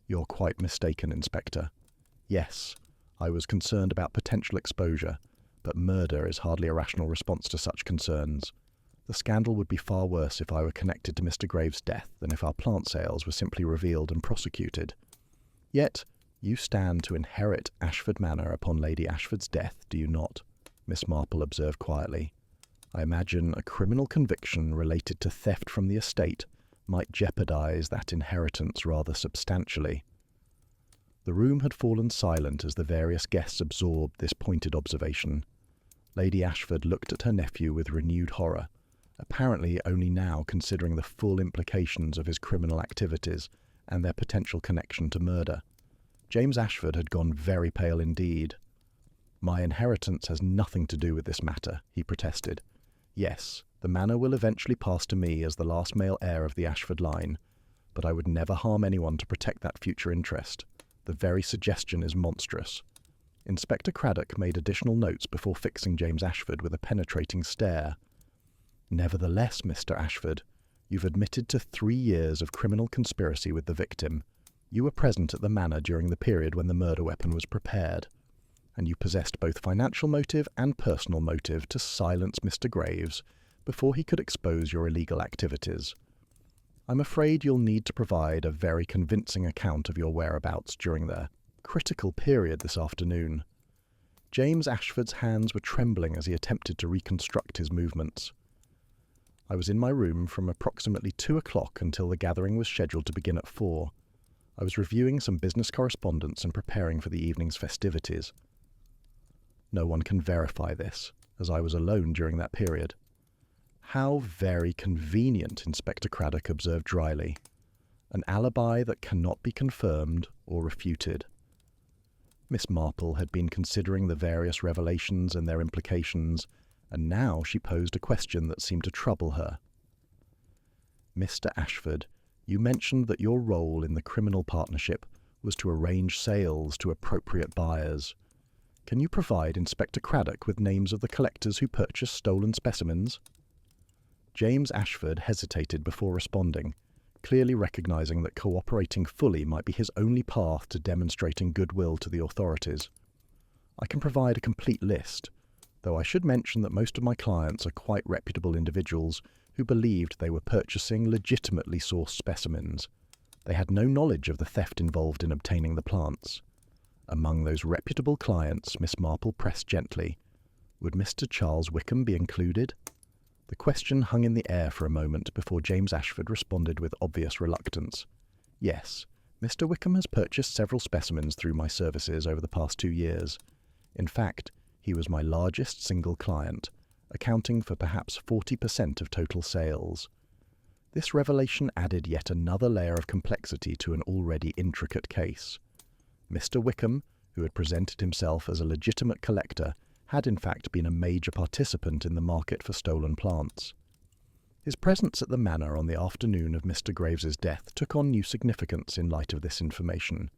you're quite mistaken, Inspector. Yes, I was concerned about potential exposure, but murder is hardly a rational response to such concerns. The scandal would be far worse if I were connected to Mr. Graves' death than if our plant sales were simply revealed and prosecuted. Yet, you stand to inherit Ashford Manor upon Lady Ashford's death, do you not? Miss Marple observed quietly. I imagine a criminal conviction related to theft from the estate might jeopardize that inheritance rather substantially. The room had fallen silent as the various guests absorbed this pointed observation. Lady Ashford looked at her nephew with renewed horror, apparently only now considering the full implications of his criminal activities and their potential connection to murder. James Ashford had gone very pale indeed. My inheritance has nothing to do with this matter, he protested. Yes, the manor will eventually pass to me as the last male heir of the Ashford line, but I would never harm anyone to protect that future interest. The very suggestion is monstrous. Inspector Craddock made additional notes before fixing James Ashford with a penetrating stare. Nevertheless, Mr. Ashford, you've admitted to 3 years of criminal conspiracy with the victim. You were present at the manor during the period when the murder weapon was prepared, and you possessed both financial motive and personal motive to silence Mr. Graves before he could expose your illegal activities. I'm afraid you'll need to provide a very convincing account of your whereabouts during the critical period this afternoon. James Ashford's hands were trembling as he attempted to reconstruct his movements. I was in my room from approximately 2 o'clock until the gathering was scheduled to begin at 4. I was reviewing some business correspondence and preparing for the evening's festivities. No one can verify this, as I was alone during that period. How very convenient, Inspector Craddock observed dryly. An alibi that cannot be confirmed or refuted. Miss Marple had been considering the various revelations and their implications, and now she posed a question that seemed to trouble her. Mr. Ashford, you mentioned that your role in the criminal partnership was to arrange sales to appropriate buyers. Can you provide Inspector Craddock with names of the collectors who purchased stolen specimens? James Ashford hesitated before responding, clearly recognizing that cooperating fully might be his only path to demonstrating goodwill to the authorities. I can provide a complete list, though I should mention that most of my clients are quite reputable individuals who believed they were purchasing legitimately sourced specimens. They had no knowledge of the theft involved in obtaining the plants. Among those reputable clients, Miss Marple pressed gently. Would Mr. Charles Wickham be included? The question hung in the air for a moment before James Ashford responded with obvious reluctance. Yes, Mr. Wickham has purchased several specimens through my services over the past 2 years. In fact, he was my largest single client, accounting for perhaps 40% of total sales. This revelation added yet another layer of complexity to an already intricate case. Mr. Wickham, who had presented himself as a legitimate collector, had in fact been a major participant in the market for stolen plants. His presence at the manor on the afternoon of Mr. Graves's death took on new significance in light of this information.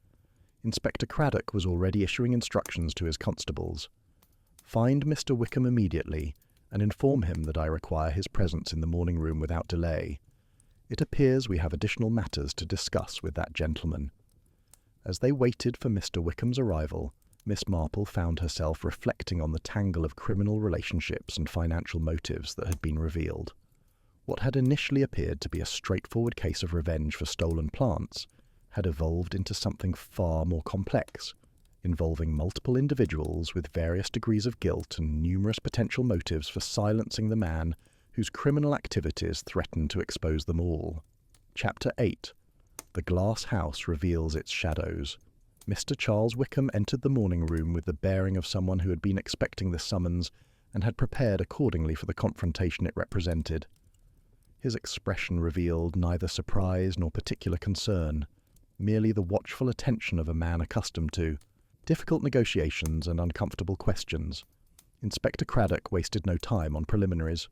Inspector Craddock was already issuing instructions to his constables. Find Mr. Wickham immediately and inform him that I require his presence in the morning room without delay. It appears we have additional matters to discuss with that gentleman. As they waited for Mr. Wickham's arrival, Miss Marple found herself reflecting on the tangle of criminal relationships and financial motives that had been revealed. What had initially appeared to be a straightforward case of revenge for stolen plants had evolved into something far more complex, involving multiple individuals with various degrees of guilt and numerous potential motives for silencing the man whose criminal activities threatened to expose them all. Chapter 8. The glass house reveals its shadows. Mr. Charles Wickham entered the morning room with the bearing of someone who had been expecting the summons and had prepared accordingly for the confrontation it represented. His expression revealed neither surprise nor particular concern, merely the watchful attention of a man accustomed to difficult negotiations and uncomfortable questions. Inspector Craddock wasted no time on preliminaries.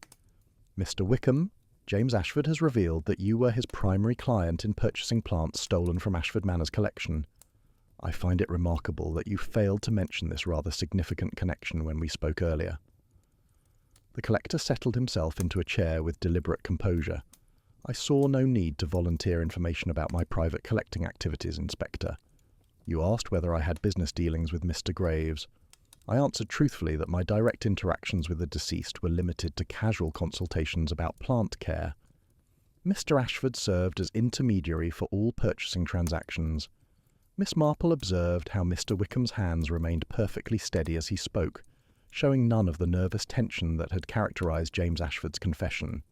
Mr. Wickham, James Ashford has revealed that you were his primary client in purchasing plants stolen from Ashford Manor's collection. I find it remarkable that you failed to mention this rather significant connection when we spoke earlier. The collector settled himself into a chair with deliberate composure. I saw no need to volunteer information about my private collecting activities, Inspector. You asked whether I had business dealings with Mr. Graves. I answered truthfully that my direct interactions with the deceased were limited to casual consultations about plant care. Mr. Ashford served as intermediary for all purchasing transactions. Miss Marple observed how Mr. Wickham's hands remained perfectly steady as he spoke, showing none of the nervous tension that had characterized James Ashford's confession.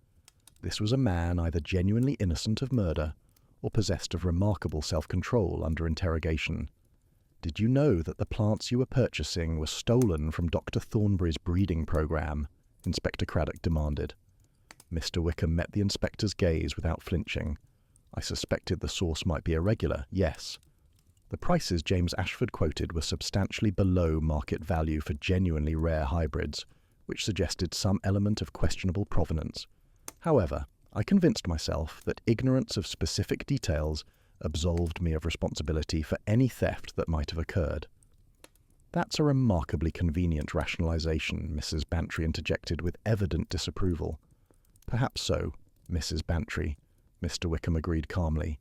This was a man either genuinely innocent of murder or possessed of remarkable self-control under interrogation. "Did you know that the plants you were purchasing were stolen from Dr. Thornbury's breeding program?" Inspector Craddock demanded. Mr. Wickham met the inspector's gaze without flinching. "I suspected the source might be irregular, yes. The prices James Ashford quoted were substantially below market value for genuinely rare hybrids, which suggested some element of questionable provenance. However, I convinced myself that ignorance of specific details absolved me of responsibility for any theft that might have occurred." "That's a remarkably convenient rationalization," Mrs. Bantry interjected with evident disapproval. "Perhaps so, Mrs. Bantry," Mr. Wickham agreed calmly,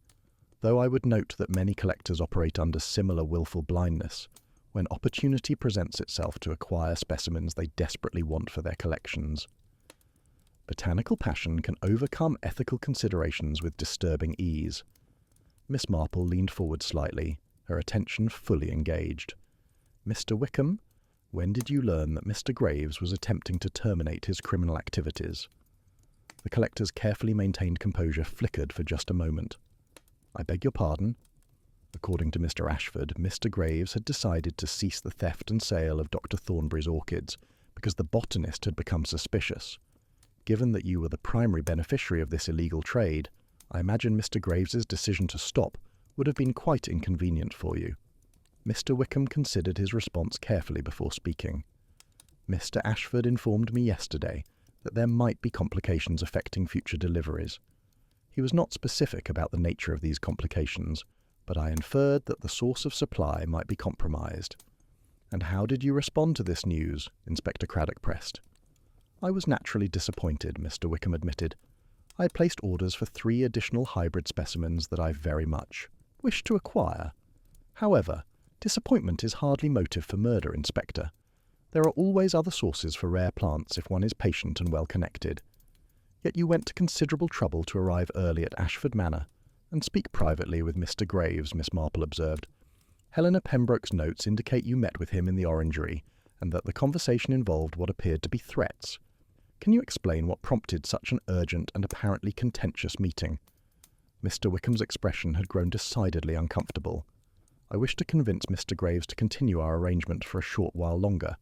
"though I would note that many collectors operate under similar willful blindness when opportunity presents itself to acquire specimens they desperately want for their collections. Botanical passion can overcome ethical considerations with disturbing ease." Miss Marple leaned forward slightly, her attention fully engaged. "Mr. Wickham, when did you learn that Mr. Graves was attempting to terminate his criminal activities?" The collector's carefully maintained composure flickered for just a moment. "I beg your pardon?" According to Mr. Ashford, Mr. Graves had decided to cease the theft and sale of Dr. Thornbury's orchids because the botanist had become suspicious. Given that you were the primary beneficiary of this illegal trade, I imagine Mr. Graves's decision to stop would have been quite inconvenient for you. Mr. Wickham considered his response carefully before speaking. "Mr. Ashford informed me yesterday that there might be complications affecting future deliveries. He was not specific about the nature of these complications, but I inferred that the source of supply might be compromised." "And how did you respond to this news?" Inspector Craddock pressed. "I was naturally disappointed," Mr. Wickham admitted. "I had placed orders for 3 additional hybrid specimens that I very much wished to acquire. However, disappointment is hardly motive for murder, Inspector. There are always other sources for rare plants if one is patient and well-connected. Yet you went to considerable trouble to arrive early at Ashford Manor and speak privately with Mr. Graves," Miss Marple observed. "Helena Pembroke's notes indicate you met with him in the Orangery and that the conversation involved what appeared to be threats. Can you explain what prompted such an urgent and apparently contentious meeting?" Mr. Wickham's expression had grown decidedly uncomfortable. "I wished to convince Mr. Graves to continue our arrangement for a short while longer.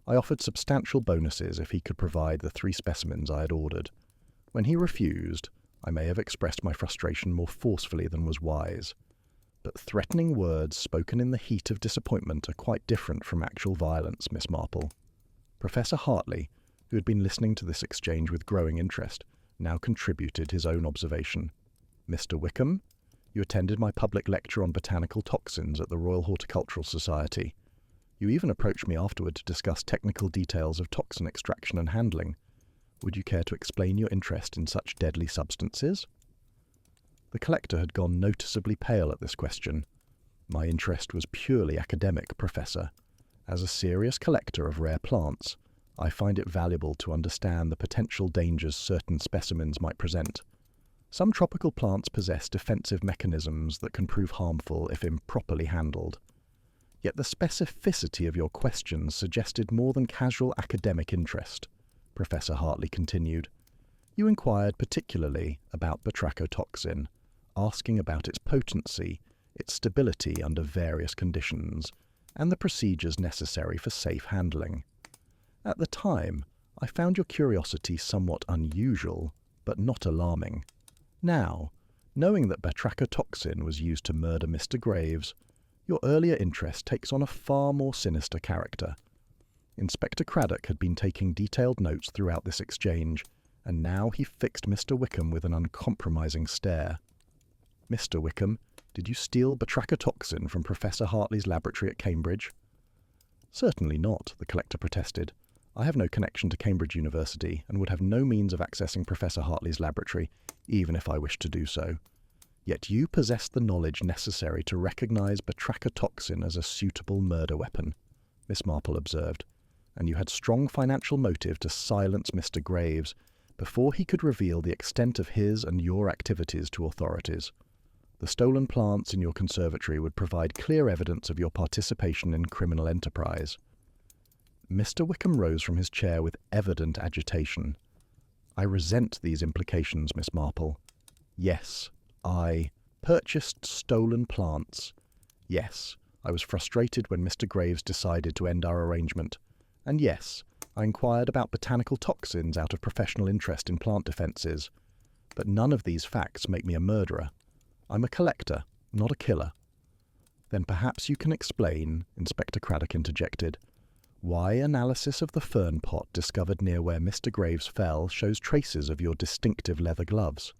I offered substantial bonuses if he could provide the 3 specimens I had ordered. When he refused, I may have expressed my frustration more forcefully than was wise. But threatening words spoken in the heat of disappointment are quite different from actual violence, Miss Marple." Professor Hartley, who had been listening to this exchange with growing interest, now contributed his own observation. "Mr. Wickham, you attended my public lecture on botanical toxins at the Royal Horticultural Society. You even approached me afterward to discuss technical details of toxin extraction and handling. Would you care to explain your interest in such deadly substances?" The collector had gone noticeably pale at this question. "My interest was purely academic, Professor. As a serious collector of rare plants, I find it valuable to understand the potential dangers certain specimens might present. Some tropical plants possess defensive mechanisms that can prove harmful if improperly handled. Yet the specificity of your questions suggested more than casual academic interest," Professor Hartley continued. "You inquired particularly about toxin, asking about its potency, its stability under various conditions, and the procedures necessary for safe handling. At the time, I found your curiosity somewhat unusual, but not alarming. Now, knowing that toxin was used to murder Mr. Graves, your earlier interest takes on a far more sinister character." Inspector Craddock had been taking detailed notes throughout this exchange, and now he fixed Mr. Wickham with an uncompromising stare. "Mr. Wickham, did you steal toxin from Professor Hartley's laboratory at Cambridge?" "Certainly not," the collector protested. "I have no connection to Cambridge University and would have no means of accessing Professor Hartley's laboratory, even if I wished to do so. Yet you possess the knowledge necessary to recognize toxin as a suitable murder weapon. Miss Marple observed, and you had strong financial motive to silence Mr. Graves before he could reveal the extent of his and your activities to authorities. The stolen plants in your conservatory would provide clear evidence of your participation in criminal enterprise. Mr. Wickham rose from his chair with evident agitation. I resent these implications, Miss Marple. Yes, I purchased stolen plants. Yes, I was frustrated when Mr. Graves decided to end our arrangement. And yes, I inquired about botanical toxins out of professional interest in plant defences. But none of these facts make me a murderer. I'm a collector, not a killer. Then perhaps you can explain, Inspector Craddock interjected, why analysis of the fern pot discovered near where Mr. Graves fell shows traces of your distinctive leather gloves.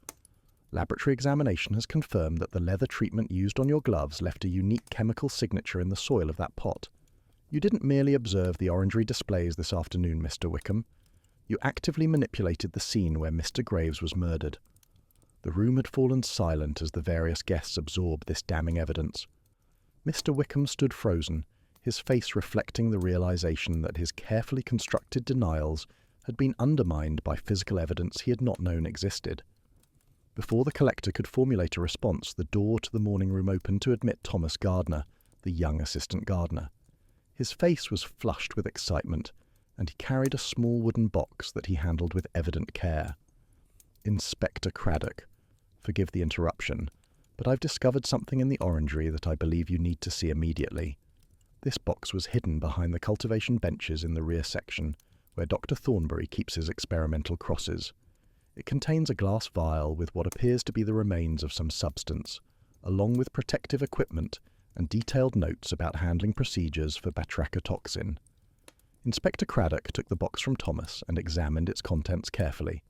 Laboratory examination has confirmed that the leather treatment used on your gloves left a unique chemical signature in the soil of that pot. You didn't merely observe the Orangery displays this afternoon, Mr. Wickham. You actively manipulated the scene where Mr. Graves was murdered. The room had fallen silent as the various guests absorbed this damning evidence. Mr. Wickham stood frozen, his face reflecting the realization that his carefully constructed denials had been undermined by physical evidence he had not known existed. Before the collector could formulate a response, the door to the morning room opened to admit Thomas Gardner, the young assistant gardener. His face was flushed with excitement, and he carried a small wooden box that he handled with evident care. Inspector Craddock, forgive the interruption, but I've discovered something in the orangery that I believe you need to see immediately. This box was hidden behind the cultivation benches in the rear section, where Dr. Thornbury keeps his experimental crosses. It contains a glass vial with what appears to be the remains of some substance, along with protective equipment and detailed notes about handling procedures for toxin. Inspector Craddock took the box from Thomas and examined its contents carefully.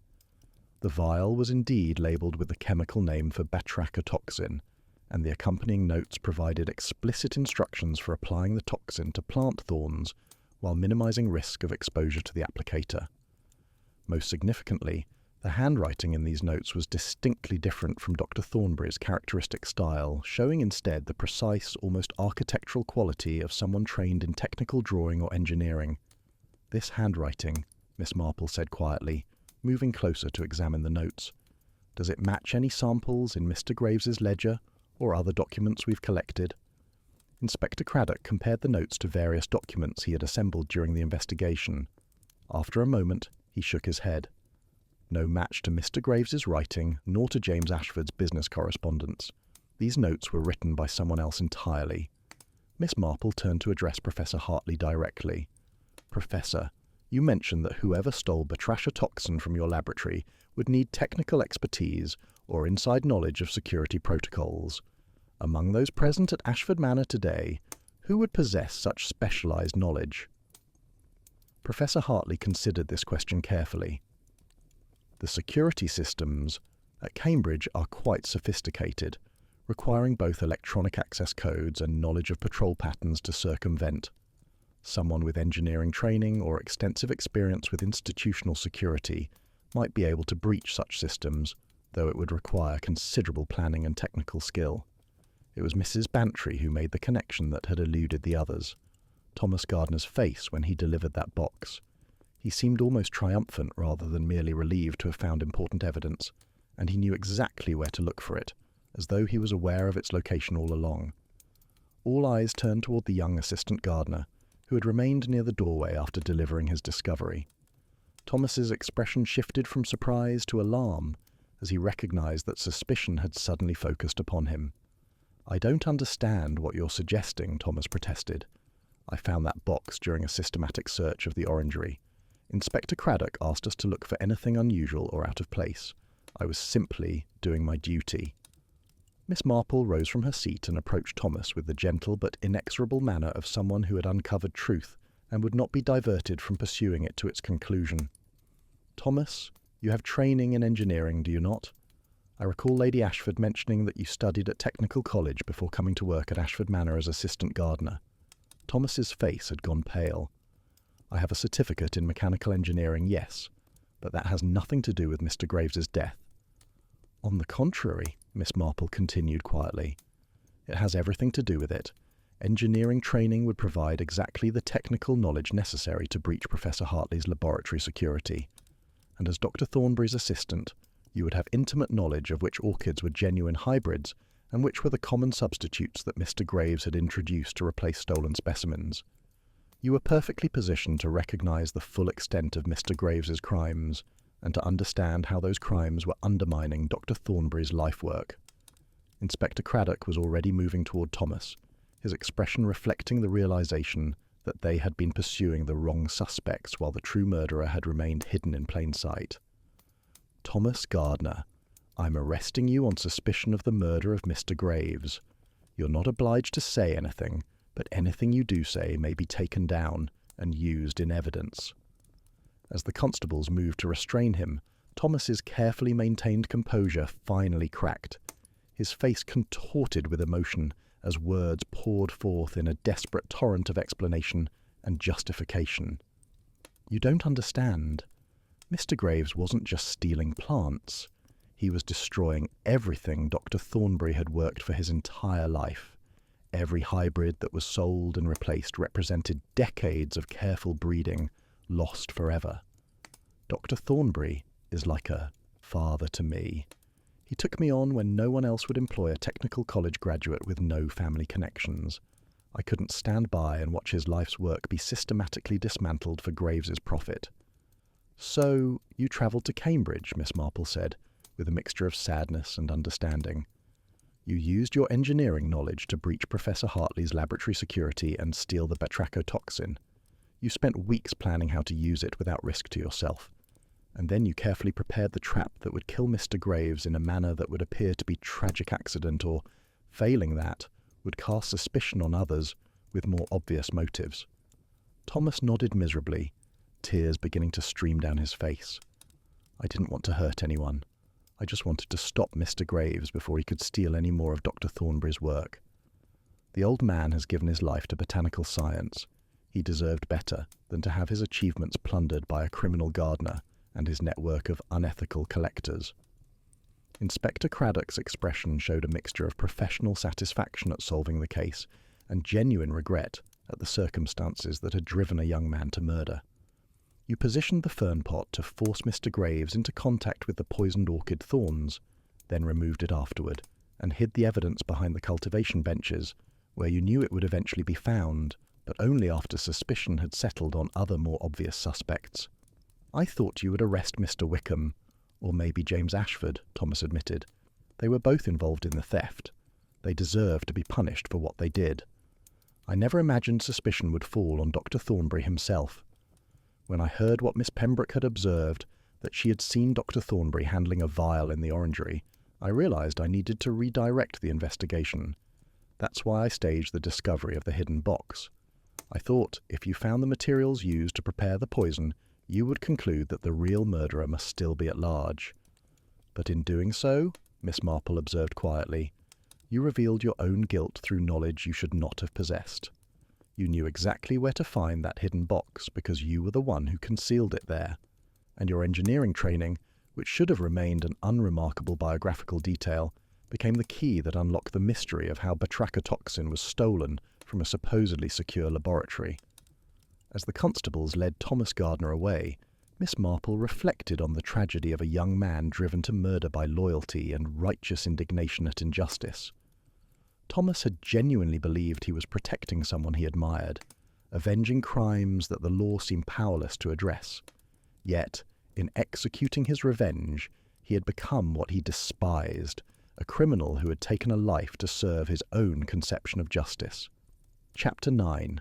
The vial was indeed labelled with the chemical name for toxin, and the accompanying notes provided explicit instructions for applying the toxin to plant thorns while minimizing risk of exposure to the applicator. Most significantly, the handwriting in these notes was distinctly different from Dr. Thornbury's characteristic style, showing instead the precise, almost architectural quality of someone trained in technical drawing or engineering. This handwriting, Miss Marple said quietly, moving closer to examine the notes. Does it match any samples in Mr. Graves's ledger or other documents we've collected? Inspector Craddock compared the notes to various documents he had assembled during the investigation. After a moment, he shook his head. No match to Mr. Graves's writing, nor to James Ashford's business correspondence. These notes were written by someone else entirely. Miss Marple turned to address Professor Hartley directly. Professor, you mentioned that whoever stole toxin from your laboratory would need technical expertise or inside knowledge of security protocols. Among those present at Ashford Manor today, who would possess such specialized knowledge? Professor Hartley considered this question carefully. The security systems at Cambridge are quite sophisticated, requiring both electronic access codes and knowledge of patrol patterns to circumvent. Someone with engineering training or extensive experience with institutional security might be able to breach such systems, though it would require considerable planning and technical skill. It was Mrs. Bantry who made the connection that had eluded the others. Thomas Gardner's face when he delivered that box. He seemed almost triumphant rather than merely relieved to have found important evidence, and he knew exactly where to look for it, as though he was aware of its location all along. All eyes turned toward the young assistant gardener, who had remained near the doorway after delivering his discovery. Thomas's expression shifted from surprise to alarm as he recognized that suspicion had suddenly focused upon him. "I don't understand what you're suggesting," Thomas protested. "I found that box during a systematic search of the orangery. Inspector Craddock asked us to look for anything unusual or out of place. I was simply doing my duty." Miss Marple rose from her seat and approached Thomas with the gentle but inexorable manner of someone who had uncovered truth and would not be diverted from pursuing it to its conclusion. "Thomas, you have training in engineering, do you not? I recall Lady Ashford mentioning that you studied at Technical College before coming to work at Ashford Manor as assistant gardener." Thomas's face had gone pale. "I have a certificate in mechanical engineering, yes, but that has nothing to do with Mr. Graves's death." "On the contrary," Miss Marple continued quietly, "it has everything to do with it. engineering training would provide exactly the technical knowledge necessary to breach Professor Hartley's laboratory security. And as Dr. Thornbury's assistant, you would have intimate knowledge of which orchids were genuine hybrids and which were the common substitutes that Mr. Graves had introduced to replace stolen specimens. You were perfectly positioned to recognize the full extent of Mr. Graves's crimes and to understand how those crimes were undermining Dr. Thornbury's life work. Inspector Craddock was already moving toward Thomas, his expression reflecting the realization that they had been pursuing the wrong suspects while the true murderer had remained hidden in plain sight. "Thomas Gardner, I'm arresting you on suspicion of the murder of Mr. Graves. You're not obliged to say anything, but anything you do say may be taken down and used in evidence." As the constables moved to restrain him, Thomas's carefully maintained composure finally cracked. His face contorted with emotion as words poured forth in a desperate torrent of explanation and justification. "You don't understand. Mr. Graves wasn't just stealing plants. He was destroying everything Dr. Thornbury had worked for his entire life. Every hybrid that was sold and replaced represented decades of careful breeding, lost forever. Dr. Thornbury is like a father to me. He took me on when no one else would employ a technical college graduate with no family connections. I couldn't stand by and watch his life's work be systematically dismantled for Graves's profit." "So, you travelled to Cambridge," Miss Marple said, with a mixture of sadness and understanding. "You used your engineering knowledge to breach Professor Hartley's laboratory security and steal the toxin. You spent weeks planning how to use it without risk to yourself. And then you carefully prepared the trap that would kill Mr. Graves in a manner that would appear to be tragic accident or, failing that, would cast suspicion on others with more obvious motives." Thomas nodded miserably, tears beginning to stream down his face. "I didn't want to hurt anyone. I just wanted to stop Mr. Graves before he could steal any more of Dr. Thornbury's work. The old man has given his life to botanical science. He deserved better than to have his achievements plundered by a criminal gardener and his network of unethical collectors." Inspector Craddock's expression showed a mixture of professional satisfaction at solving the case and genuine regret at the circumstances that had driven a young man to murder. "You positioned the fern pot to force Mr. Graves into contact with the poisoned orchid thorns, then removed it afterward, and hid the evidence behind the cultivation benches, where you knew it would eventually be found, but only after suspicion had settled on other more obvious suspects. I thought you would arrest Mr. Wickham, or maybe James Ashford," Thomas admitted. "They were both involved in the theft. They deserve to be punished for what they did. I never imagined suspicion would fall on Dr. Thornbury himself. When I heard what Miss Pembroke had observed, that she had seen Dr. Thornbury handling a vial in the Orangery, I realized I needed to redirect the investigation. That's why I staged the discovery of the hidden box. I thought if you found the materials used to prepare the poison, you would conclude that the real murderer must still be at large. But in doing so," Miss Marple observed quietly, "you revealed your own guilt through knowledge you should not have possessed. You knew exactly where to find that hidden box because you were the one who concealed it there. And your engineering training, which should have remained an unremarkable biographical detail, became the key that unlocked the mystery of how toxin was stolen from a supposedly secure laboratory." As the constables led Thomas Gardner away, Miss Marple reflected on the tragedy of a young man driven to murder by loyalty and righteous indignation at injustice. Thomas had genuinely believed he was protecting someone he admired, avenging crimes that the law seemed powerless to address. Yet, in executing his revenge, he had become what he despised, a criminal who had taken a life to serve his own conception of justice. Chapter 9.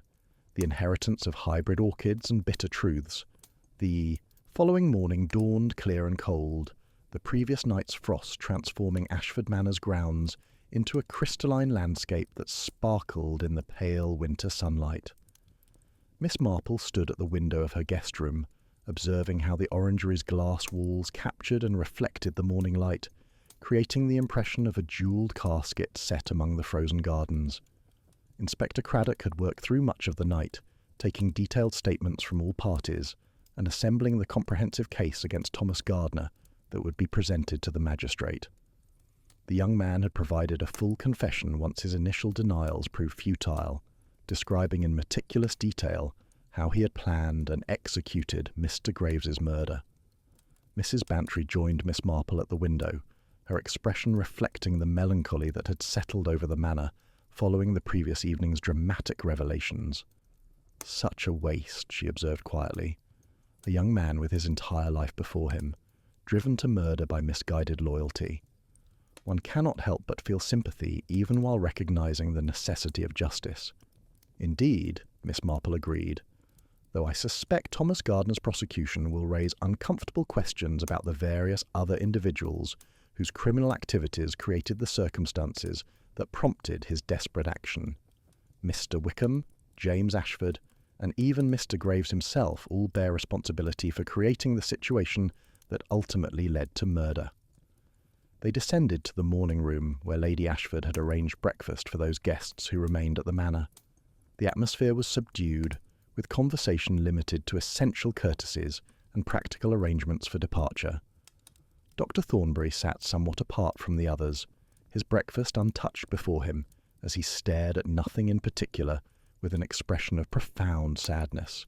The Inheritance of Hybrid Orchids and Bitter Truths. The following morning dawned clear and cold, the previous night's frost transforming Ashford Manor's grounds into a crystalline landscape that sparkled in the pale winter sunlight. Miss Marple stood at the window of her guest room, observing how the orangery's glass walls captured and reflected the morning light, creating the impression of a jewelled casket set among the frozen gardens. Inspector Craddock had worked through much of the night, taking detailed statements from all parties and assembling the comprehensive case against Thomas Gardner that would be presented to the magistrate. The young man had provided a full confession once his initial denials proved futile, describing in meticulous detail how he had planned and executed Mr. Graves's murder. Mrs. Bantry joined Miss Marple at the window, her expression reflecting the melancholy that had settled over the manor following the previous evening's dramatic revelations. "Such a waste," she observed quietly. A young man with his entire life before him, driven to murder by misguided loyalty. One cannot help but feel sympathy even while recognizing the necessity of justice. "Indeed," Miss Marple agreed, "though I suspect Thomas Gardner's prosecution will raise uncomfortable questions about the various other individuals whose criminal activities created the circumstances that prompted his desperate action. Mr. Wickham, James Ashford, and even Mr. Graves himself all bear responsibility for creating the situation that ultimately led to murder." They descended to the morning room where Lady Ashford had arranged breakfast for those guests who remained at the manor. The atmosphere was subdued, with conversation limited to essential courtesies and practical arrangements for departure. Dr. Thornbury sat somewhat apart from the others, his breakfast untouched before him, as he stared at nothing in particular with an expression of profound sadness.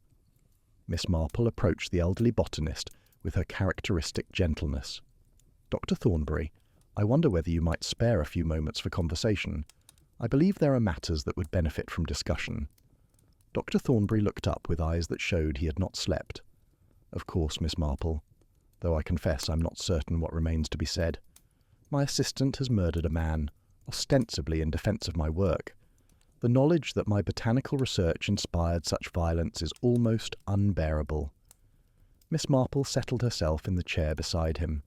Miss Marple approached the elderly botanist with her characteristic gentleness. "Dr. Thornbury, I wonder whether you might spare a few moments for conversation. I believe there are matters that would benefit from discussion." Dr. Thornbury looked up with eyes that showed he had not slept. "Of course, Miss Marple, though I confess I'm not certain what remains to be said. My assistant has murdered a man, ostensibly in defence of my work. The knowledge that my botanical research inspired such violence is almost unbearable." Miss Marple settled herself in the chair beside him.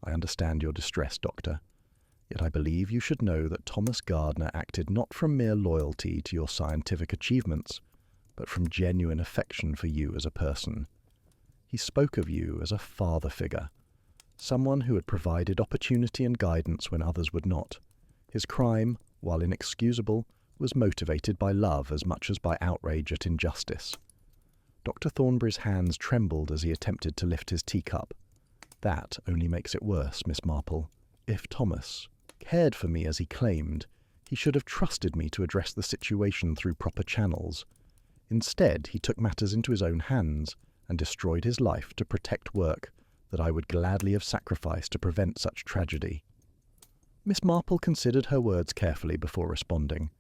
"I understand your distress, Doctor. Yet I believe you should know that Thomas Gardner acted not from mere loyalty to your scientific achievements, but from genuine affection for you as a person. He spoke of you as a father figure, someone who had provided opportunity and guidance when others would not. His crime, while inexcusable, was motivated by love as much as by outrage at injustice." Dr. Thornbury's hands trembled as he attempted to lift his teacup. "That only makes it worse, Miss Marple. If Thomas cared for me as he claimed, he should have trusted me to address the situation through proper channels. Instead, he took matters into his own hands and destroyed his life to protect work that I would gladly have sacrificed to prevent such tragedy." Miss Marple considered her words carefully before responding.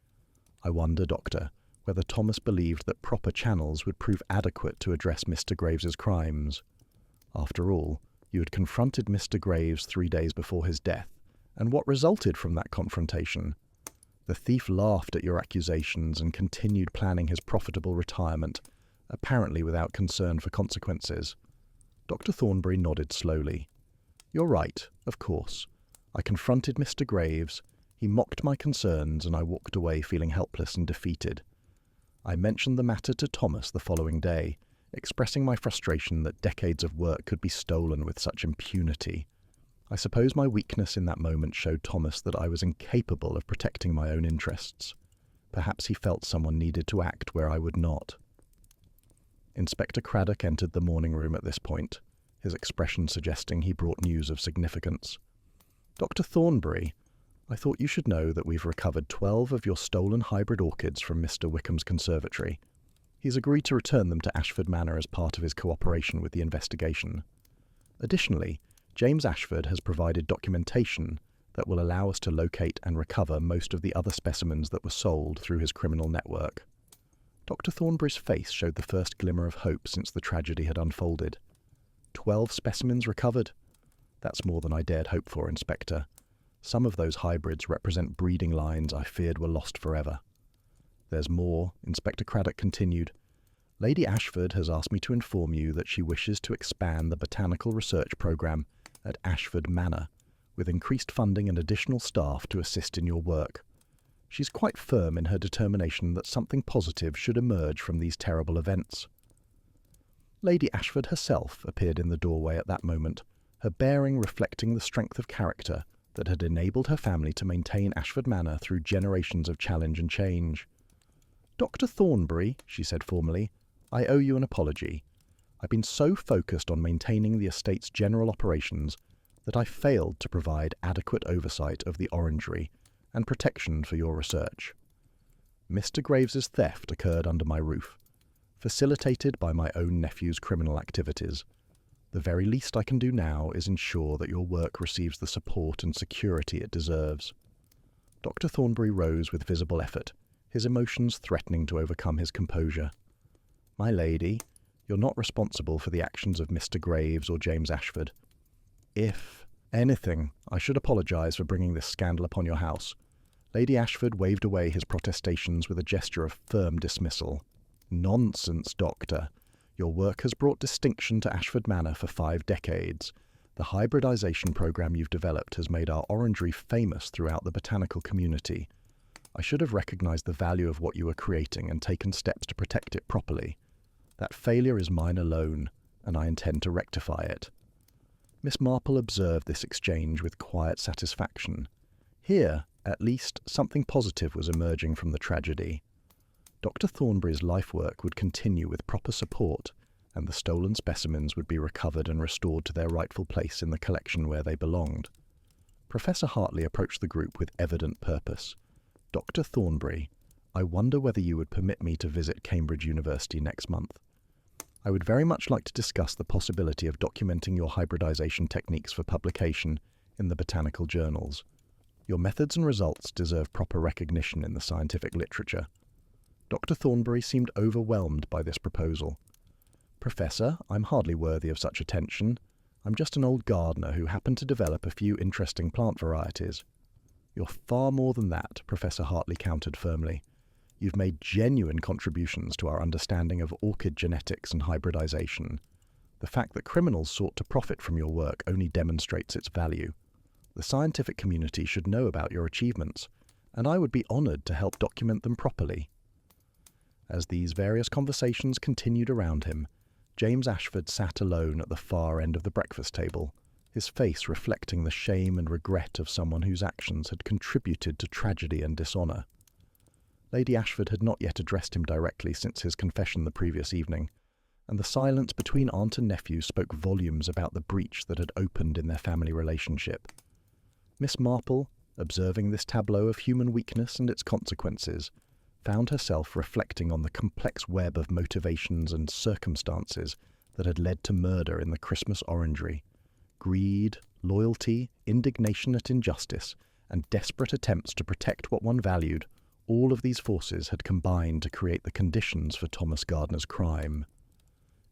"I wonder, Doctor, whether Thomas believed that proper channels would prove adequate to address Mr. Graves's crimes. After all, you had confronted Mr. Graves 3 days before his death, and what resulted from that confrontation? The thief laughed at your accusations and continued planning his profitable retirement, apparently without concern for consequences." Dr. Thornbury nodded slowly. "You're right, of course. I confronted Mr. Graves, he mocked my concerns, and I walked away feeling helpless and defeated. I mentioned the matter to Thomas the following day, expressing my frustration that decades of work could be stolen with such impunity. I suppose my weakness in that moment showed Thomas that I was incapable of protecting my own interests. Perhaps he felt someone needed to act where I would not." Inspector Craddock entered the morning room at this point, his expression suggesting he brought news of significance. "Dr. Thornbury, I thought you should know that we've recovered 12 of your stolen hybrid orchids from Mr. Wickham's conservatory. He's agreed to return them to Ashford Manor as part of his cooperation with the investigation. Additionally, James Ashford has provided documentation that will allow us to locate and recover most of the other specimens that were sold through his criminal network." Dr. Thornbury's face showed the first glimmer of hope since the tragedy had unfolded. 12 specimens recovered? That's more than I dared hope for, Inspector. Some of those hybrids represent breeding lines I feared were lost forever. "There's more," Inspector Craddock continued. "Lady Ashford has asked me to inform you that she wishes to expand the botanical research program at Ashford Manor, with increased funding and additional staff to assist in your work. She's quite firm in her determination that something positive should emerge from these terrible events." Lady Ashford herself appeared in the doorway at that moment, her bearing reflecting the strength of character that had enabled her family to maintain Ashford Manor through generations of challenge and change. "Dr. Thornbury," she said formally, "I owe you an apology. I've been so focused on maintaining the estate's general operations that I failed to provide adequate oversight of the Orangery and protection for your research." Mr. Graves's theft occurred under my roof, facilitated by my own nephew's criminal activities. The very least I can do now is ensure that your work receives the support and security it deserves." Dr. Thornbury rose with visible effort, his emotions threatening to overcome his composure. "My lady, you're not responsible for the actions of Mr. Graves or James Ashford. If anything, I should apologise for bringing this scandal upon your house." Lady Ashford waved away his protestations with a gesture of firm dismissal. "Nonsense, Doctor. Your work has brought distinction to Ashford Manor for 5 decades. The hybridization program you've developed has made our Orangery famous throughout the botanical community. I should have recognized the value of what you were creating and taken steps to protect it properly. That failure is mine alone, and I intend to rectify it." Miss Marple observed this exchange with quiet satisfaction. Here, at least, something positive was emerging from the tragedy. Dr. Thornbury's life work would continue with proper support, and the stolen specimens would be recovered and restored to their rightful place in the collection where they belonged. Professor Hartley approached the group with evident purpose. "Dr. Thornbury, I wonder whether you would permit me to visit Cambridge University next month. I would very much like to discuss the possibility of documenting your hybridization techniques for publication in the botanical journals. Your methods and results deserve proper recognition in the scientific literature." Dr. Thornbury seemed overwhelmed by this proposal. "Professor, I'm hardly worthy of such attention. I'm just an old gardener who happened to develop a few interesting plant varieties." "You're far more than that," Professor Hartley countered firmly. "You've made genuine contributions to our understanding of orchid genetics and hybridization. The fact that criminals sought to profit from your work only demonstrates its value. The scientific community should know about your achievements, and I would be honored to help document them properly." As these various conversations continued around him, James Ashford sat alone at the far end of the breakfast table, his face reflecting the shame and regret of someone whose actions had contributed to tragedy and dishonour. Lady Ashford had not yet addressed him directly since his confession the previous evening, and the silence between aunt and nephew spoke volumes about the breach that had opened in their family relationship. Miss Marple, observing this tableau of human weakness and its consequences, found herself reflecting on the complex web of motivations and circumstances that had led to murder in the Christmas Orangery. Greed, loyalty, indignation at injustice, and desperate attempts to protect what one valued, all of these forces had combined to create the conditions for Thomas Gardner's crime.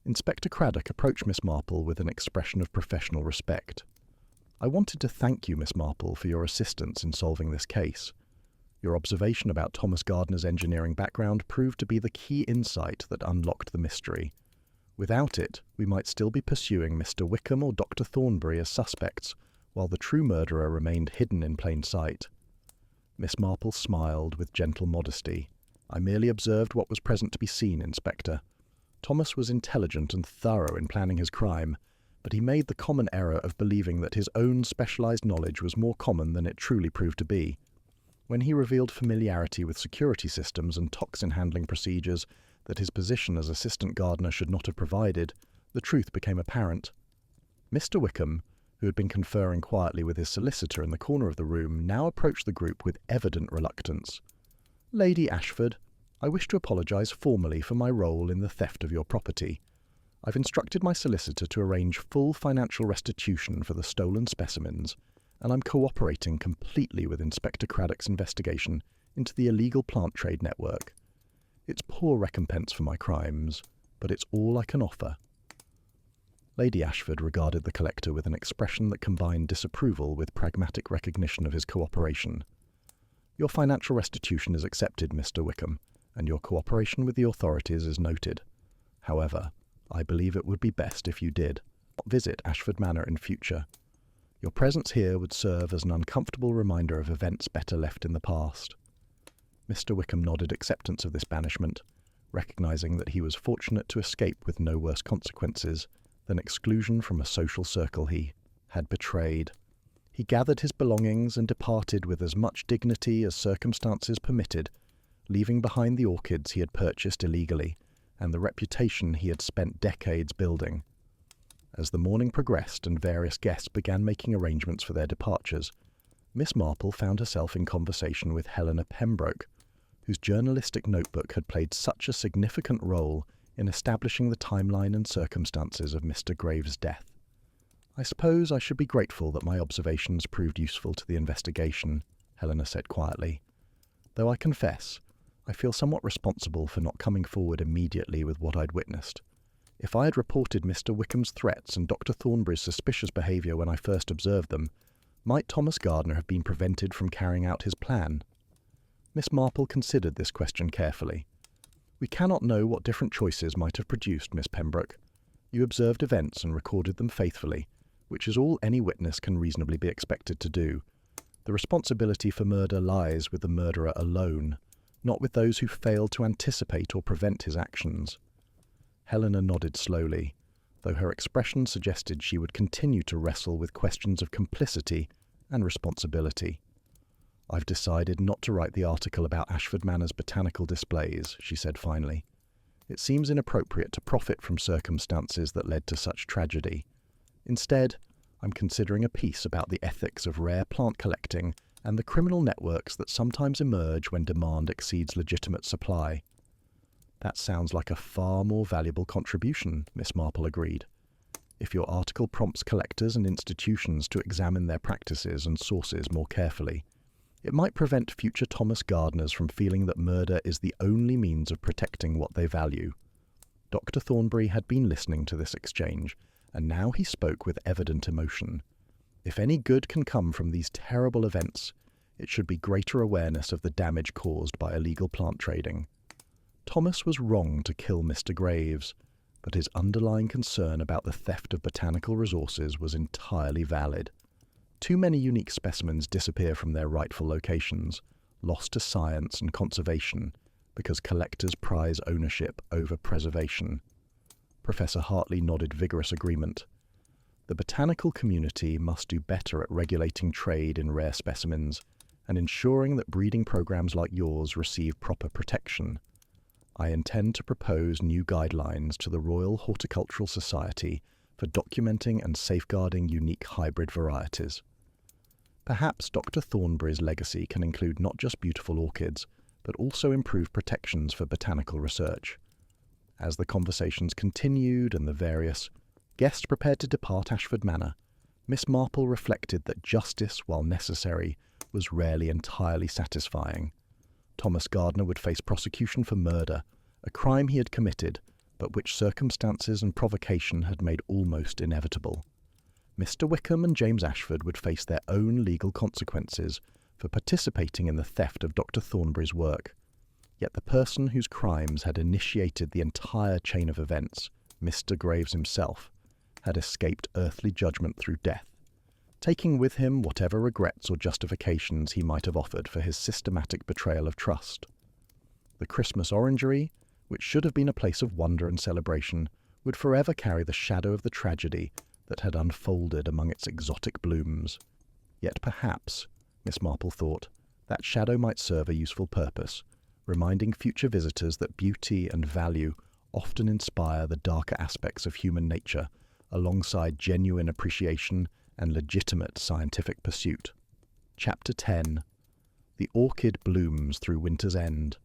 Inspector Craddock approached Miss Marple with an expression of professional respect. "I wanted to thank you, Miss Marple, for your assistance in solving this case. Your observation about Thomas Gardner's engineering background proved to be the key insight that unlocked the mystery. Without it, we might still be pursuing Mr. Wickham or Dr. Thornbury as suspects, while the true murderer remained hidden in plain sight." Miss Marple smiled with gentle modesty. "I merely observed what was present to be seen, Inspector. Thomas was intelligent and thorough in planning his crime, but he made the common error of believing that his own specialized knowledge was more common than it truly proved to be. When he revealed familiarity with security systems and toxin handling procedures that his position as assistant gardener should not have provided, the truth became apparent. Mr. Wickham, who had been conferring quietly with his solicitor in the corner of the room, now approached the group with evident reluctance. "Lady Ashford, I wish to apologise formally for my role in the theft of your property. I've instructed my solicitor to arrange full financial restitution for the stolen specimens, and I'm cooperating completely with Inspector Craddock's investigation into the illegal plant trade network. It's poor recompense for my crimes, but it's all I can offer." Lady Ashford regarded the collector with an expression that combined disapproval with pragmatic recognition of his cooperation. "Your financial restitution is accepted, Mr. Wickham, and your cooperation with the authorities is noted. However, I believe it would be best if you did not visit Ashford Manor in future. Your presence here would serve as an uncomfortable reminder of events better left in the past." Mr. Wickham nodded acceptance of this banishment, recognising that he was fortunate to escape with no worse consequences than exclusion from a social circle he had betrayed. He gathered his belongings and departed with as much dignity as circumstances permitted, leaving behind the orchids he had purchased illegally and the reputation he had spent decades building. As the morning progressed and various guests began making arrangements for their departures, Miss Marple found herself in conversation with Helena Pembroke, whose journalistic notebook had played such a significant role in establishing the timeline and circumstances of Mr. Graves' death. "I suppose I should be grateful that my observations proved useful to the investigation," Helena said quietly. "Though I confess, I feel somewhat responsible for not coming forward immediately with what I'd witnessed. If I had reported Mr. Wickham's threats and Dr. Thornbury's suspicious behaviour when I first observed them, might Thomas Gardner have been prevented from carrying out his plan?" Miss Marple considered this question carefully. "We cannot know what different choices might have produced, Miss Pembroke. You observed events and recorded them faithfully, which is all any witness can reasonably be expected to do. The responsibility for murder lies with the murderer alone, not with those who failed to anticipate or prevent his actions." Helena nodded slowly, though her expression suggested she would continue to wrestle with questions of complicity and responsibility. "I've decided not to write the article about Ashford Manor's botanical displays," she said finally. "It seems inappropriate to profit from circumstances that led to such tragedy. Instead, I'm considering a piece about the ethics of rare plant collecting and the criminal networks that sometimes emerge when demand exceeds legitimate supply." "That sounds like a far more valuable contribution," Miss Marple agreed. "If your article prompts collectors and institutions to examine their practices and sources more carefully, it might prevent future Thomas Gardners from feeling that murder is the only means of protecting what they value." Dr. Thornbury had been listening to this exchange, and now he spoke with evident emotion. If any good can come from these terrible events, it should be greater awareness of the damage caused by illegal plant trading. Thomas was wrong to kill Mr. Graves, but his underlying concern about the theft of botanical resources was entirely valid. Too many unique specimens disappear from their rightful locations, lost to science and conservation, because collectors prize ownership over preservation. Professor Hartley nodded vigorous agreement. "The botanical community must do better at regulating trade in rare specimens and ensuring that breeding programs like yours receive proper protection. I intend to propose new guidelines to the Royal Horticultural Society for documenting and safeguarding unique hybrid varieties." Perhaps Dr. Thornbury's legacy can include not just beautiful orchids, but also improved protections for botanical research. As the conversations continued and the various guests prepared to depart Ashford Manor, Miss Marple reflected that justice, while necessary, was rarely entirely satisfying. Thomas Gardner would face prosecution for murder, a crime he had committed, but which circumstances and provocation had made almost inevitable. Mr. Wickham and James Ashford would face their own legal consequences for participating in the theft of Dr. Thornbury's work. Yet the person whose crimes had initiated the entire chain of events, Mr. Graves himself, had escaped earthly judgment through death, taking with him whatever regrets or justifications he might have offered for his systematic betrayal of trust. The Christmas Orangery, which should have been a place of wonder and celebration, would forever carry the shadow of the tragedy that had unfolded among its exotic blooms. Yet perhaps, Miss Marple thought, that shadow might serve a useful purpose, reminding future visitors that beauty and value often inspire the darker aspects of human nature, alongside genuine appreciation and legitimate scientific pursuit. Chapter 10. The orchid blooms through winter's end.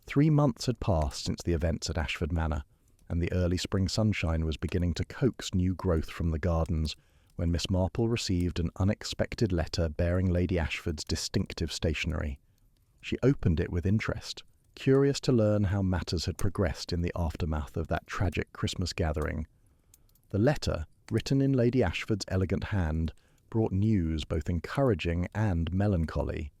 3 months had passed since the events at Ashford Manor, and the early spring sunshine was beginning to coax new growth from the gardens, when Miss Marple received an unexpected letter bearing Lady Ashford's distinctive stationery. She opened it with interest, curious to learn how matters had progressed in the aftermath of that tragic Christmas gathering. The letter, written in Lady Ashford's elegant hand, brought news both encouraging and melancholy.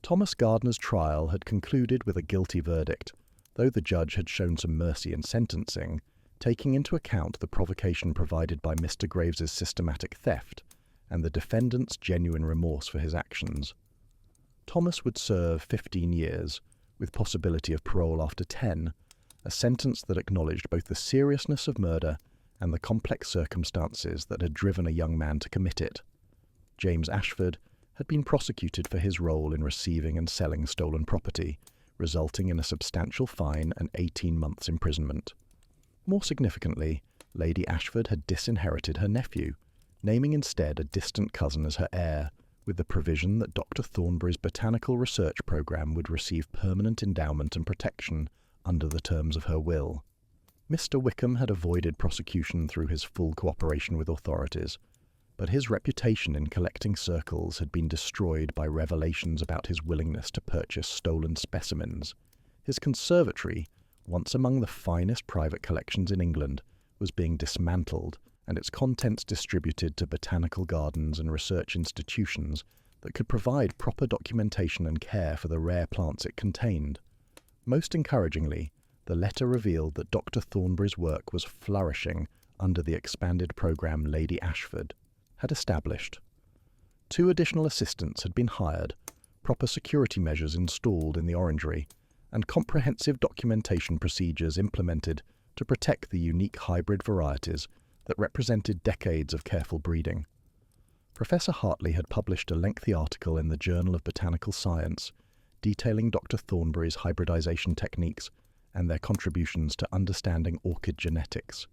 Thomas Gardner's trial had concluded with a guilty verdict, though the judge had shown some mercy in sentencing, taking into account the provocation provided by Mr. Graves's systematic theft and the defendant's genuine remorse for his actions. Thomas would serve 15 years, with possibility of parole after 10, a sentence that acknowledged both the seriousness of murder and the complex circumstances that had driven a young man to commit it. James Ashford had been prosecuted for his role in receiving and selling stolen property, resulting in a substantial fine and 18 months' imprisonment. More significantly, Lady Ashford had disinherited her nephew, naming instead a distant cousin as her heir, with the provision that Dr. Thornbury's botanical research program would receive permanent endowment and protection under the terms of her will. Mr. Wickham had avoided prosecution through his full cooperation with authorities, but his reputation in collecting circles had been destroyed by revelations about his willingness to purchase stolen specimens. His conservatory, once among the finest private collections in England, was being dismantled and its contents distributed to botanical gardens and research institutions that could provide proper documentation and care for the rare plants it contained. Most encouragingly, the letter revealed that Dr. Thornbury's work was flourishing under the expanded program Lady Ashford had established. 2 additional assistants had been hired, proper security measures installed in the Orangery, and comprehensive documentation procedures implemented to protect the unique hybrid varieties that represented decades of careful breeding. Professor Hartley had published a lengthy article in the Journal of Botanical Science detailing Dr. Thornbury's hybridization techniques and their contributions to understanding orchid genetics.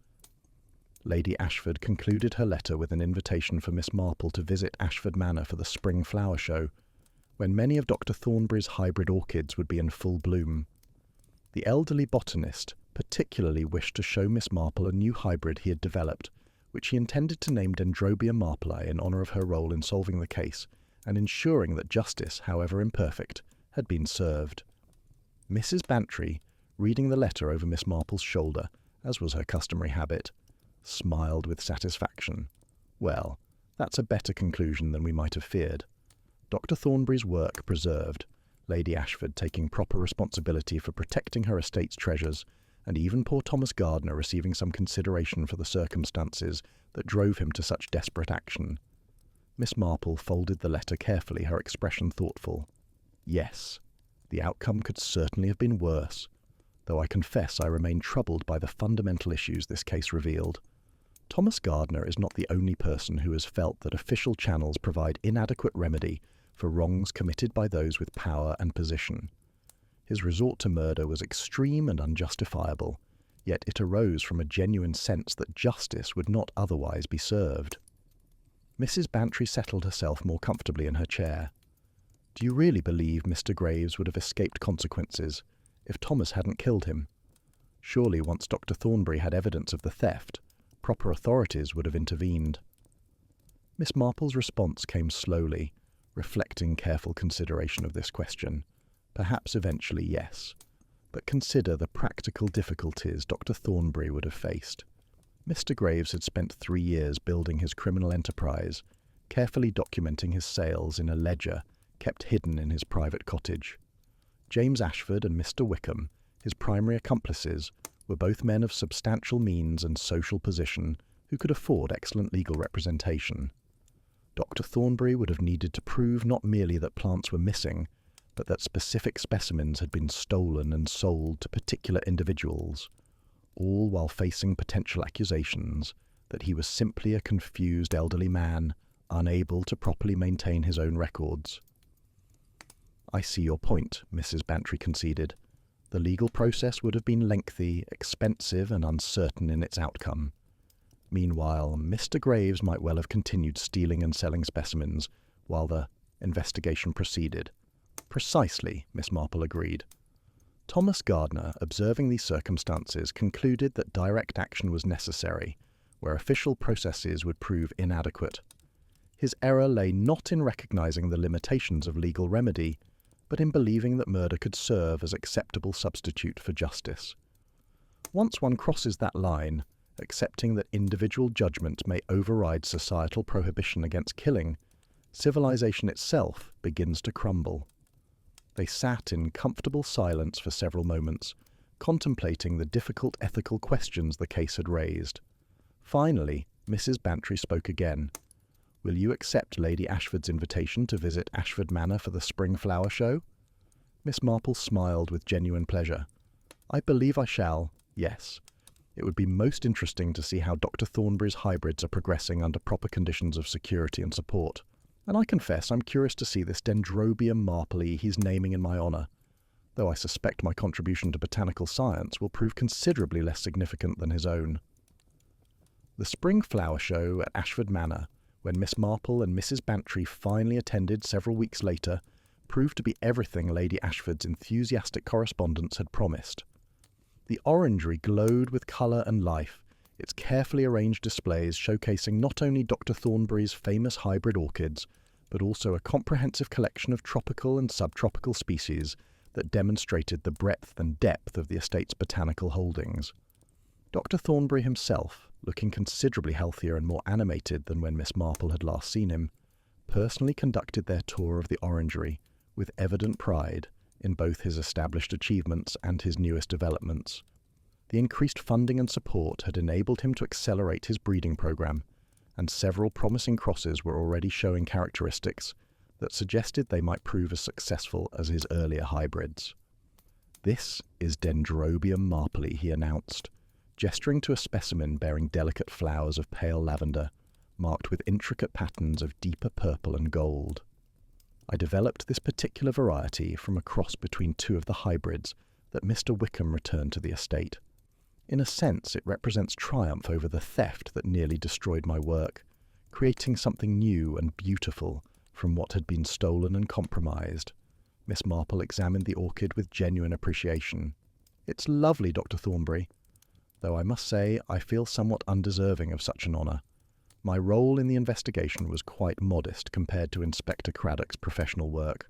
Lady Ashford concluded her letter with an invitation for Miss Marple to visit Ashford Manor for the spring flower show, when many of Dr. Thornbury's hybrid orchids would be in full bloom. The elderly botanist particularly wished to show Miss Marple a new hybrid he had developed, which he intended to name Dendrobia marpleae in honour of her role in solving the case and ensuring that justice, however imperfect, had been served. Mrs. Bantry, reading the letter over Miss Marple's shoulder, as was her customary habit, smiled with satisfaction. Well, that's a better conclusion than we might have feared. Dr. Thornbury's work preserved, Lady Ashford taking proper responsibility for protecting her estate's treasures, and even poor Thomas Gardner receiving some consideration for the circumstances that drove him to such desperate action. Miss Marple folded the letter carefully, her expression thoughtful. Yes, the outcome could certainly have been worse, though I confess I remain troubled by the fundamental issues this case revealed. Thomas Gardner is not the only person who has felt that official channels provide inadequate remedy for wrongs committed by those with power and position. His resort to murder was extreme and unjustifiable, yet it arose from a genuine sense that justice would not otherwise be served. Mrs. Bantry settled herself more comfortably in her chair. Do you really believe Mr. Graves would have escaped consequences if Thomas hadn't killed him? Surely once Dr. Thornbury had evidence of the theft, proper authorities would have intervened. Miss Marple's response came slowly, reflecting careful consideration of this question. Perhaps eventually, yes. But consider the practical difficulties Dr. Thornbury would have faced. Mr. Graves had spent 3 years building his criminal enterprise, carefully documenting his sales in a ledger kept hidden in his private cottage. James Ashford and Mr. Wickham, his primary accomplices, were both men of substantial means and social position who could afford excellent legal representation. Dr. Thornbury would have needed to prove not merely that plants were missing, but that specific specimens had been stolen and sold to particular individuals, all while facing potential accusations that he was simply a confused elderly man, unable to properly maintain his own records. I see your point, Mrs. Bantry conceded. The legal process would have been lengthy, expensive, and uncertain in its outcome. Meanwhile, Mr. Graves might well have continued stealing and selling specimens while the investigation proceeded. Precisely, Miss Marple agreed. Thomas Gardner, observing these circumstances, concluded that direct action was necessary, where official processes would prove inadequate. His error lay not in recognizing the limitations of legal remedy, but in believing that murder could serve as acceptable substitute for justice. Once one crosses that line, accepting that individual judgment may override societal prohibition against killing, civilization itself begins to crumble. They sat in comfortable silence for several moments, contemplating the difficult ethical questions the case had raised. Finally, Mrs. Bantry spoke again. Will you accept Lady Ashford's invitation to visit Ashford Manor for the spring flower show? Miss Marple smiled with genuine pleasure. I believe I shall, yes. It would be most interesting to see how Dr. Thornbury's hybrids are progressing under proper conditions of security and support. And I confess I'm curious to see this Dendrobia marpleae he's naming in my honour, though I suspect my contribution to botanical science will prove considerably less significant than his own. The spring flower show at Ashford Manor, when Miss Marple and Mrs. Bantry finally attended several weeks later, proved to be everything Lady Ashford's enthusiastic correspondence had promised. The Orangery glowed with colour and life, its carefully arranged displays showcasing not only Dr. Thornbury's famous hybrid orchids, but also a comprehensive collection of tropical and subtropical species that demonstrated the breadth and depth of the estate's botanical holdings. Dr. Thornbury himself, looking considerably healthier and more animated than when Miss Marple had last seen him, personally conducted their tour of the Orangery with evident pride in both his established achievements and his newest developments. The increased funding and support had enabled him to accelerate his breeding program, and several promising crosses were already showing characteristics that suggested they might prove as successful as his earlier hybrids. "This is Dendrobium marplei," he announced, gesturing to a specimen bearing delicate flowers of pale lavender, marked with intricate patterns of deeper purple and gold. "I developed this particular variety from a cross between two of the hybrids that Mr. Wickham returned to the estate. In a sense, it represents triumph over the theft that nearly destroyed my work, creating something new and beautiful from what had been stolen and compromised." Miss Marple examined the orchid with genuine appreciation. "It's lovely, Dr. Thornbury, though I must say I feel somewhat undeserving of such an honour. My role in the investigation was quite modest compared to Inspector Craddock's professional work."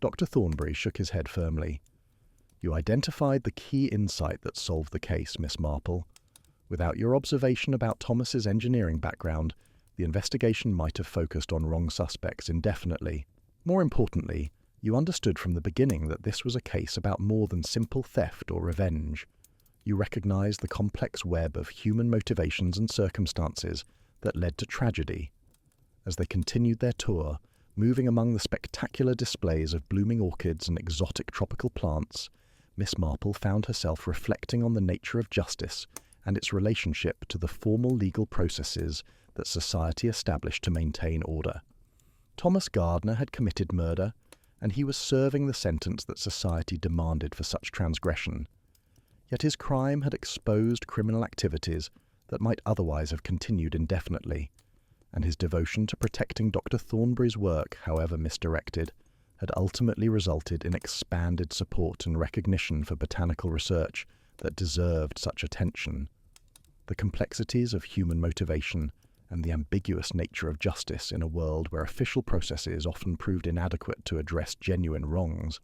Dr. Thornbury shook his head firmly. "You identified the key insight that solved the case, Miss Marple. Without your observation about Thomas's engineering background, the investigation might have focused on wrong suspects indefinitely. More importantly, you understood from the beginning that this was a case about more than simple theft or revenge. You recognized the complex web of human motivations and circumstances that led to tragedy." As they continued their tour, moving among the spectacular displays of blooming orchids and exotic tropical plants, Miss Marple found herself reflecting on the nature of justice and its relationship to the formal legal processes that society established to maintain order. Thomas Gardner had committed murder, and he was serving the sentence that society demanded for such transgression. Yet his crime had exposed criminal activities that might otherwise have continued indefinitely, and his devotion to protecting Dr. Thornbury's work, however misdirected, had ultimately resulted in expanded support and recognition for botanical research that deserved such attention. The complexities of human motivation and the ambiguous nature of justice in a world where official processes often proved inadequate to address genuine wrongs.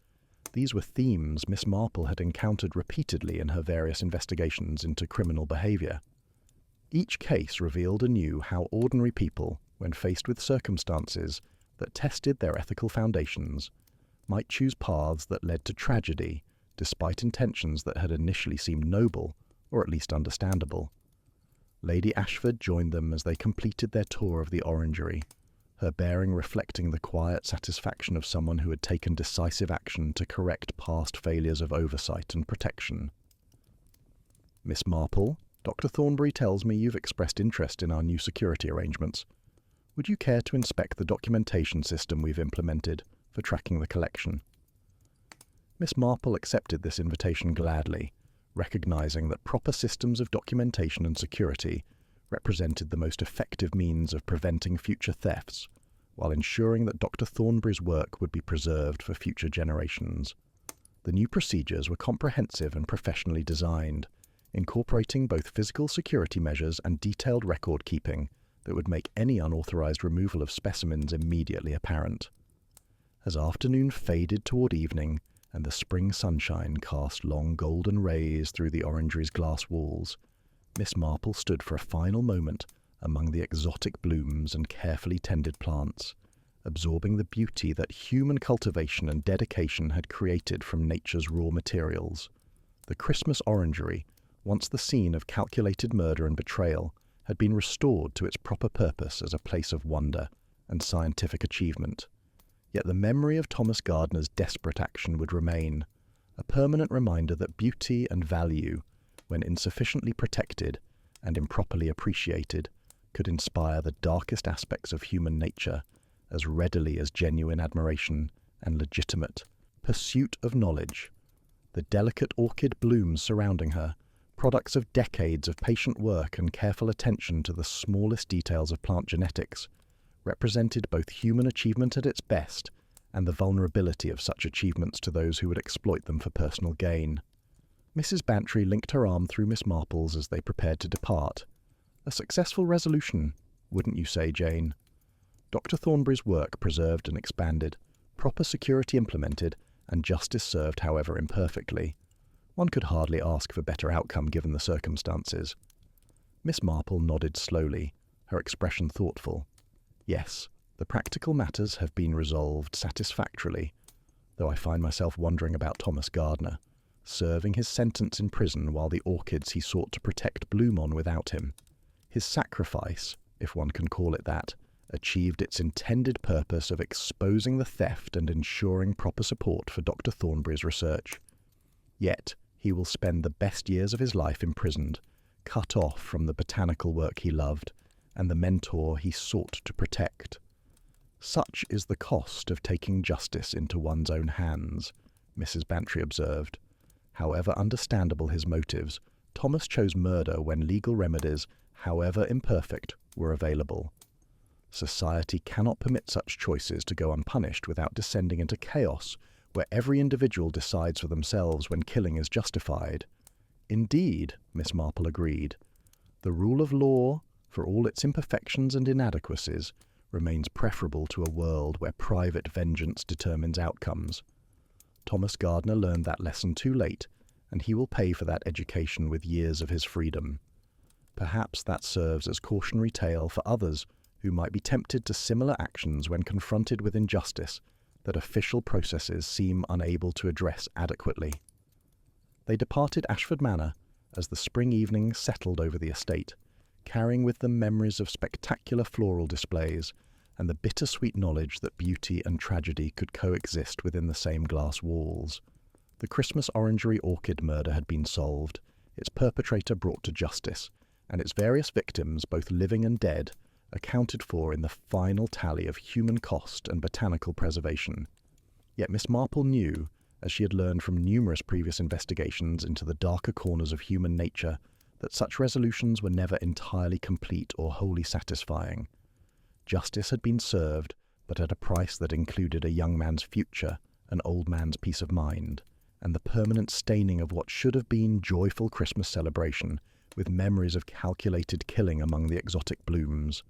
These were themes Miss Marple had encountered repeatedly in her various investigations into criminal behaviour. Each case revealed anew how ordinary people, when faced with circumstances that tested their ethical foundations, might choose paths that led to tragedy, despite intentions that had initially seemed noble, or at least understandable. Lady Ashford joined them as they completed their tour of the Orangery, her bearing reflecting the quiet satisfaction of someone who had taken decisive action to correct past failures of oversight and protection. "Miss Marple, Dr. Thornbury tells me you've expressed interest in our new security arrangements. Would you care to inspect the documentation system we've implemented for tracking the collection?" Miss Marple accepted this invitation gladly, recognizing that proper systems of documentation and security represented the most effective means of preventing future thefts, while ensuring that Dr. Thornbury's work would be preserved for future generations. The new procedures were comprehensive and professionally designed, incorporating both physical security measures and detailed record keeping that would make any unauthorized removal of specimens immediately apparent. As afternoon faded toward evening, and the spring sunshine cast long golden rays through the Orangery's glass walls, Miss Marple stood for a final moment among the exotic blooms and carefully tended plants, absorbing the beauty that human cultivation and dedication had created from nature's raw materials. The Christmas Orangery, once the scene of calculated murder and betrayal, had been restored to its proper purpose as a place of wonder and scientific achievement. Yet the memory of Thomas Gardner's desperate action would remain, a permanent reminder that beauty and value, when insufficiently protected and improperly appreciated, could inspire the darkest aspects of human nature as readily as genuine admiration and legitimate pursuit of knowledge. The delicate orchid blooms surrounding her, products of decades of patient work and careful attention to the smallest details of plant genetics, represented both human achievement at its best and the vulnerability of such achievements to those who would exploit them for personal gain. Mrs. Bantry linked her arm through Miss Marple's as they prepared to depart. A successful resolution, wouldn't you say, Jane? Dr. Thornbury's work preserved and expanded, proper security implemented, and justice served, however imperfectly. One could hardly ask for better outcome given the circumstances. Miss Marple nodded slowly, her expression thoughtful. Yes, the practical matters have been resolved satisfactorily, though I find myself wondering about Thomas Gardner, serving his sentence in prison while the orchids he sought to protect bloom on without him. His sacrifice, if one can call it that, achieved its intended purpose of exposing the theft and ensuring proper support for Dr. Thornbury's research. Yet he will spend the best years of his life imprisoned, cut off from the botanical work he loved and the mentor he sought to protect. Such is the cost of taking justice into one's own hands, Mrs. Bantry observed. However understandable his motives, Thomas chose murder when legal remedies, however imperfect, were available. Society cannot permit such choices to go unpunished without descending into chaos, where every individual decides for themselves when killing is justified. Indeed, Miss Marple agreed, the rule of law, for all its imperfections and inadequacies, remains preferable to a world where private vengeance determines outcomes. Thomas Gardner learned that lesson too late, and he will pay for that education with years of his freedom. Perhaps that serves as cautionary tale for others who might be tempted to similar actions when confronted with injustice that official processes seem unable to address adequately. They departed Ashford Manor as the spring evening settled over the estate, carrying with them memories of spectacular floral displays and the bittersweet knowledge that beauty and tragedy could coexist within the same glass walls. The Christmas Orangery orchid murder had been solved, its perpetrator brought to justice, and its various victims, both living and dead, accounted for in the final tally of human cost and botanical preservation. Yet Miss Marple knew, as she had learned from numerous previous investigations into the darker corners of human nature, that such resolutions were never entirely complete or wholly satisfying. Justice had been served, but at a price that included a young man's future, an old man's peace of mind, and the permanent staining of what should have been joyful Christmas celebration, with memories of calculated killing among the exotic blooms.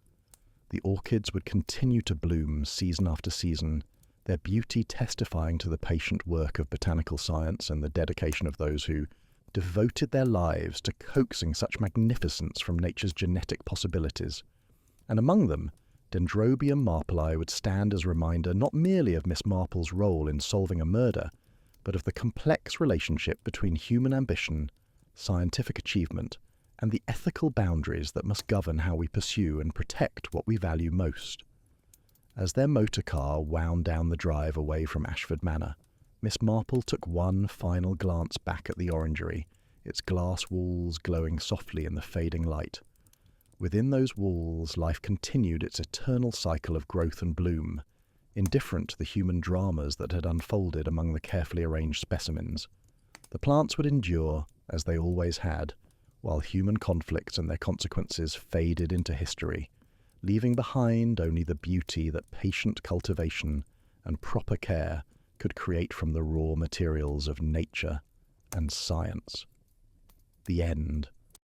The orchids would continue to bloom season after season, their beauty testifying to the patient work of botanical science and the dedication of those who devoted their lives to coaxing such magnificence from nature's genetic possibilities. And among them, Dendrobium marpeli would stand as a reminder not merely of Miss Marple's role in solving a murder, but of the complex relationship between human ambition, scientific achievement, and the ethical boundaries that must govern how we pursue and protect what we value most. As their motor car wound down the drive away from Ashford Manor, Miss Marple took one final glance back at the Orangery, its glass walls glowing softly in the fading light. Within those walls, life continued its eternal cycle of growth and bloom, indifferent to the human dramas that had unfolded among the carefully arranged specimens. The plants would endure, as they always had, while human conflicts and their consequences faded into history, leaving behind only the beauty that patient cultivation and proper care could create from the raw materials of nature and science. The end.